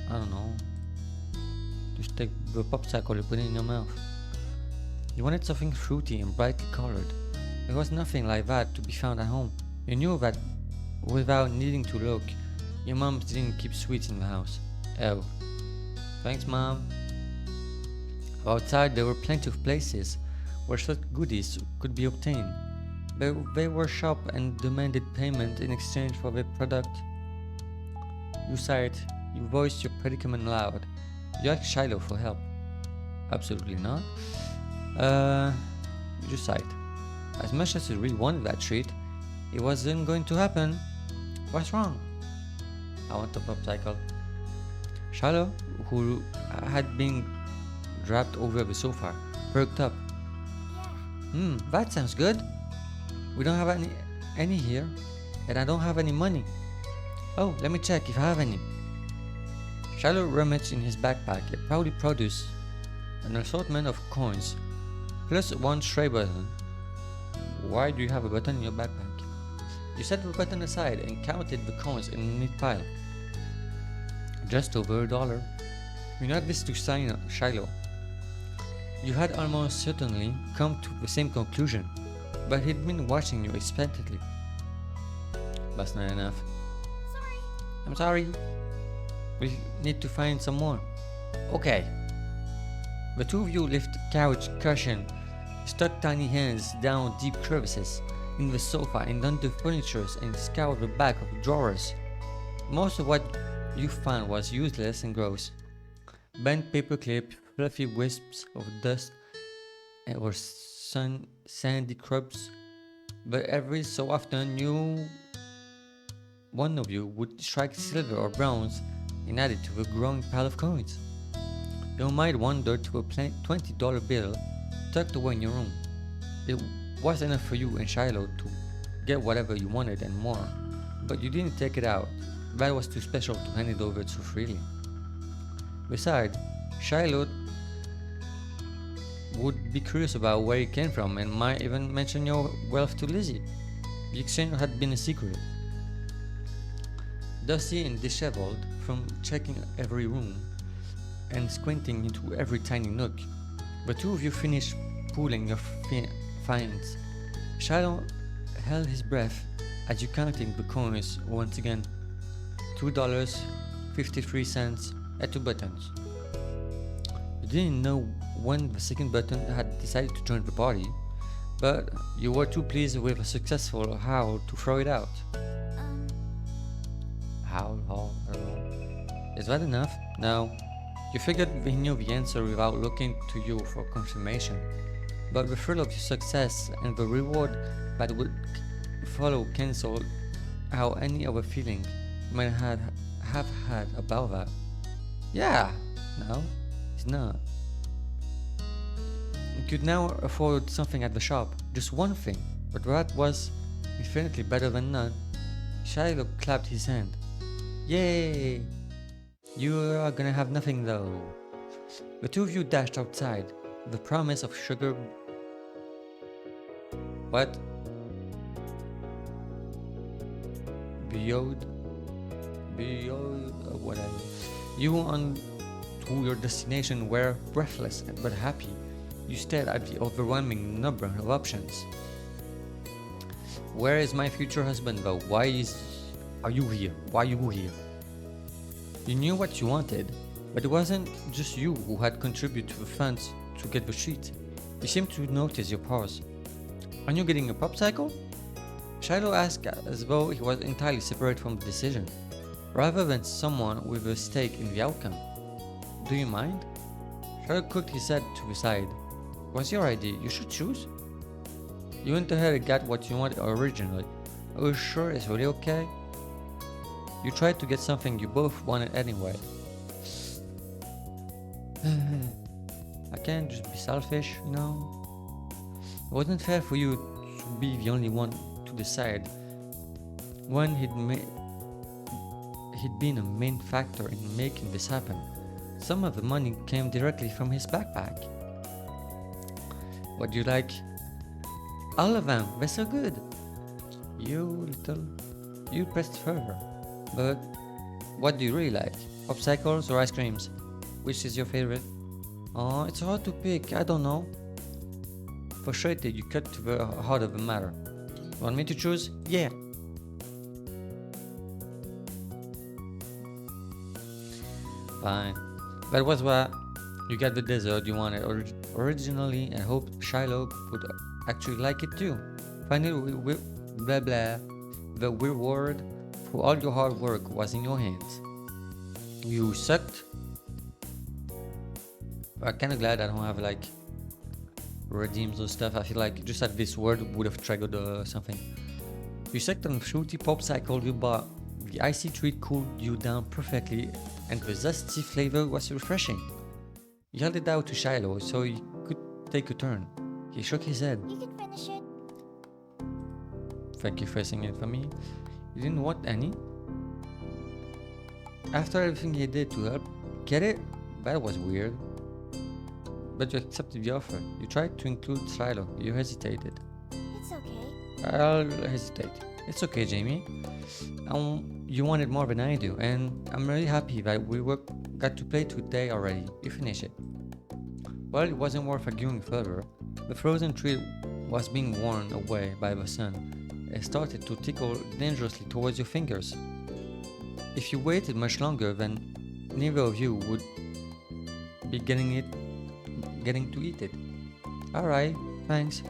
I don't know. Just take the popsicle and put it in your mouth. You wanted something fruity and brightly colored. There was nothing like that to be found at home. You knew that without needing to look. Your mom didn't keep sweets in the house. Oh. Thanks, Mom. Outside there were plenty of places where such goodies could be obtained. But they were sharp and demanded payment in exchange for their product. You sighed. You voiced your predicament loud. You asked Shiloh for help. Absolutely not. You just sighed. As much as you really wanted that treat, it wasn't going to happen. What's wrong? I want a popsicle. Shiloh, who had been dropped over the sofa, perked up.
Yeah.
That sounds good. We don't have any here, and I don't have any money. Oh, let me check if I have any. Shiloh rummaged in his backpack and proudly produced an assortment of coins, plus one stray button. Why do you have a button in your backpack? You set the button aside and counted the coins in a neat pile. Just over $1. You nodded this to Shiloh. You had almost certainly come to the same conclusion, but he'd been watching you expectantly. That's not enough.
Sorry.
I'm sorry. We need to find some more. Okay. The two of you lift couch cushion, stuck tiny hands down deep crevices in the sofa and under furniture and scoured the back of the drawers. Most of what you found was useless and gross. Bent paperclip, fluffy wisps of dust, or sandy crumbs. But every so often one of you would strike silver or bronze and add it to the growing pile of coins. You might wander to a $20 bill tucked away in your room. It was enough for you and Shiloh to get whatever you wanted and more, but you didn't take it out. That was too special to hand it over so freely. Besides, Shiloh would be curious about where it came from and might even mention your wealth to Lizzie. The exchange had been a secret. Dusty and disheveled from checking every room and squinting into every tiny nook, the two of you finished pooling your finds. Shiloh held his breath as you counting the coins once again. $2.53 at 2 buttons. You didn't know when the second button had decided to join the party, but you were too pleased with a successful howl to throw it out. Howl. Is that enough? No. You figured he knew the answer without looking to you for confirmation. but the thrill of your success and the reward that would follow cancel out any other feeling you might have had about that. Yeah, no, it's not. You could now afford something at the shop, just one thing, but that was infinitely better than none. Shiloh clapped his hand. Yay! You are gonna have nothing though. The two of you dashed outside, the promise of sugar. What? Beyond whatever. You on to your destination were breathless but happy. You stared at the overwhelming number of options. Where is my future husband though? Are you here? Why are you here? You knew what you wanted, but it wasn't just you who had contributed to the funds to get the sheet. You seemed to notice your pause. Are you getting a popsicle? Shiloh asked as though he was entirely separate from the decision, rather than someone with a stake in the outcome. Do you mind? Shiloh cocked his head to the side. It was your idea, you should choose. You went ahead and got what you wanted originally. Are you sure it's really okay? You tried to get something you both wanted anyway. I can't just be selfish, you know? It wasn't fair for you to be the only one to decide when he'd been a main factor in making this happen. Some of the money came directly from his backpack. What do you like? All of them, they're so good. You pressed further. But what do you really like? Popsicles or ice creams? Which is your favorite? Oh, it's hard to pick, I don't know. Frustrated, you cut to the heart of the matter. Want me to choose? Yeah. Fine. That was what you got the dessert you wanted originally and hoped Shiloh would actually like it too. Finally, blah blah. The reward for all your hard work was in your hands. You sucked. I'm kinda glad I don't have like redeems or stuff. I feel like just that this word would have triggered something. You sucked on the fruity popsicle you bought. The icy treat cooled you down perfectly and the zesty flavor was refreshing. You held it out to Shiloh so he could take a turn. He shook his head.
You can finish it.
Thank you for saying it for me. You didn't want any? After everything he did to help get it? That was weird. But you accepted the offer. You tried to include Shiloh. You hesitated.
It's okay.
I'll hesitate. It's okay, Jamie. You wanted more than I do, and I'm really happy that we got to play today already. You finish it. Well, it wasn't worth arguing further. The frozen treat was being worn away by the sun. It started to tickle dangerously towards your fingers. If you waited much longer, then neither of you would be getting to eat it. Alright, thanks.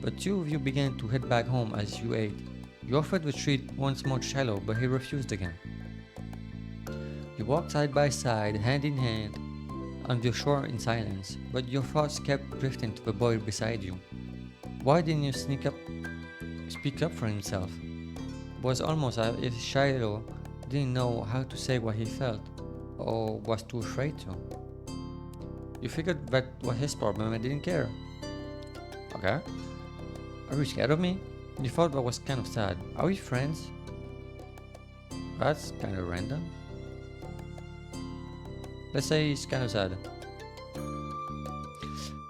But two of you began to head back home as you ate. You offered the treat once more to Shiloh, but he refused again. You walked side by side, hand in hand, on the shore in silence, but your thoughts kept drifting to the boy beside you. Why didn't you speak up for himself? It was almost as if Shiloh didn't know how to say what he felt, or was too afraid to. You figured that was his problem and didn't care. Okay. Are you scared of me? You thought that was kind of sad. Are we friends? That's kind of random. Let's say it's kind of sad.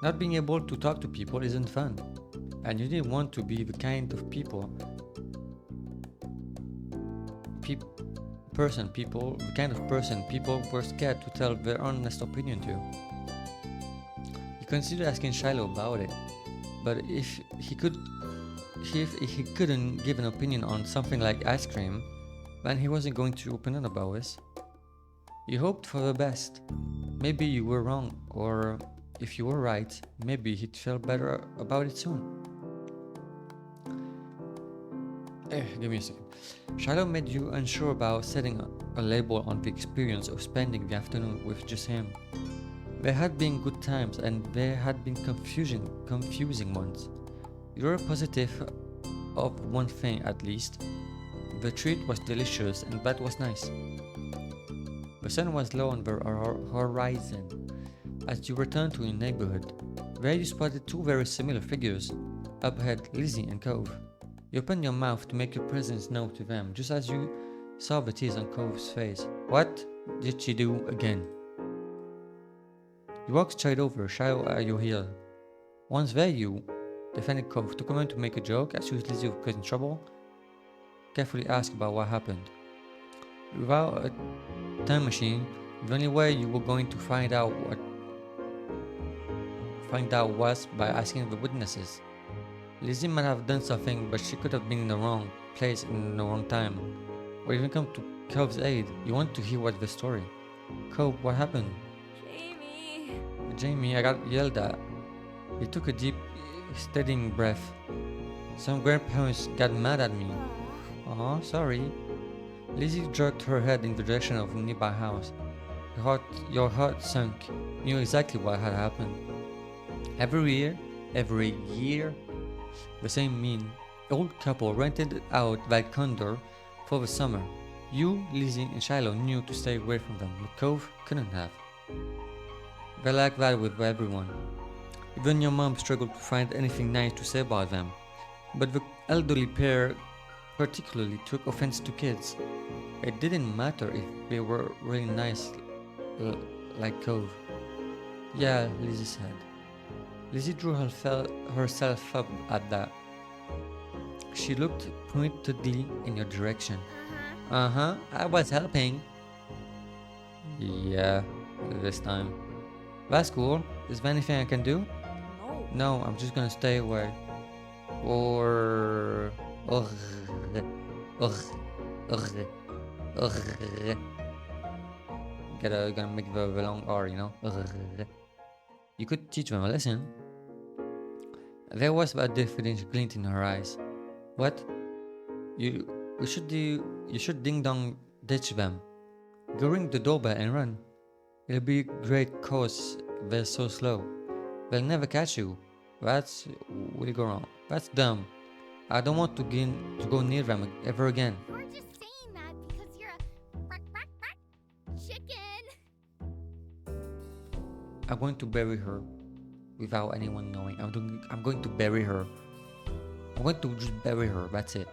Not being able to talk to people isn't fun. And you didn't want to be the kind of the kind of person people were scared to tell their honest opinion to. You considered asking Shiloh about it, but if he couldn't give an opinion on something like ice cream, then he wasn't going to open up about this. You hoped for the best. Maybe you were wrong, or if you were right, maybe he'd feel better about it soon. Give me a second. Shiloh made you unsure about setting a label on the experience of spending the afternoon with just him. There had been good times and there had been confusing ones. You were positive of one thing at least. The treat was delicious and that was nice. The sun was low on the horizon as you returned to your neighborhood. There you spotted two very similar figures. Up ahead, Lizzie and Cove. You opened your mouth to make your presence known to them, just as you saw the tears on Cove's face. What did she do again? You walked straight over, shadow at your heel. Once there you defended Cove, took a moment to make a joke, accused Lizzie of causing trouble, carefully asked about what happened. Without a time machine, the only way you were going to find out was by asking the witnesses. Lizzie might have done something, but she could have been in the wrong place in the wrong time, or even come to Cove's aid. You want to hear what the story. Cove, what happened? Jamie, I got yelled at. He took a deep, steadying breath. Some grandparents got mad at me. Oh, sorry. Lizzie jerked her head in the direction of a nearby house. Your heart sunk. You knew exactly what had happened. Every year, the same mean old couple rented out that condo for the summer. You, Lizzie, and Shiloh knew to stay away from them, but Cove couldn't have. They're like that with everyone. Even your mom struggled to find anything nice to say about them. But the elderly pair particularly took offense to kids. It didn't matter if they were really nice, like Cove. Yeah, Lizzie said. Lizzie drew herself up at that. She looked pointedly in your direction. I was helping. Yeah, this time. That's cool. Is there anything I can do? No, I'm just gonna stay away. Or... Gonna make the long R, you know? You could teach them a lesson. There was a diffident glint in her eyes. What? You should ding-dong ditch them. Go ring the doorbell and run. It'll be great cause they're so slow. They'll never catch you. Will go wrong. That's dumb. I don't want to go near them ever again.
You're just saying that because you're a chicken.
I'm going to bury her without anyone knowing. I'm going to bury her. I'm going to just bury her. That's it.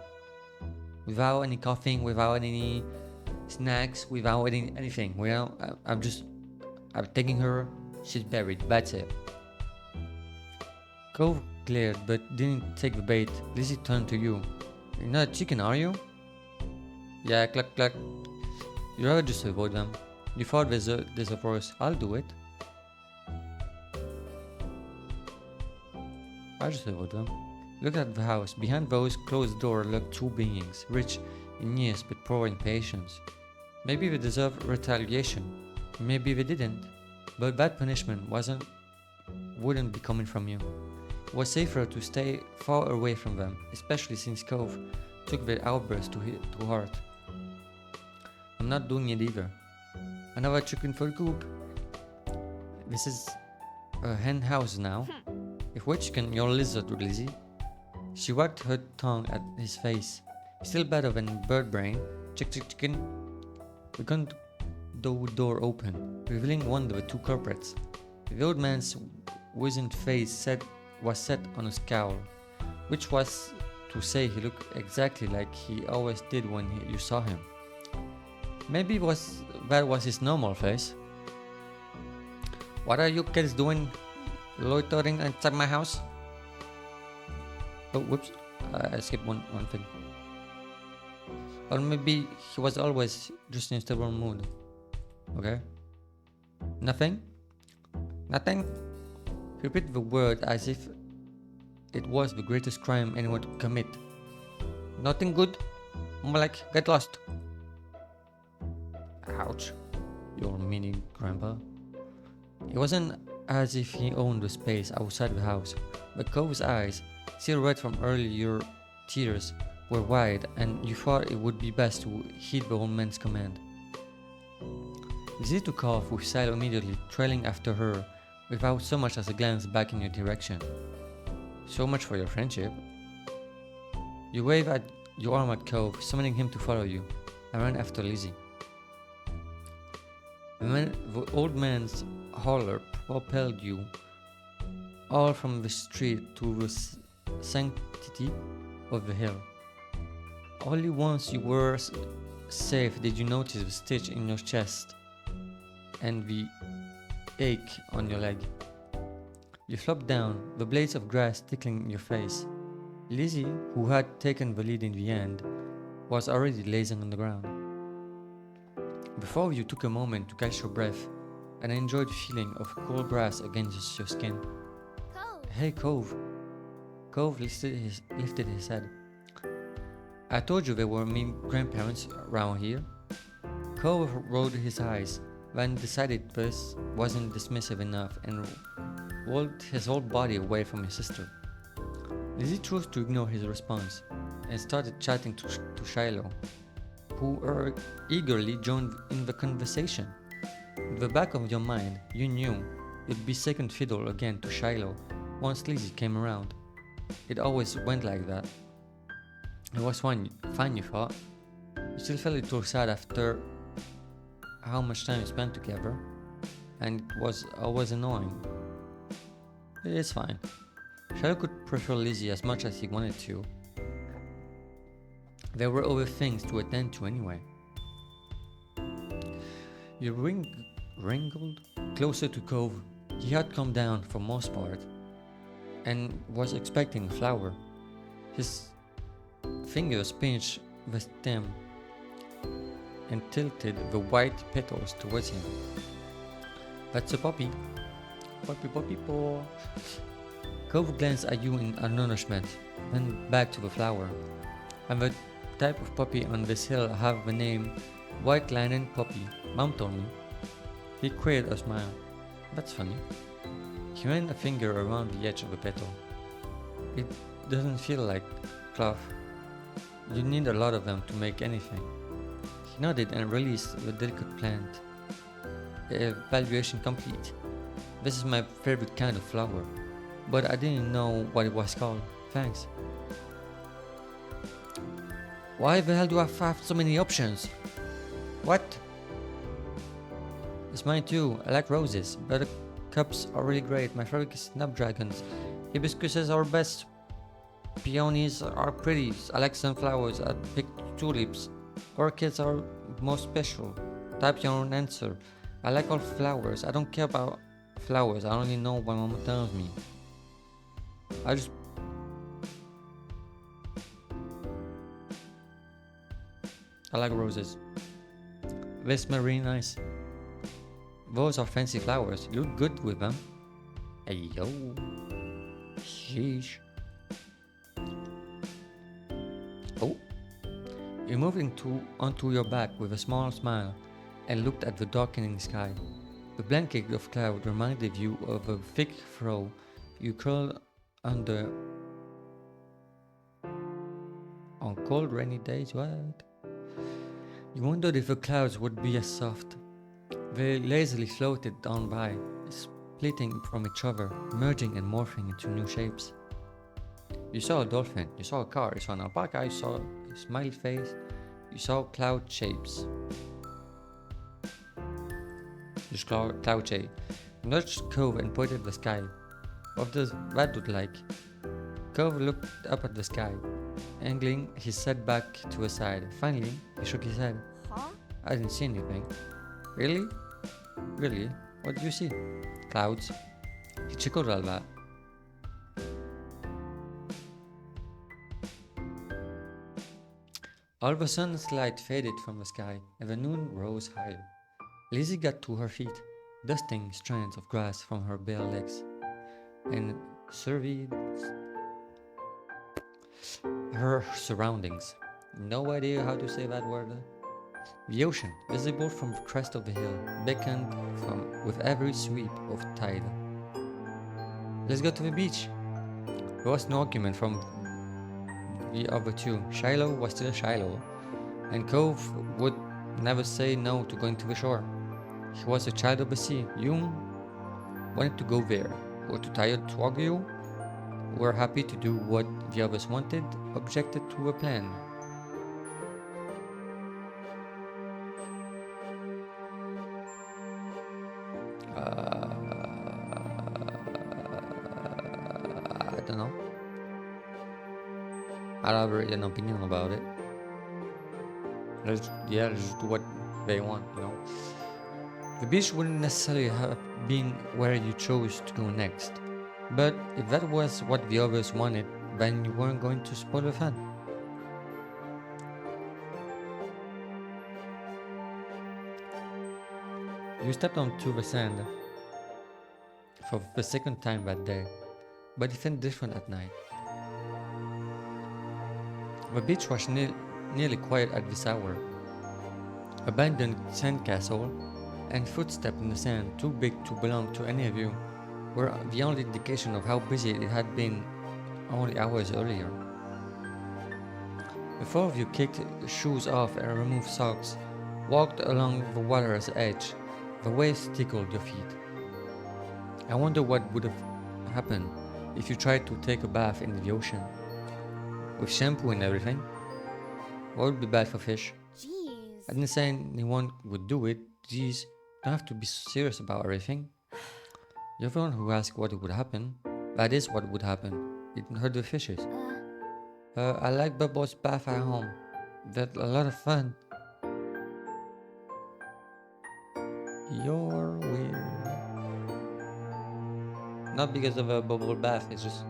Without any coughing, without any snacks, without anything. I'm taking her. She's buried. That's it. Cove glared but didn't take the bait. Lizzie turned to you. You're not a chicken, are you? Yeah, cluck cluck. You'd rather just avoid them. You thought there's a force. I'll do it. I'll just avoid them. Look at the house. Behind those closed doors lurked two beings, rich in years but poor in patience. Maybe they deserved retaliation. Maybe they didn't. But that punishment wouldn't be coming from you. It was safer to stay far away from them, especially since Cove took their outburst to heart. I'm not doing it either. Another chicken for the coop. This is a hen house now. If we're chicken, you're a lizard, Lizzie. She wagged her tongue at his face. Still better than bird brain. Chicken. The condo door opened, revealing one of the two culprits. The old man's wizened face was set on a scowl, which was to say he looked exactly like he always did when you saw him. Maybe that was his normal face. What are you kids doing loitering inside my house? Oh, whoops. I skipped one thing. Or maybe he was always just in a stubborn mood. Okay? Nothing? Nothing? He repeated the word as if it was the greatest crime anyone could commit. Nothing good? More like, get lost. Ouch. Your mini grandpa. It wasn't as if he owned the space outside the house, but Cove's eyes, still red from earlier tears, were wide, and you thought it would be best to heed the old man's command. Lizzie took off with Silo immediately trailing after her without so much as a glance back in your direction. So much for your friendship. You wave at your arm at Cove, summoning him to follow you, and ran after Lizzie. The old man's holler propelled you all from the street to the sanctity of the hill. Only once you were safe did you notice the stitch in your chest and the ache on your leg. You flopped down, the blades of grass tickling your face. Lizzie, who had taken the lead in the end, was already lazing on the ground. Before you took a moment to catch your breath and enjoyed the feeling of cool grass against your skin.
Cove.
Hey, Cove. Cove lifted his head. I told you there were mean grandparents around here. Cove rolled his eyes, then decided this wasn't dismissive enough and rolled his whole body away from his sister. Lizzie chose to ignore his response and started chatting to Shiloh, who eagerly joined in the conversation. In the back of your mind, you knew you'd be second fiddle again to Shiloh once Lizzie came around. It always went like that. It was fine, you thought. You still felt a little sad after how much time you spent together, and it was always annoying. It's fine. Shiloh could prefer Lizzie as much as he wanted to. There were other things to attend to anyway. You wrinkled closer to Cove. He had come down for most part and was expecting a flower. His fingers pinched the stem and tilted the white petals towards him. That's a poppy. Poppy paw. Cove glanced at you in astonishment, then back to the flower. And the type of poppy on this hill have the name White Linen Poppy, Mom told me. He queered a smile. That's funny. He ran a finger around the edge of the petal. It doesn't feel like cloth. You need a lot of them to make anything. He nodded and released the delicate plant. Evaluation complete. This is my favorite kind of flower, but I didn't know what it was called. Thanks. Why the hell do I have so many options? What? It's mine too. I like roses. Buttercups are really great. My favorite is snapdragons. Hibiscuses are best. Peonies are pretty. I like sunflowers. I pick tulips. Orchids are most special. Type your own answer. I like all flowers. I don't care about flowers. I only know what Mama tells me. I like roses. They smell really nice. Those are fancy flowers. You look good with them. Hey yo. Sheesh. Oh. You moved onto your back with a small smile and looked at the darkening sky. The blanket of cloud reminded you of a thick fro you curled under on cold rainy days. What? You wondered if the clouds would be as soft. They lazily floated on by, splitting from each other, merging and morphing into new shapes. You saw a dolphin, you saw a car, you saw an alpaca, you saw a smiley face, you saw cloud shapes. Just cloud shape. You nudged Cove and pointed at the sky. What does that look like? Cove looked up at the sky, angling his head back to the side. Finally, he shook his head.
Huh?
I didn't see anything. Really? Really? What did you see? Clouds. He chuckled at that. All of a sudden, the light faded from the sky, and the moon rose higher. Lizzie got to her feet, dusting strands of grass from her bare legs, and surveyed her surroundings. No idea how to say that word. The ocean, visible from the crest of the hill, beckoned with every sweep of tide. Let's go to the beach. There was no argument from the other two. Shiloh was still Shiloh, and Cove would never say no to going to the shore. He was a child of the sea. You wanted to go there, or too tired to argue, were happy to do what the others wanted, objected to a plan. I don't know. I don't have really an opinion about it. Let's just do what they want, you know. The beach wouldn't necessarily have been where you chose to go next, but if that was what the others wanted, then you weren't going to spoil the fun. You stepped onto the sand for the second time that day, but it felt different at night. The beach was nearly quiet at this hour. Abandoned sandcastle and footsteps in the sand too big to belong to any of you were the only indication of how busy it had been only hours earlier. The four of you kicked shoes off and removed socks, walked along the water's edge. The waves tickled your feet. I wonder what would have happened if you tried to take a bath in the ocean. With shampoo and everything. What would be bad for fish?
Jeez.
I didn't say anyone would do it. Geez, don't have to be serious about everything. You're the one who asked what would happen. That is what would happen. It hurt the fishes. I like Bubbles' bath at home. That's a lot of fun. You're weird. Not because of a bubble bath, it's just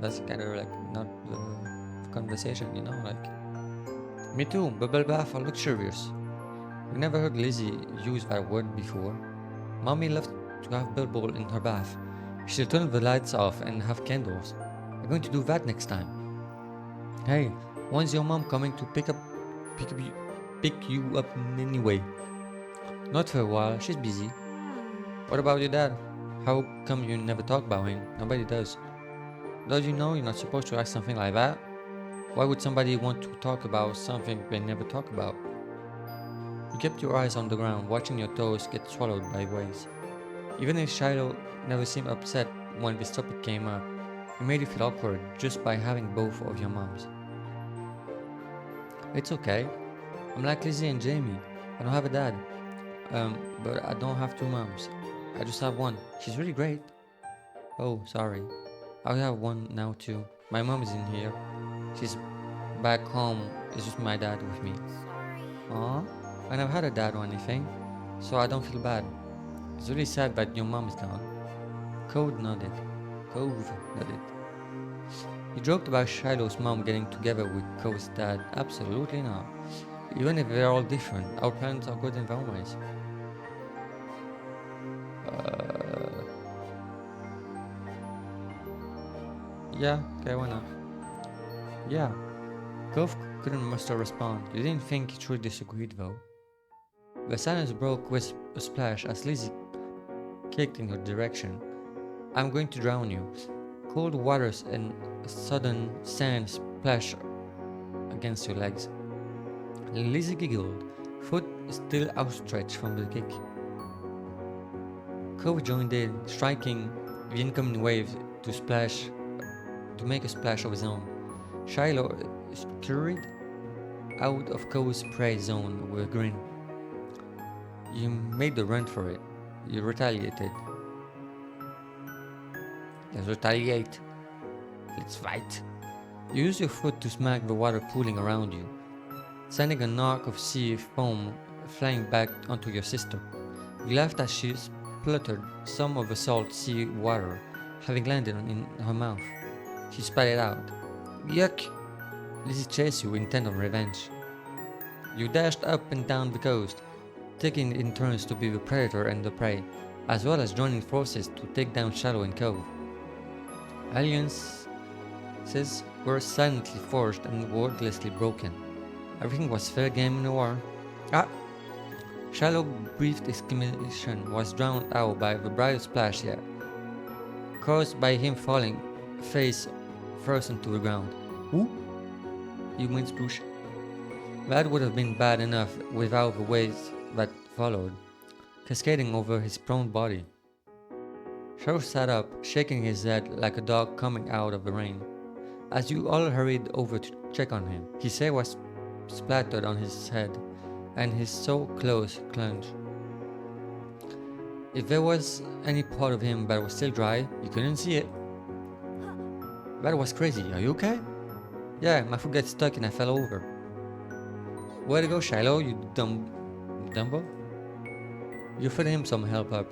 that's kind of like not the conversation, you know, like me too, bubble bath are luxurious. We never heard Lizzie use that word before. Mommy loved to have bubble in her bath. She'll turn the lights off and have candles. We're going to do that next time. Hey, when's your mom coming to pick you up anyway? Not for a while, she's busy. What about your dad? How come you never talk about him? Nobody does. Don't you know you're not supposed to ask something like that? Why would somebody want to talk about something they never talk about? You kept your eyes on the ground, watching your toes get swallowed by waves. Even if Shiloh never seemed upset when this topic came up, it made you feel awkward just by having both of your moms. It's okay. I'm like Lizzie and Jamie. I don't have a dad. But I don't have two moms. I just have one. She's really great. Oh, sorry. I have one now too. My mom is in here. She's back home. It's just my dad with me.
Sorry.
Aw, I never had a dad or anything, so I don't feel bad. It's really sad that your mom is gone. Cove nodded. You joked about Shiloh's mom getting together with Cove's dad. Absolutely not. Even if they're all different, our parents are good in their own ways. Yeah, okay, why not? Yeah. Cove couldn't muster a response. You didn't think he truly disagreed though. The silence broke with a splash as Lizzie kicked in her direction. I'm going to drown you. Cold waters and sudden sand splashed against your legs. Lizzie giggled, foot still outstretched from the kick. Cove joined in, striking the incoming wave to make a splash of his own. Shiloh scurried out of Cove's prey zone with a grin. You made the run for it. You retaliated. Let's retaliate. Let's fight. You used your foot to smack the water pooling around you, sending a knock of sea foam flying back onto your sister. You laughed as she spluttered some of the salt sea water, having landed in her mouth. She spat it out. Yuck! Lizzie chased you, intent on revenge. You dashed up and down the coast, taking in turns to be the predator and the prey, as well as joining forces to take down Shiloh and Cove. Alliances were silently forged and wordlessly broken. Everything was fair game in the war. Ah! Shiloh's brief exclamation was drowned out by the bright splash yet, caused by him falling face first into the ground. Who? You mince bush. That would have been bad enough without the waves that followed, cascading over his prone body. Shiloh sat up, shaking his head like a dog coming out of the rain. As you all hurried over to check on him, his hair was splattered on his head, and his so close clenched. If there was any part of him that was still dry, you couldn't see it. That was crazy. Are you okay? Yeah, my foot got stuck and I fell over. Way to go, Shiloh, you Dumbo. You offered him some help up.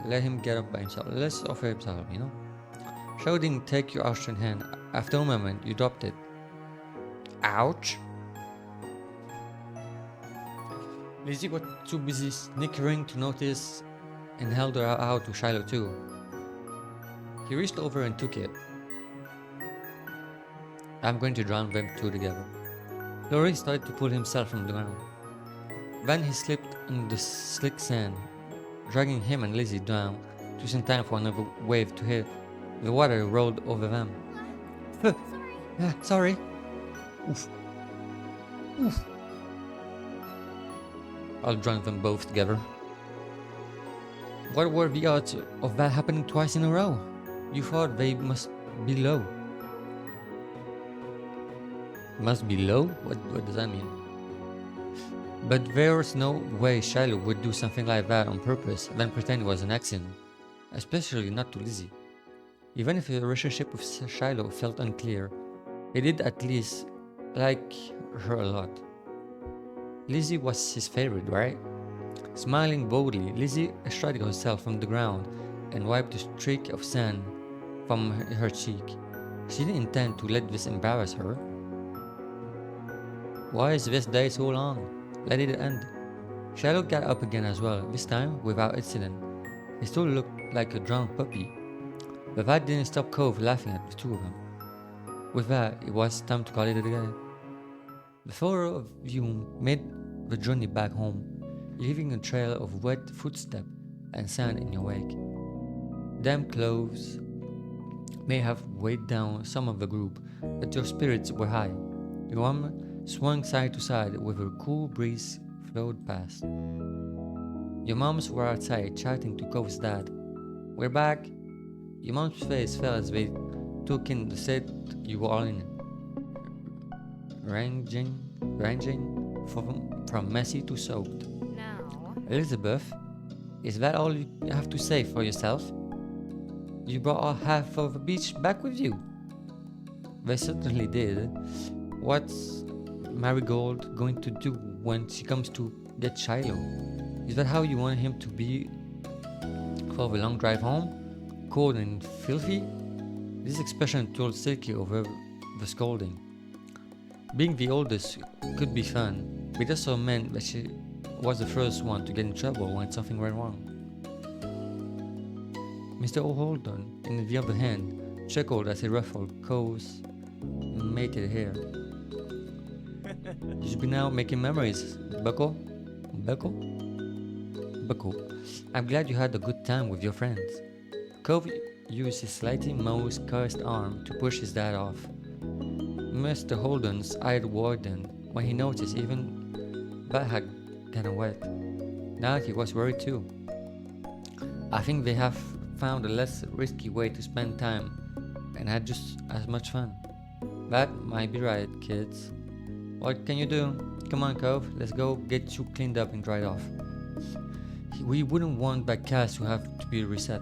Let him get up by himself. Let's offer him some help, you know? Shiloh didn't take your outstretched hand. After a moment, you dropped it. Ouch! Lizzie was too busy snickering to notice and held her out to Shiloh too. He reached over and took it. I'm going to drown them two together. Laurie started to pull himself from the ground. Then he slipped in the slick sand, dragging him and Lizzie down just in time for another wave to hit. The water rolled over them.
Sorry.
Sorry. Oof. Oof. I'll drown them both together. What were the odds of that happening twice in a row? You thought they must be low. Must be low? What does that mean? But there's no way Shiloh would do something like that on purpose, then pretend it was an accident. Especially not to Lizzie. Even if the relationship with Shiloh felt unclear, he did at least like her a lot. Lizzie was his favorite, right? Smiling boldly, Lizzie extracted herself from the ground and wiped a streak of sand from her cheek. She didn't intend to let this embarrass her. Why is this day so long? Let it end. Shiloh got up again as well, this time without incident. He still looked like a drowned puppy, but that didn't stop Cove laughing at the two of them. With that, it was time to call it a day. The four of you made the journey back home, leaving a trail of wet footsteps and sand in your wake. Damp clothes may have weighed down some of the group, but your spirits were high. Your arm swung side to side with a cool breeze flowed past. Your moms were outside chatting to Cove's dad. We're back. Your mom's face fell as they took in the set you were all in. Ranging from messy to soaked.
No.
Elizabeth, is that all you have to say for yourself? You brought all half of the beach back with you. They certainly did. What's Marigold going to do when she comes to get Shiloh? Is that how you want him to be for the long drive home? Cold and filthy? This expression told Silky over the scolding. Being the oldest could be fun, but it also meant that she was the first one to get in trouble when something went wrong. Mr. Holden, on the other hand, chuckled as he ruffled Cole's mated hair. You should be now making memories, Buckle. Buckle? Buckle. I'm glad you had a good time with your friends. Cove used his slightly mouse-cursed arm to push his dad off. Mr. Holden's eyes widened when he noticed even that had gotten wet. Now he was worried too. I think they have found a less risky way to spend time and had just as much fun. That might be right, kids. What can you do? Come on, Cove, let's go get you cleaned up and dried off. We wouldn't want that cast to have to be reset.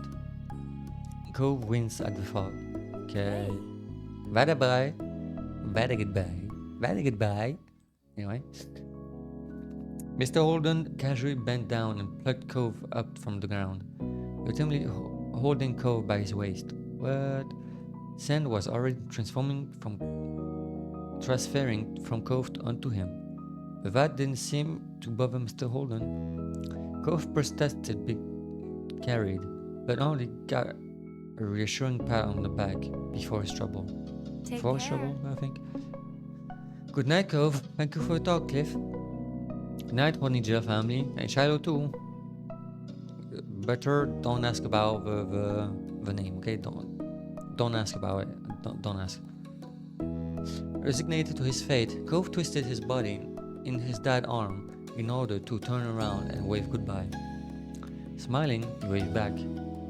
Cove winced at the thought. Okay. Bye-bye. Very goodbye. Anyway. Mr. Holden casually bent down and plucked Cove up from the ground, ultimately holding Cove by his waist. What? Sand was already transferring from Cove onto him. But that didn't seem to bother Mr. Holden. Cove protested being carried, but only got a reassuring pat on the back before his trouble.
Take
Before his
care.
trouble, I think. Good night, Cove. Thank you for the talk, Cliff. Good night, Honey Jill family, and Shiloh too. Better don't ask about the name, okay? Don't ask about it. Don't ask. Resignated to his fate, Cove twisted his body in his dad's arm in order to turn around and wave goodbye. Smiling, he waved back.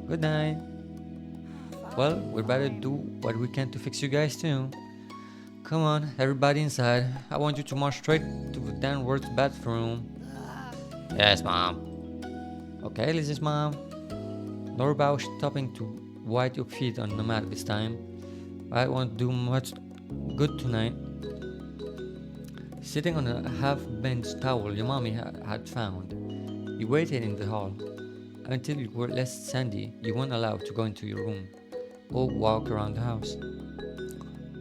Good night. Well, we'd better do what we can to fix you guys too. Come on, everybody inside. I want you to march straight to the downwards bathroom.
Yes, Mom.
Okay, Lizzie's mom. Laura Bow stopping to wipe your feet on the mat this time. I won't do much good tonight. Sitting on a half-bench towel your mommy had found, you waited in the hall. Until you were less sandy, you weren't allowed to go into your room or walk around the house.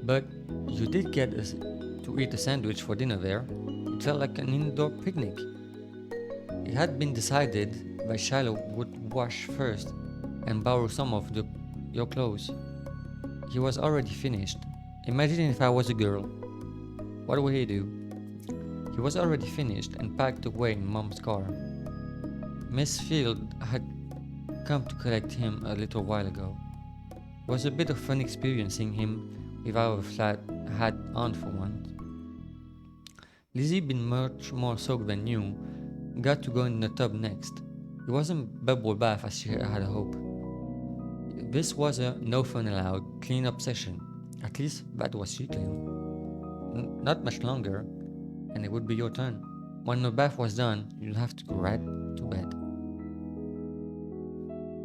But you did get to eat a sandwich for dinner there. It felt like an indoor picnic. It had been decided that Shiloh would wash first and borrow some of your clothes. He was already finished. Imagine if I was a girl. What would he do? He was already finished and packed away in Mom's car. Miss Field had come to collect him a little while ago. It was a bit of fun experiencing him without a flat hat on for once. Lizzie, being much more soaked than you, got to go in the tub next. It wasn't bubble bath as she had hoped. This was a no fun allowed clean-up session. At least that was she claimed. Not much longer, and it would be your turn. When the bath was done, you'd have to go right to bed.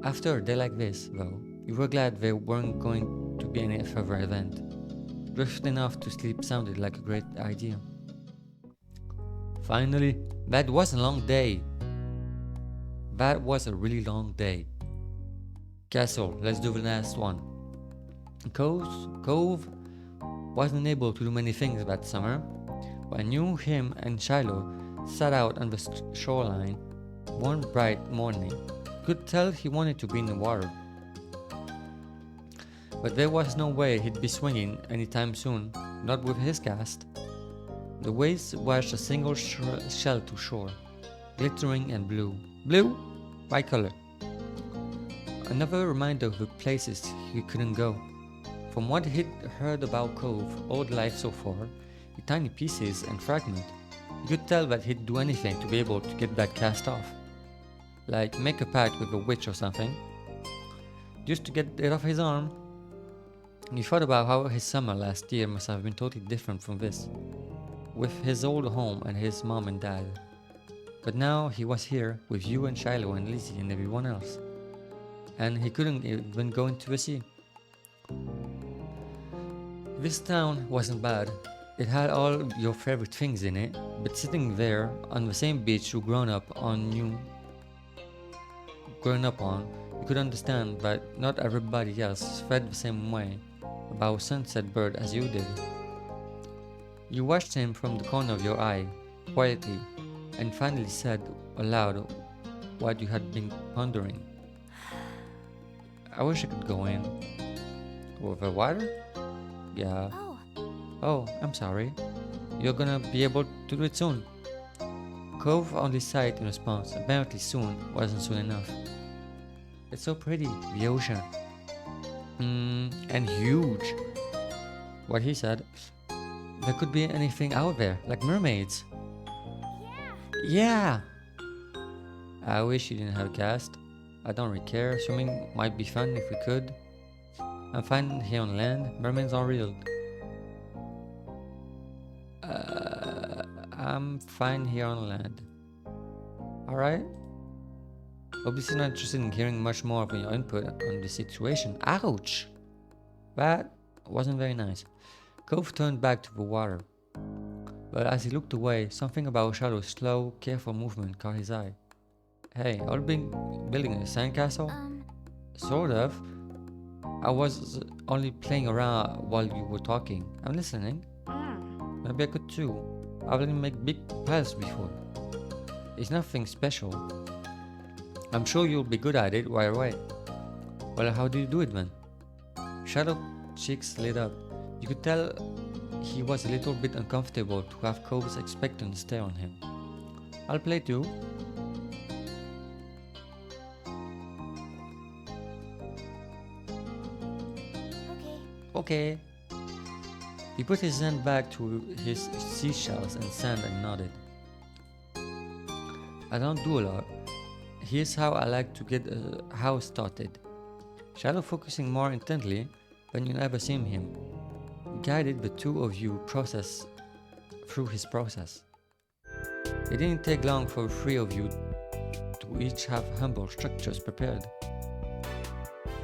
After a day like this, though, you were glad there weren't going to be any further event. Drifting off to sleep sounded like a great idea. Finally, that was a long day. That was a really long day. Castle, let's do the last one. Cove wasn't able to do many things that summer. When you, him, and Shiloh sat out on the shoreline one bright morning, you could tell he wanted to be in the water. But there was no way he'd be swinging anytime soon, not with his cast. The waves washed a single shell to shore, glittering and blue. Blue? White color. Another reminder of the places he couldn't go. From what he'd heard about Cove, old life so far, the tiny pieces and fragments, you could tell that he'd do anything to be able to get that cast off. Like make a pact with a witch or something, just to get it off his arm. He thought about how his summer last year must have been totally different from this, with his old home and his mom and dad. But now he was here with you and Shiloh and Lizzie and everyone else. And he couldn't even go into the sea. This town wasn't bad. It had all your favorite things in it, but sitting there on the same beach you grown up on, you could understand that not everybody else felt the same way about Sunset Bird as you did. You watched him from the corner of your eye, quietly, and finally said aloud what you had been pondering. I wish I could go in. With the water? Yeah. Oh, I'm sorry. You're gonna be able to do it soon. Cove only sighed in response. Apparently soon wasn't soon enough. It's so pretty, the ocean. And huge. What he said. There could be anything out there, like mermaids. Yeah! I wish you didn't have a cast. I don't really care. Swimming might be fun if we could. I'm fine here on land. Mermaids are real. I'm fine here on land. Alright? Obviously not interested in hearing much more of your input on the situation. Ouch! That wasn't very nice. Cove turned back to the water. But as he looked away, something about Shadow's slow, careful movement caught his eye. Hey, are you building a sandcastle? Sort of. I was only playing around while you were talking. I'm listening. Maybe I could too. I've only made big piles before. It's nothing special. I'm sure you'll be good at it right away. Well, how do you do it then? Shadow's cheeks lit up. You could tell he was a little bit uncomfortable to have Cove's expectant stare on him. I'll play too. Okay. He put his hand back to his seashells and sand and nodded. I don't do a lot. Here's how I like to get a house started. Shiloh focusing more intently than you ever seen him, guided the two of you process through his process. It didn't take long for the three of you to each have humble structures prepared.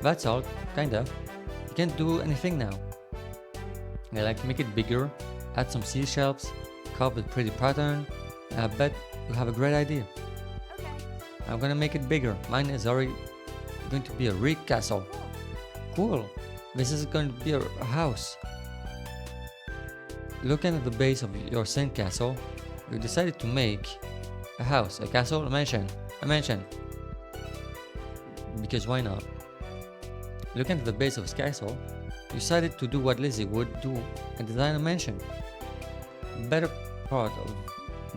That's all, kind of. You can't do anything now. I like to make it bigger, add some seashells, carve a pretty pattern, and I bet you'll have a great idea.
Okay.
I'm gonna make it bigger. Mine is already going to be a Rick castle. Cool. This is going to be a house. Looking at the base of your sand castle, you decided to make a house, a castle, a mansion. Because why not? Looking at the base of his castle, you decided to do what Lizzie would do and design a mansion. The better part of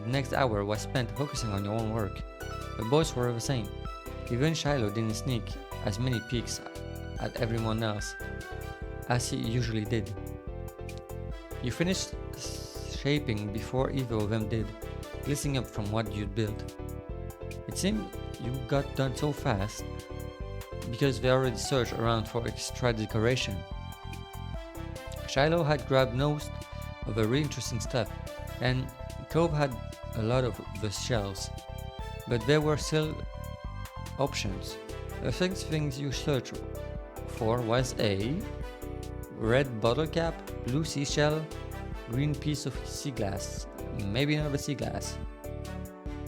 the next hour was spent focusing on your own work. The boys were the same. Even Shiloh didn't sneak as many peeks at everyone else as he usually did. You finished shaping before either of them did, glistening up from what you'd built. It seemed you got done so fast because they already searched around for extra decoration. Shiloh had grabbed most of the really interesting stuff, and Cove had a lot of the shells, but there were still options. The things you searched for was a red bottle cap, blue seashell, green piece of sea glass, maybe another sea glass,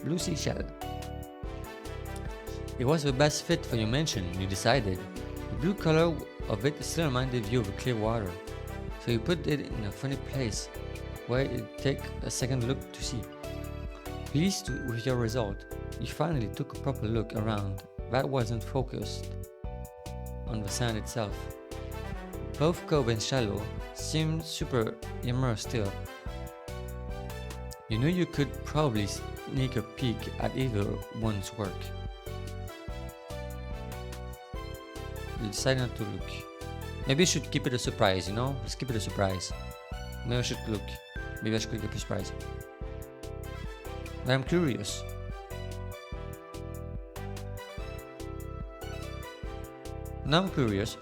blue seashell. It was the best fit for your mansion, you decided. The blue color of it still reminded you of clear water, so you put it in a funny place where it'd take a second look to see. Pleased with your result, you finally took a proper look around that wasn't focused on the sand itself. Both Cove and Shiloh seemed super immersed still. You knew you could probably sneak a peek at either one's work. You decided not to look. Maybe I should keep it a surprise, you know? Let's keep it a surprise. Maybe I should look. Maybe I should keep it a surprise. But I'm curious. Now I'm curious.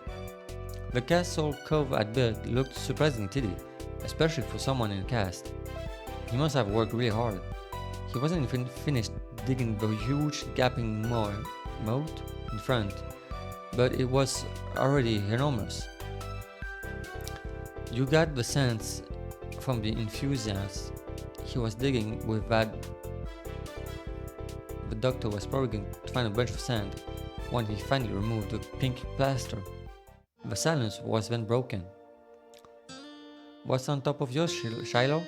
The castle Cove had built looked surprisingly tidy, especially for someone in the cast. He must have worked really hard. He wasn't even finished digging the huge gaping moat in front, but it was already enormous. You got the sense from the enthusiasm he was digging with that the doctor was probably going to find a bunch of sand when he finally removed the pink plaster. The silence was then broken. What's on top of yours, Shiloh?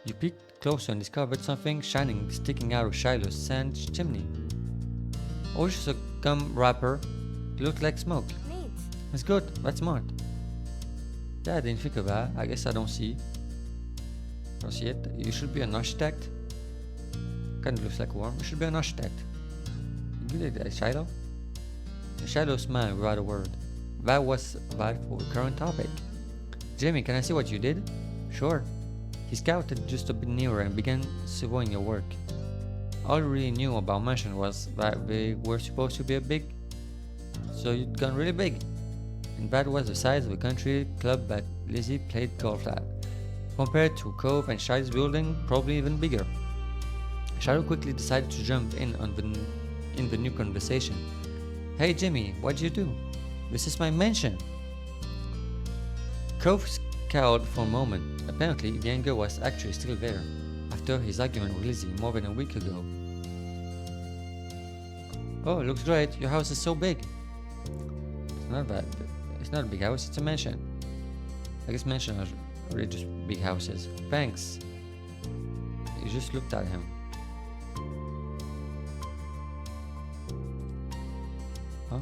You peeked closer and discovered something shining sticking out of Shiloh's sand chimney. Oh, it's just a gum wrapper. It looked like smoke.
Neat.
That's good, that's smart. Yeah, I didn't think of that. I guess I don't see it. You should be an architect. Kind of looks like a worm. You should be an architect. You did that, Shiloh. Shiloh smiled without a word. That was that for the current topic. Jimmy, can I see what you did? Sure. He scouted just a bit nearer and began surveying your work. All he really knew about mansion was that they were supposed to be big, so you'd gone really big. And that was the size of the country club that Lizzie played golf at. Compared to Cove and Shiloh's building, probably even bigger. Shiloh quickly decided to jump in the new conversation. Hey Jimmy, what'd you do? This is my mansion. Cove scowled for a moment. Apparently, the anger was actually still there, after his argument with Lizzie more than a week ago. Oh, it looks great. Your house is so big. It's not that. It's not a big house, it's a mansion. I guess mansions are really just big houses. Thanks. He just looked at him. Huh?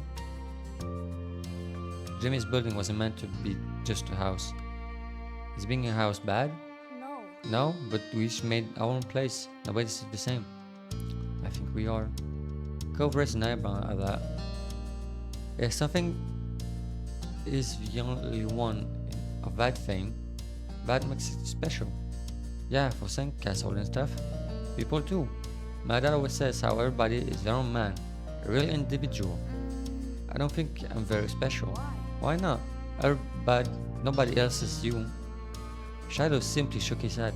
Jimmy's building wasn't meant to be just a house. Is being a house bad?
No.
No, but we each made our own place. Nobody's the same. I think we are. Cove raised an eyebrow at that. If something is the only one of that thing, that makes it special. Yeah, for sandcastle and stuff. People too. My dad always says how everybody is their own man, a real individual. I don't think I'm very special. Why not? But nobody else is you. Shadow simply shook his head.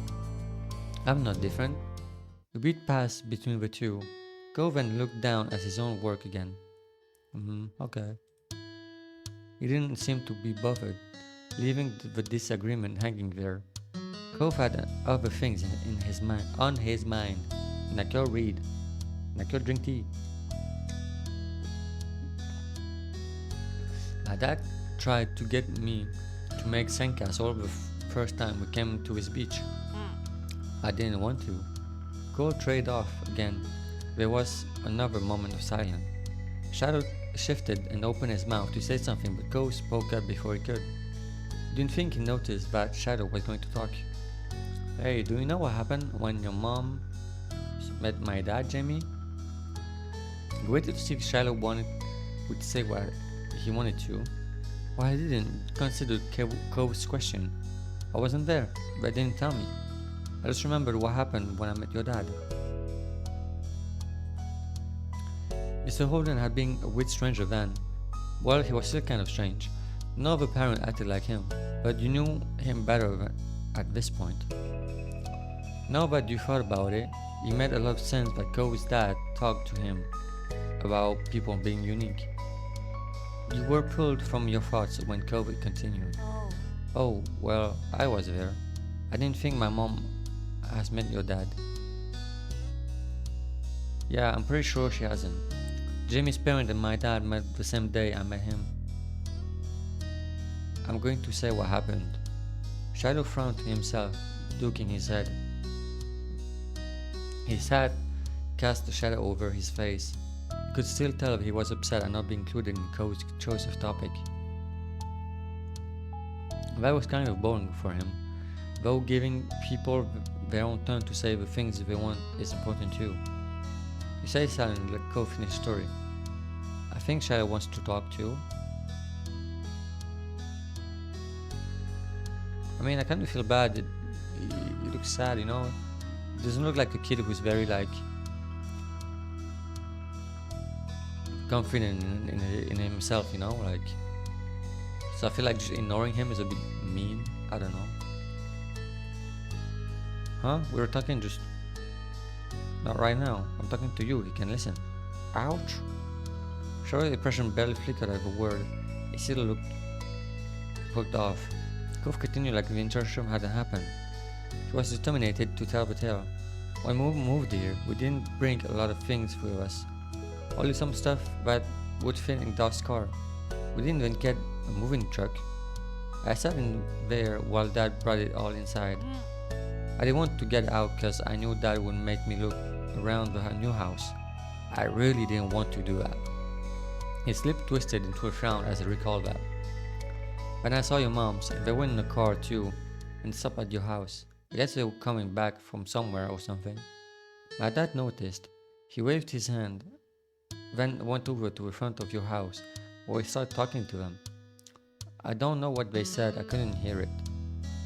I'm not different. A beat passed between the two. Coven looked down at his own work again. Okay. He didn't seem to be bothered, leaving the disagreement hanging there. Cove had other things in his mind, on his mind. And I could read. And I could drink tea. My dad tried to get me to make sandcastle the first time we came to his beach. I didn't want to. Cole trailed off again. There was another moment of silence. Shadow shifted and opened his mouth to say something, but Cole spoke up before he could. Didn't think he noticed that Shadow was going to talk. Hey, do you know what happened when your mom met my dad, Jamie? He waited to see if Shadow would say what he wanted to. Well, I didn't consider Cove's question. I wasn't there, but they didn't tell me. I just remembered what happened when I met your dad. Mr. Holden had been a weird stranger then. Well, he was still kind of strange. No other parent acted like him, but you knew him better at this point. Now that you thought about it, it made a lot of sense that Cove's dad talked to him about people being unique. You were pulled from your thoughts when Cove continued. Oh, well, I was there. I didn't think my mom has met your dad. Yeah, I'm pretty sure she hasn't. Jamie's parent and my dad met the same day I met him. I'm going to say what happened. Shiloh frowned to himself, duking his head. His hat cast a shadow over his face. You could still tell he was upset at not being included in Code's choice of topic. That was kind of boring for him, though giving people their own turn to say the things they want is important too. He stayed silent and let Cole finish the story. I think Shiloh wants to talk too. I mean, I kind of feel bad. He looks sad, you know. He doesn't look like a kid who's very confident in himself, you know. So I feel like just ignoring him is a bit mean. I don't know. Huh? We were talking just not right now. I'm talking to you. You can listen. Ouch. Shorty's impression barely flickered at the word. He still looked hooked off. Cove continued like the internship hadn't happened. He was determined to tell the tale. When we moved here, we didn't bring a lot of things with us. Only some stuff that would fit in Doc's car. We didn't even get a moving truck. I sat in there while Dad brought it all inside. I didn't want to get out because I knew Dad would make me look around the new house. I really didn't want to do that. His lip twisted into a frown as I recalled that. When I saw your moms, they were in the car too, and stopped at your house. I guess they were coming back from somewhere or something. My dad noticed. He waved his hand, then went over to the front of your house, where he started talking to them. I don't know what they said, I couldn't hear it.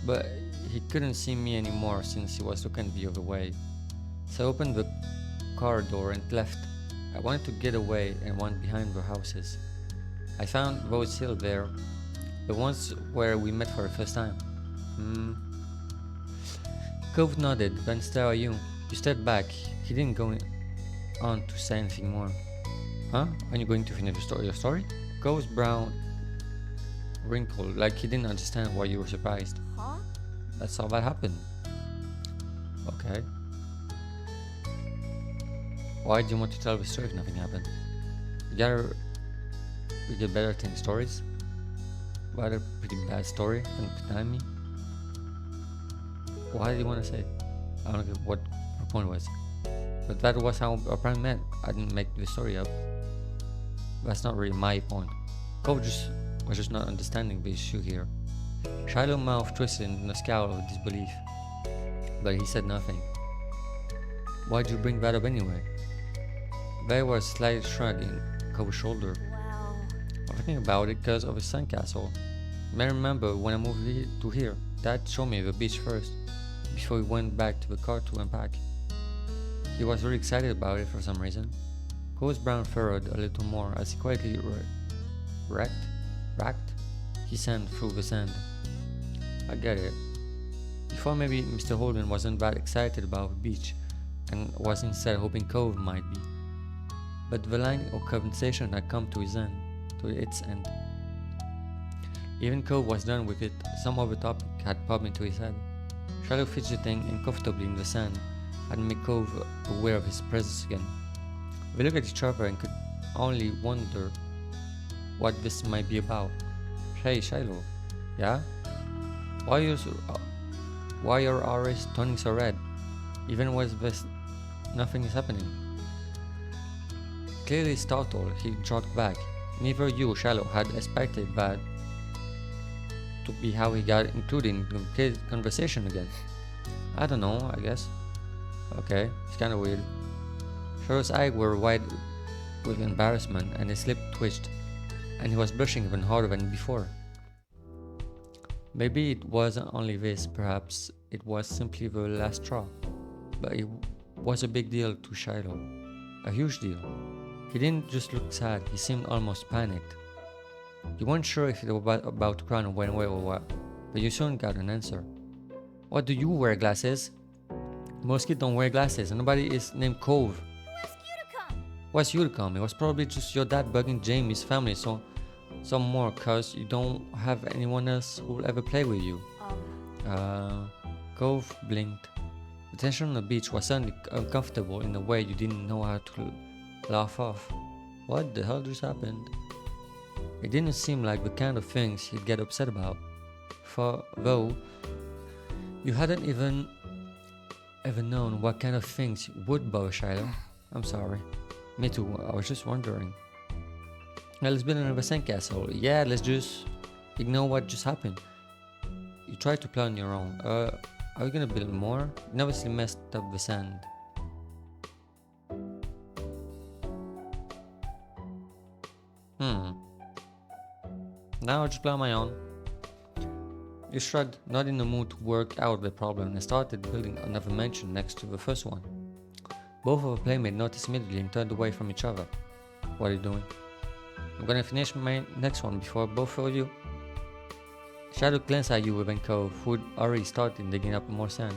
But he couldn't see me anymore since he was looking the other way. So I opened the car door and left. I wanted to get away and went behind the houses. I found Rose Hill there, the ones where we met for the first time. Cove nodded, then stared at you. You stepped back. He didn't go on to say anything more. Huh? Are you going to finish your story? Cove's brow wrinkled, like he didn't understand why you were surprised.
Huh?
That's how that happened. Okay. Why do you want to tell the story if nothing happened? You get better at telling stories? What a pretty bad story and behind me. Why did you want to say? I don't know what her point was. But that was how our plan met. I didn't make the story up. That's not really my point. Cove was just not understanding the issue here. Shiloh's mouth twisted in a scowl of disbelief. But he said nothing. Why'd you bring that up anyway? There was a slight shrug in Cove's shoulder.
Well,
I'm thinking about it because of his sandcastle. I remember when I moved to here, Dad showed me the beach first, before we went back to the car to unpack. He was really excited about it for some reason. Cove's brow furrowed a little more as he quietly racked his hand through the sand. I get it. He thought maybe Mr. Holden wasn't that excited about the beach and was instead hoping Cove might be. But the line of conversation had come to its end. Even Cove was done with it, some other topic had popped into his head. Shallow fidgeting uncomfortably in the sand had made Cove aware of his presence again. They looked at each other and could only wonder what this might be about. Hey, Shiloh. Yeah? Why are our eyes turning so red? Even when nothing is happening. Clearly startled, he jerked back. Neither you, Shallow, had expected that to be how he got included in the conversation again. I don't know, I guess. Okay, it's kinda weird. Shallow's eyes were wide with embarrassment and his lip twitched, and he was blushing even harder than before. Maybe it wasn't only this, perhaps it was simply the last straw. But it was a big deal to Shiloh. A huge deal. He didn't just look sad, he seemed almost panicked. You weren't sure if it was about to cry and went away or what, but you soon got an answer. What do you wear glasses? Most kids don't wear glasses and nobody is named Cove.
Who asked you to come?
What's you to come? It was probably just your dad bugging Jamie's family some more cause you don't have anyone else who will ever play with you. Cove blinked. The tension on the beach was suddenly uncomfortable in a way you didn't know how to laugh off. What the hell just happened? It didn't seem like the kind of things he'd get upset about. For though you hadn't even ever known what kind of things would bother Shiloh. I'm sorry. Me too, I was just wondering. Well, let's build another sandcastle. Yeah, let's just ignore what just happened. You tried to plan on your own. Are you gonna build more? You obviously messed up the sand. Now I'll just play on my own. You shrugged, not in the mood to work out the problem, and started building another mansion next to the first one. Both of the playmates noticed immediately and turned away from each other. What are you doing? I'm gonna finish my next one before both of you. Shadow glanced at you with Cove, who had already started digging up more sand.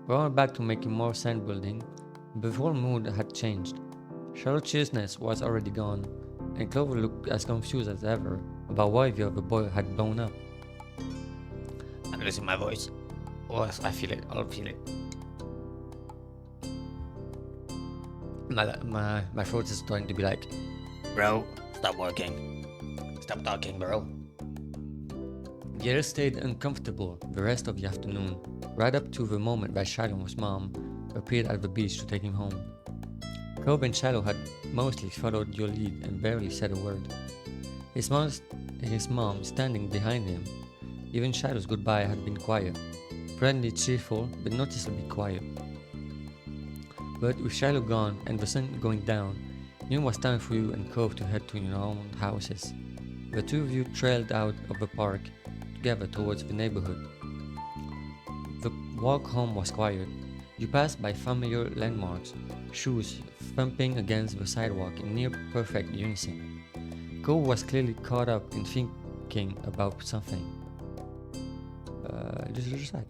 We went back to making more sand building, but the whole mood had changed. Shadow's cheerfulness was already gone, and Clover looked as confused as ever about why the other boy had blown up.
I'm losing my voice. Oh, I feel it. I'll feel it.
My throat is starting to be like,
Bro, stop working. Stop talking, bro.
the air stayed uncomfortable the rest of the afternoon, right up to the moment that Shadow's mom appeared at the beach to take him home. Cove and Shadow had mostly followed your lead and barely said a word. His mom standing behind him. Even Shadow's goodbye had been quiet, friendly, cheerful, but noticeably quiet. But with Shiloh gone and the sun going down, it was time for you and Cove to head to your own houses. The two of you trailed out of the park together towards the neighborhood. The walk home was quiet. You passed by familiar landmarks, shoes thumping against the sidewalk in near perfect unison. Cove was clearly caught up in thinking about something. Just a sec.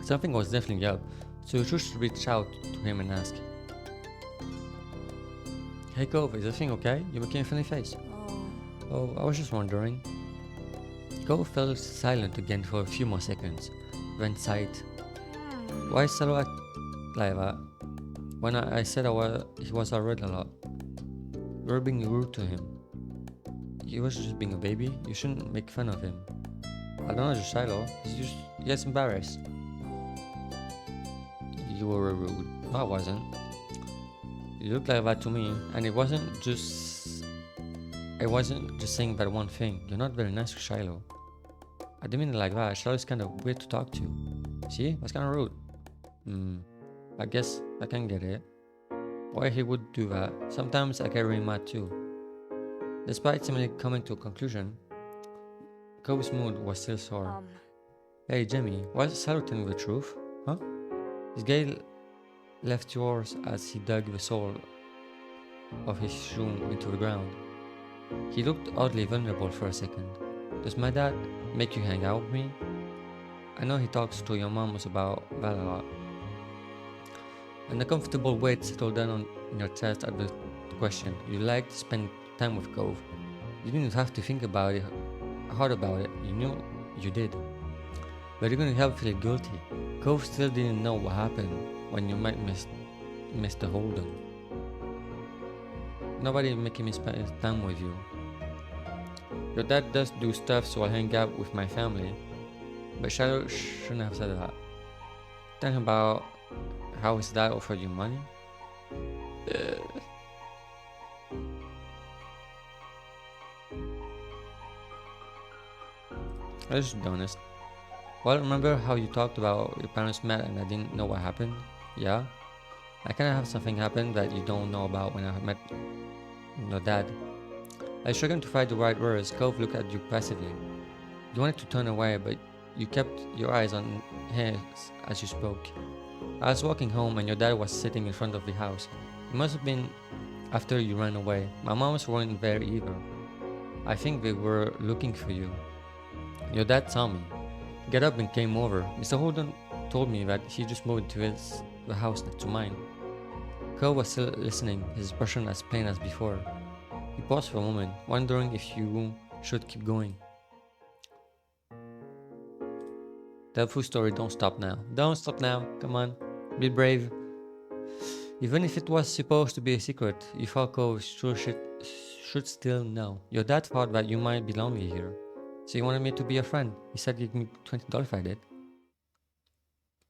Something was definitely up, so you chose to reach out to him and ask. Hey Cove, is everything okay? You making a funny face. Oh, I was just wondering. Cove fell silent again for a few more seconds, then sighed. Why Salo act like that? When I said he was already a lot. You were being rude to him. He was just being a baby. You shouldn't make fun of him. I don't know, just Shiloh. He gets embarrassed. You were rude. No, I wasn't. You looked like that to me, and I wasn't just saying that one thing. You're not very nice to Shiloh. I didn't mean it like that. Shiloh's kind of weird to talk to. See? That's kind of rude. I guess I can get it. Why he would do that. Sometimes I get really mad too. Despite seemingly coming to a conclusion, Cove's mood was still sore. Hey Jimmy, why is Shiloh telling the truth? Huh? His gaze left yours as he dug the sole of his shoe into the ground. He looked oddly vulnerable for a second. Does my dad make you hang out with me? I know he talks to your moms about that a lot. An uncomfortable weight settled down on your chest at the question. You liked to spend time with Cove. You didn't have to think about it hard about it. You knew you did. But you couldn't help feel guilty. Cove still didn't know what happened when you might miss Mr. Holden. Nobody making me spend time with you. Your dad does do stuff so I'll hang out with my family. But Shadow shouldn't have said that. Tell him about how his dad offered you money. Let's just be honest. Well, remember how you talked about your parents met and I didn't know what happened? Yeah? I kinda have something happen that you don't know about when I met your dad. I struggled to find the right words. Cove looked at you passively. You wanted to turn away, but you kept your eyes on his as you spoke. I was walking home and your dad was sitting in front of the house. It must have been after you ran away. My moms weren't there either. I think they were looking for you. Your dad saw me. He got up and came over. Mr. Holden told me that he just moved to the house next to mine. Cole was still listening, his expression as plain as before. He paused for a moment, wondering if you should keep going. Tell the full story, don't stop now. Don't stop now, come on. Be brave. Even if it was supposed to be a secret, you thought Cole should still know. Your dad thought that you might be lonely here. So he wanted me to be your friend. He said he'd give me $20 if I did.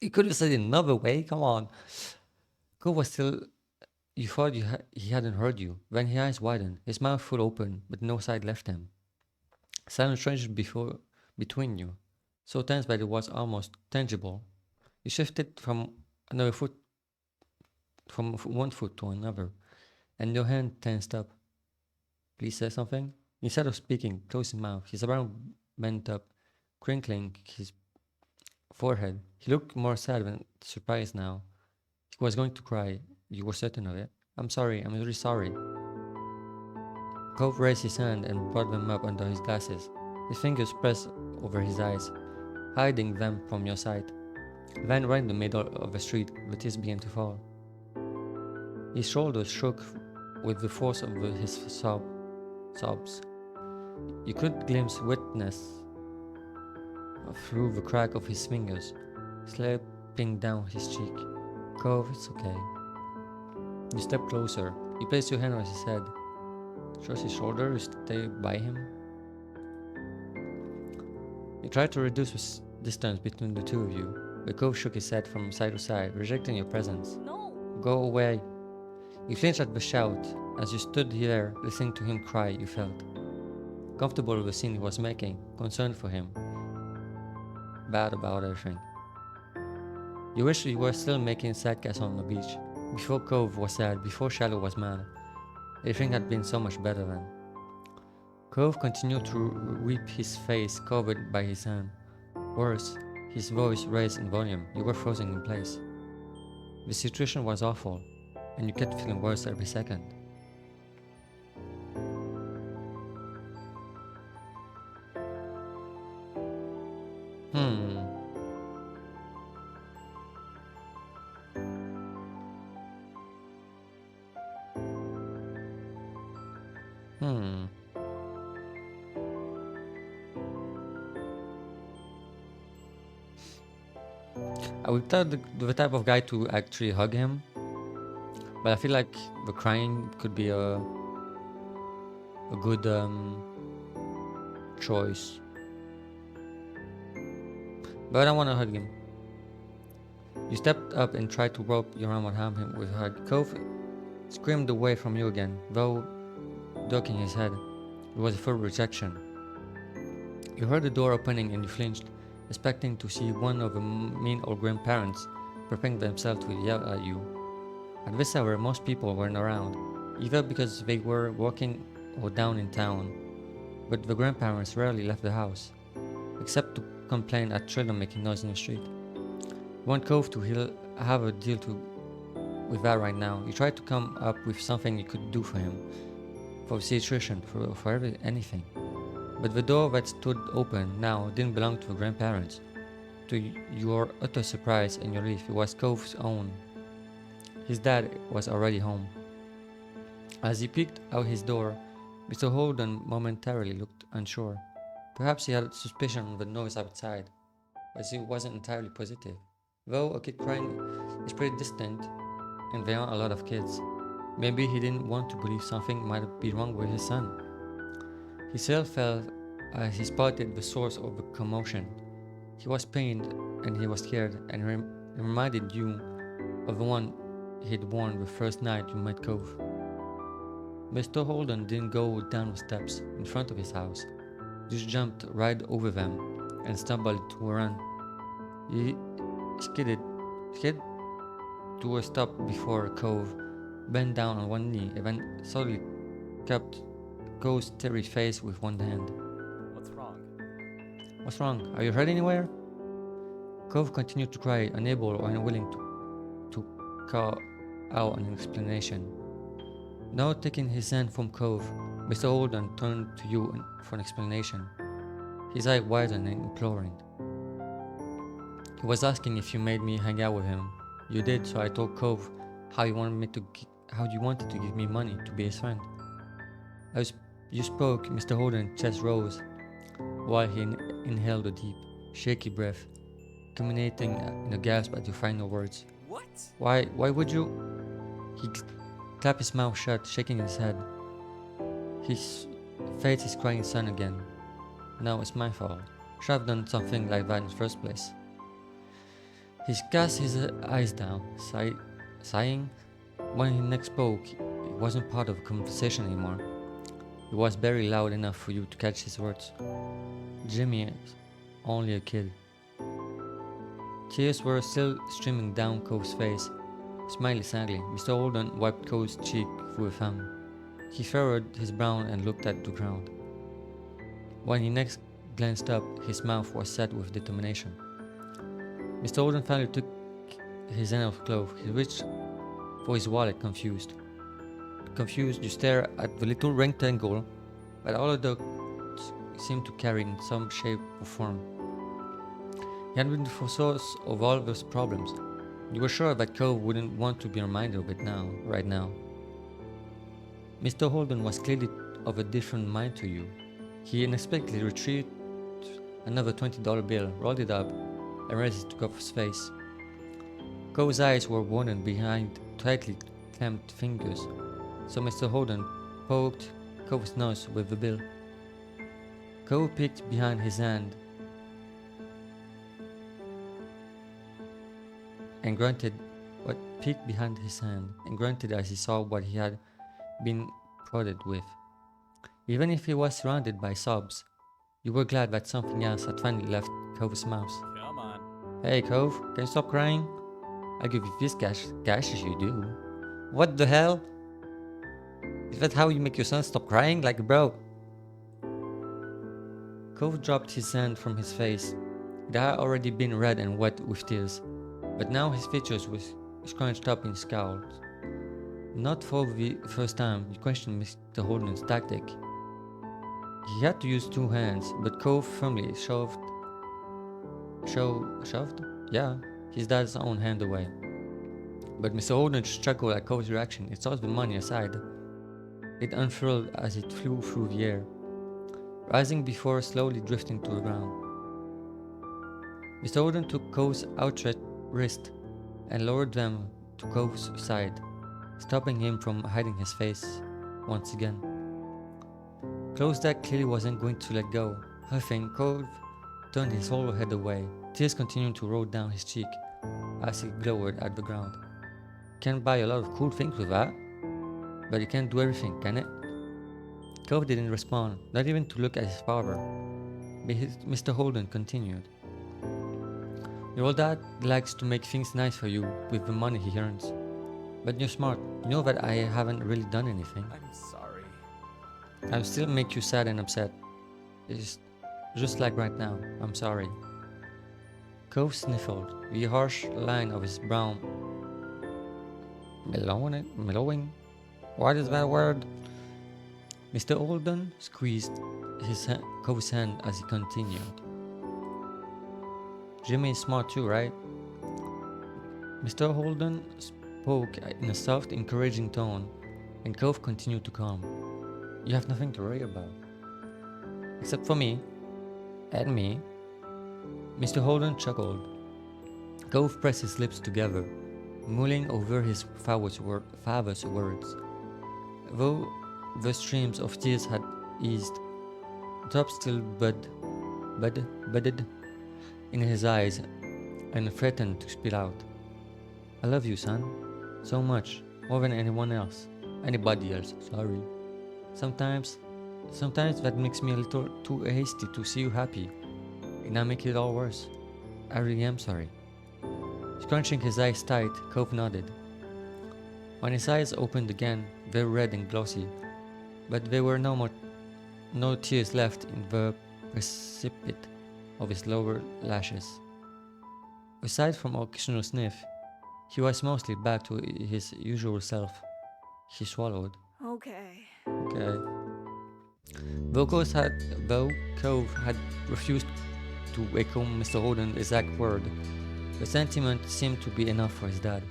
You could have said it another way, come on. Cole was still... You thought he hadn't heard you. Then his eyes widened, his mouth full open, but no side left him. Silence ranged between you, so tense that it was almost tangible. You shifted from one foot to another, and your hand tensed up. Please say something? Instead of speaking, closed his mouth, his brow bent up, crinkling his forehead. He looked more sad than surprised now. He was going to cry. You were certain of it. I'm sorry, I'm really sorry. Cove raised his hand and brought them up under his glasses. His fingers pressed over his eyes, hiding them from your sight. Van ran in the middle of the street, the tears began to fall. His shoulders shook with the force of his sobs. You could glimpse wetness through the crack of his fingers, slipping down his cheek. Cove, it's okay. You stepped closer. You placed your hand on his head. Across his shoulder, you stay by him. You tried to reduce the distance between the two of you, but Cove shook his head from side to side, rejecting your presence.
No.
Go away. You flinched at the shout. As you stood there, listening to him cry, you felt comfortable with the scene he was making, concerned for him, bad about everything. You wish you were still making sadcast on the beach. Before Cove was sad, before Shallow was mad. Everything had been so much better then. Cove continued to weep, his face covered by his hand. Worse, his voice raised in volume. You were frozen in place. The situation was awful, and you kept feeling worse every second. Hmm. I would tell the type of guy to actually hug him, but I feel like the crying could be a good choice. But I don't want to hug him. You stepped up and tried to rope your arm around him with a hug. Cove screamed away from you again, though ducking his head. It was a full rejection. You heard the door opening and you flinched, expecting to see one of the mean old grandparents preparing themselves to yell at you. At this hour, most people weren't around, either because they were walking or down in town, but the grandparents rarely left the house, except to complain at children making noise in the street. want Cove to have a deal with that right now. You tried to come up with something you could do for him, for the situation, for anything. But the door that stood open now didn't belong to the grandparents. To your utter surprise and relief, it was Cove's own. His dad was already home. As he peeked out his door, Mr. Holden momentarily looked unsure. Perhaps he had a suspicion of the noise outside, but he wasn't entirely positive. Though a kid crying is pretty distant, and there aren't a lot of kids, maybe he didn't want to believe something might be wrong with his son. His heart fell as he spotted the source of the commotion. He was pained and he was scared, and reminded you of the one he'd worn the first night you met Cove. Mr. Holden didn't go down the steps in front of his house, just jumped right over them and stumbled to a run. He skidded to a stop before Cove, bent down on one knee, and then slowly cupped Cove's starry face with one hand.
What's wrong?
What's wrong? Are you hurt anywhere? Cove continued to cry, unable or unwilling to call out an explanation. Now taking his hand from Cove, Mr. Holden turned to you for an explanation, his eye widened and imploring. He was asking if you made me hang out with him. You did, so I told Cove how you wanted to give me money to be his friend. As you spoke, Mr. Holden's chest rose, while he inhaled a deep, shaky breath, culminating in a gasp at your final words.
What?
Why would you? He clapped his mouth shut, shaking his head. He faced his crying son again. No, it's my fault. Should have done something like that in the first place. He cast his eyes down, sighing. When he next spoke, it wasn't part of a conversation anymore. It was barely loud enough for you to catch his words. Jimmy is only a kid. Tears were still streaming down Cove's face. Smiling sadly, Mr. Holden wiped Cove's cheek with a thumb. He furrowed his brow and looked at the ground. When he next glanced up, his mouth was set with determination. Mr. Holden finally took his hand off Clove. He reached for his wallet, confused. Confused, you stare at the little rectangle that all adults seemed to carry in some shape or form. He had been the source of all those problems. You were sure that Cove wouldn't want to be reminded of it right now. Mr. Holden was clearly of a different mind to you. He unexpectedly retrieved another $20 bill, rolled it up, and raised it to Cove's face. Cove's eyes were widened behind tightly clamped fingers, so Mr. Holden poked Cove's nose with the bill. Cove peeked behind his hand and grunted as he saw what he had been prodded with. Even if he was surrounded by sobs, you were glad that something else had finally left Cove's mouth.
Come on.
Hey Cove, can you stop crying? I'll give you this cash if you do. What the hell? Is that how you make your son stop crying? Like, bro. Cove dropped his hand from his face. It had already been red and wet with tears, but now his features were scrunched up in scowls. Not for the first time, you questioned Mr. Holden's tactic. He had to use two hands, but Cove firmly shoved? Yeah, his dad's own hand away. But Mr. Holden chuckled at Cove's reaction. It tossed the money aside. It unfurled as it flew through the air, rising before slowly drifting to the ground. Mr. Holden took Cove's outstretched wrist and lowered them to Cove's side, stopping him from hiding his face once again. Clove's dad clearly wasn't going to let go. Huffing, Cove turned his whole head away, tears continuing to roll down his cheek as he glowered at the ground. Can't buy a lot of cool things with that, but you can't do everything, can it? Cove didn't respond, not even to look at his father. Mr. Holden continued. Your old dad likes to make things nice for you with the money he earns. But you're smart. You know that I haven't really done anything.
I'm sorry.
I'll still make you sad and upset. It's just like right now. I'm sorry. Cove sniffled, the harsh line of his brow mellowing. What is that word? Mr. Alden squeezed Cove's hand as he continued. Jimmy is smart too, right? Mr. Holden spoke in a soft, encouraging tone, and Cove continued to calm. You have nothing to worry about. Except for me. And me. Mr. Holden chuckled. Cove pressed his lips together, mulling over his father's words. Though the streams of tears had eased, drops still budded in his eyes and threatened to spill out. I love you, son. So much. More than anyone else. Anybody else, sorry. Sometimes that makes me a little too hasty to see you happy. And I make it all worse. I really am sorry. Scrunching his eyes tight, Cove nodded. When his eyes opened again, they were red and glossy, but there were no tears left in the precipice of his lower lashes. Aside from occasional sniff, he was mostly back to his usual self. He swallowed.
Okay.
Okay. Though Cove had refused to echo Mr. Holden's exact word, the sentiment seemed to be enough for his dad.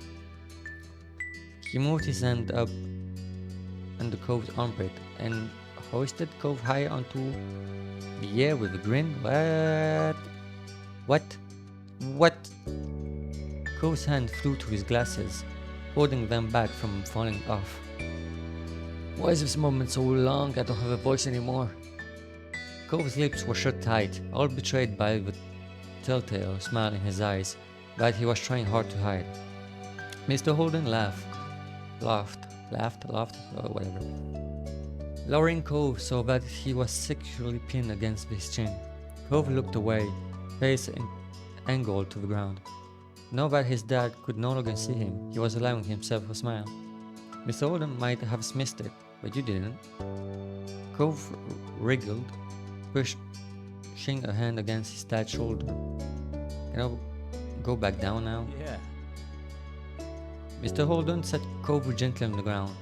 He moved his hand up under Cove's armpit and hoisted Cove high onto the air with a grin. What? Cove's hand flew to his glasses, holding them back from falling off. Why is this moment so long? I don't have a voice anymore. Cove's lips were shut tight, all betrayed by the telltale smile in his eyes that he was trying hard to hide. Mr. Holden laughed, whatever. Lowering Cove so that he was securely pinned against his chin. Cove looked away, face angled to the ground. Now that his dad could no longer see him, he was allowing himself a smile. Mr. Holden might have missed it, but you didn't. Cove wriggled, pushing a hand against his dad's shoulder. Can I go back down now?
Yeah.
Mr. Holden set Cove gently on the ground,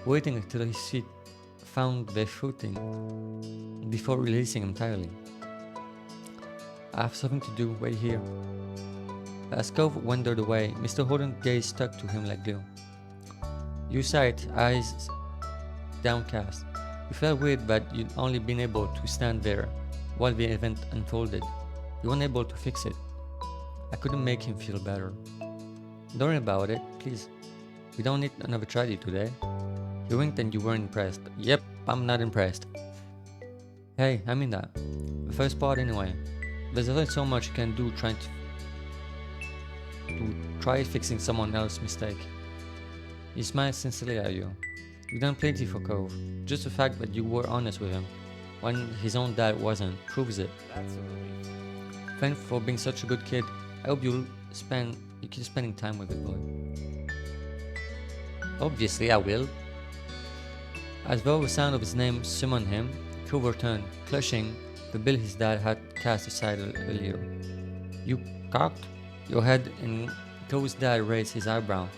waiting until his feet found their footing before releasing him entirely. I have something to do, wait here. As Cove wandered away, Mr. Holden's gaze stuck to him like glue. You sat, eyes downcast. You felt weird that you'd only been able to stand there while the event unfolded. You weren't able to fix it. I couldn't make him feel better. Don't worry about it, please. We don't need another tragedy today. You winked and you weren't impressed. Yep, I'm not impressed. Hey, I mean that. The first part anyway. There's only so much you can do trying to try fixing someone else's mistake. He smiled sincerely at you. You've done plenty for Cove. Just the fact that you were honest with him when his own dad wasn't proves it.
That's a relief.
Thanks for being such a good kid. I hope you keep spending time with the boy. Obviously I will. As though the sound of his name summoned him, Cove returned, clutching the bill his dad had cast aside earlier. You cocked your head, and Cove's dad raised his eyebrow.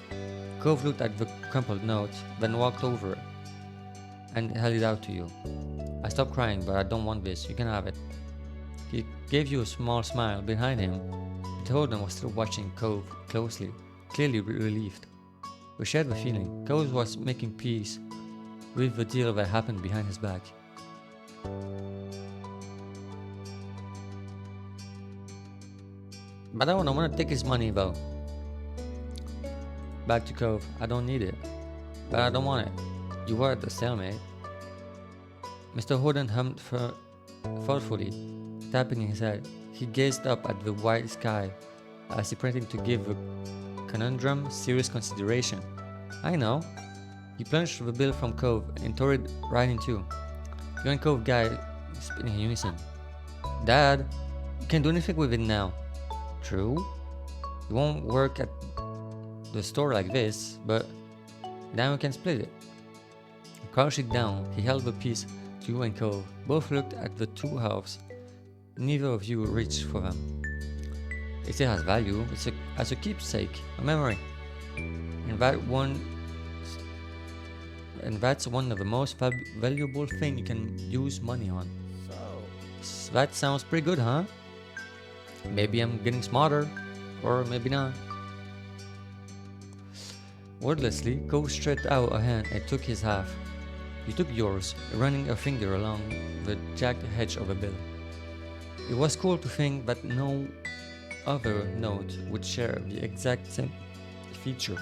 Cove looked at the crumpled note, then walked over and held it out to you. I stopped crying, but I don't want this. You can have it. He gave you a small smile. Behind him, Holden was still watching Cove closely, clearly relieved. We shared the feeling. Cove was making peace with the deal that happened behind his back. But I don't want to take his money though. Back to Cove. I don't need it. But I don't want it. You were at the stalemate. Mr. Holden hummed thoughtfully, tapping his head. He gazed up at the white sky as he pretended to give the conundrum serious consideration. I know. He plunged the bill from Cove and tore it right in two. You and Cove guy spinning in unison. Dad, you can't do anything with it now. True. It won't work at the store like this, but now we can split it. Crouching down, he held the piece to you and Cove. Both looked at the two halves. Neither of you reached for them. It still has value. It's as a keepsake, a memory. And that's one of the most valuable thing you can use money on.
So,
That sounds pretty good, huh? Maybe I'm getting smarter, or maybe not. Wordlessly, Cove stretched out a hand and took his half. You took yours, running a finger along the jagged edge of a bill. It was cool to think that no other note would share the exact same feature.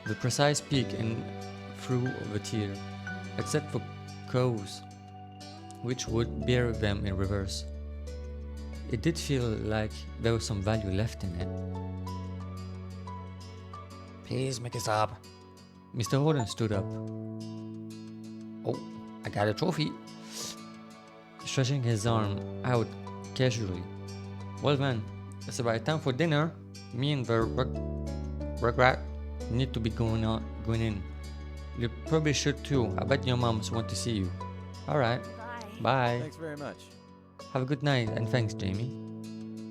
The precise peak and through of a tear, except for Cove's, which would bear them in reverse. It did feel like there was some value left in it.
Please make it stop.
Mr. Holden stood up,
Oh, I got a trophy.
stretching his arm out casually. Well then, it's about time for dinner. Me and the regret need to be going in. You probably should too. I bet your moms want to see you. Alright,
Bye.
bye.
thanks very much.
Have a good night and thanks, Jamie.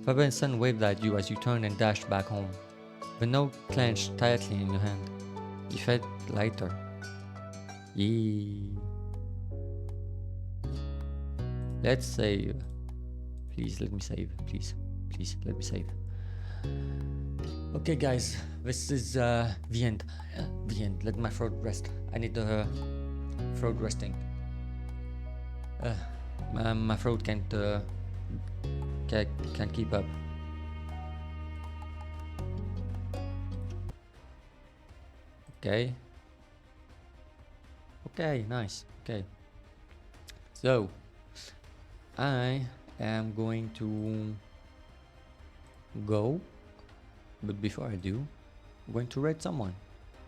Father and son waved at you as you turned and dashed back home. The note clenched tightly in your hand. You felt lighter. Yee. Let's save. Please let me save. Please let me save. Okay, guys, this is the end. The end. Let my throat rest. I need the throat resting. My throat can't keep up. Okay. Okay, nice. Okay. So, I am going to go, but before I do, I'm going to rate someone.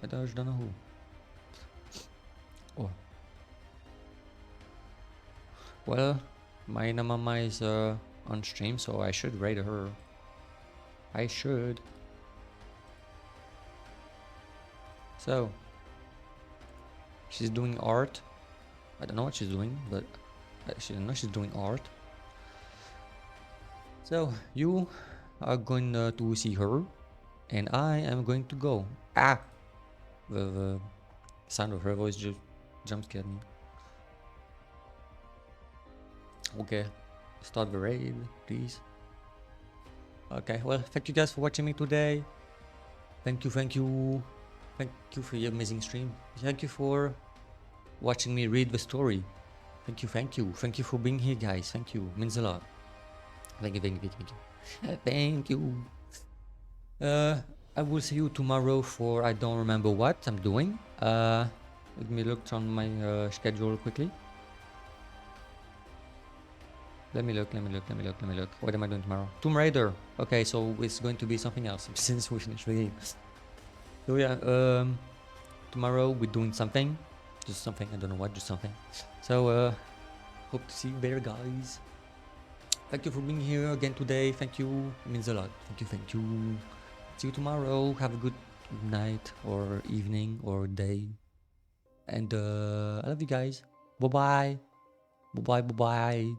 I don't know who. Oh. Well, my mama is on stream, so I should rate her. I should. So, she's doing art. I don't know what she's doing, but I know she's doing art. So, you are going to see her, and I am going to go. Ah! The sound of her voice just jump scared me. Okay, start the raid, please. Okay, well, thank you guys for watching me today. Thank you for your amazing stream. Thank you for watching me read the story. Thank you for being here, guys. Thank you, means a lot. Thank you. I will see you tomorrow for I don't remember what I'm doing. Let me look on my schedule quickly. Let me look. What am I doing tomorrow? Tomb Raider. Okay, so it's going to be something else since we finished the game. So yeah, tomorrow we're doing something. Just something, I don't know what, just something. So hope to see you there, guys. Thank you for being here again today. Thank you, it means a lot. Thank you. See you tomorrow. Have a good night or evening or day. And I love you guys. Bye bye.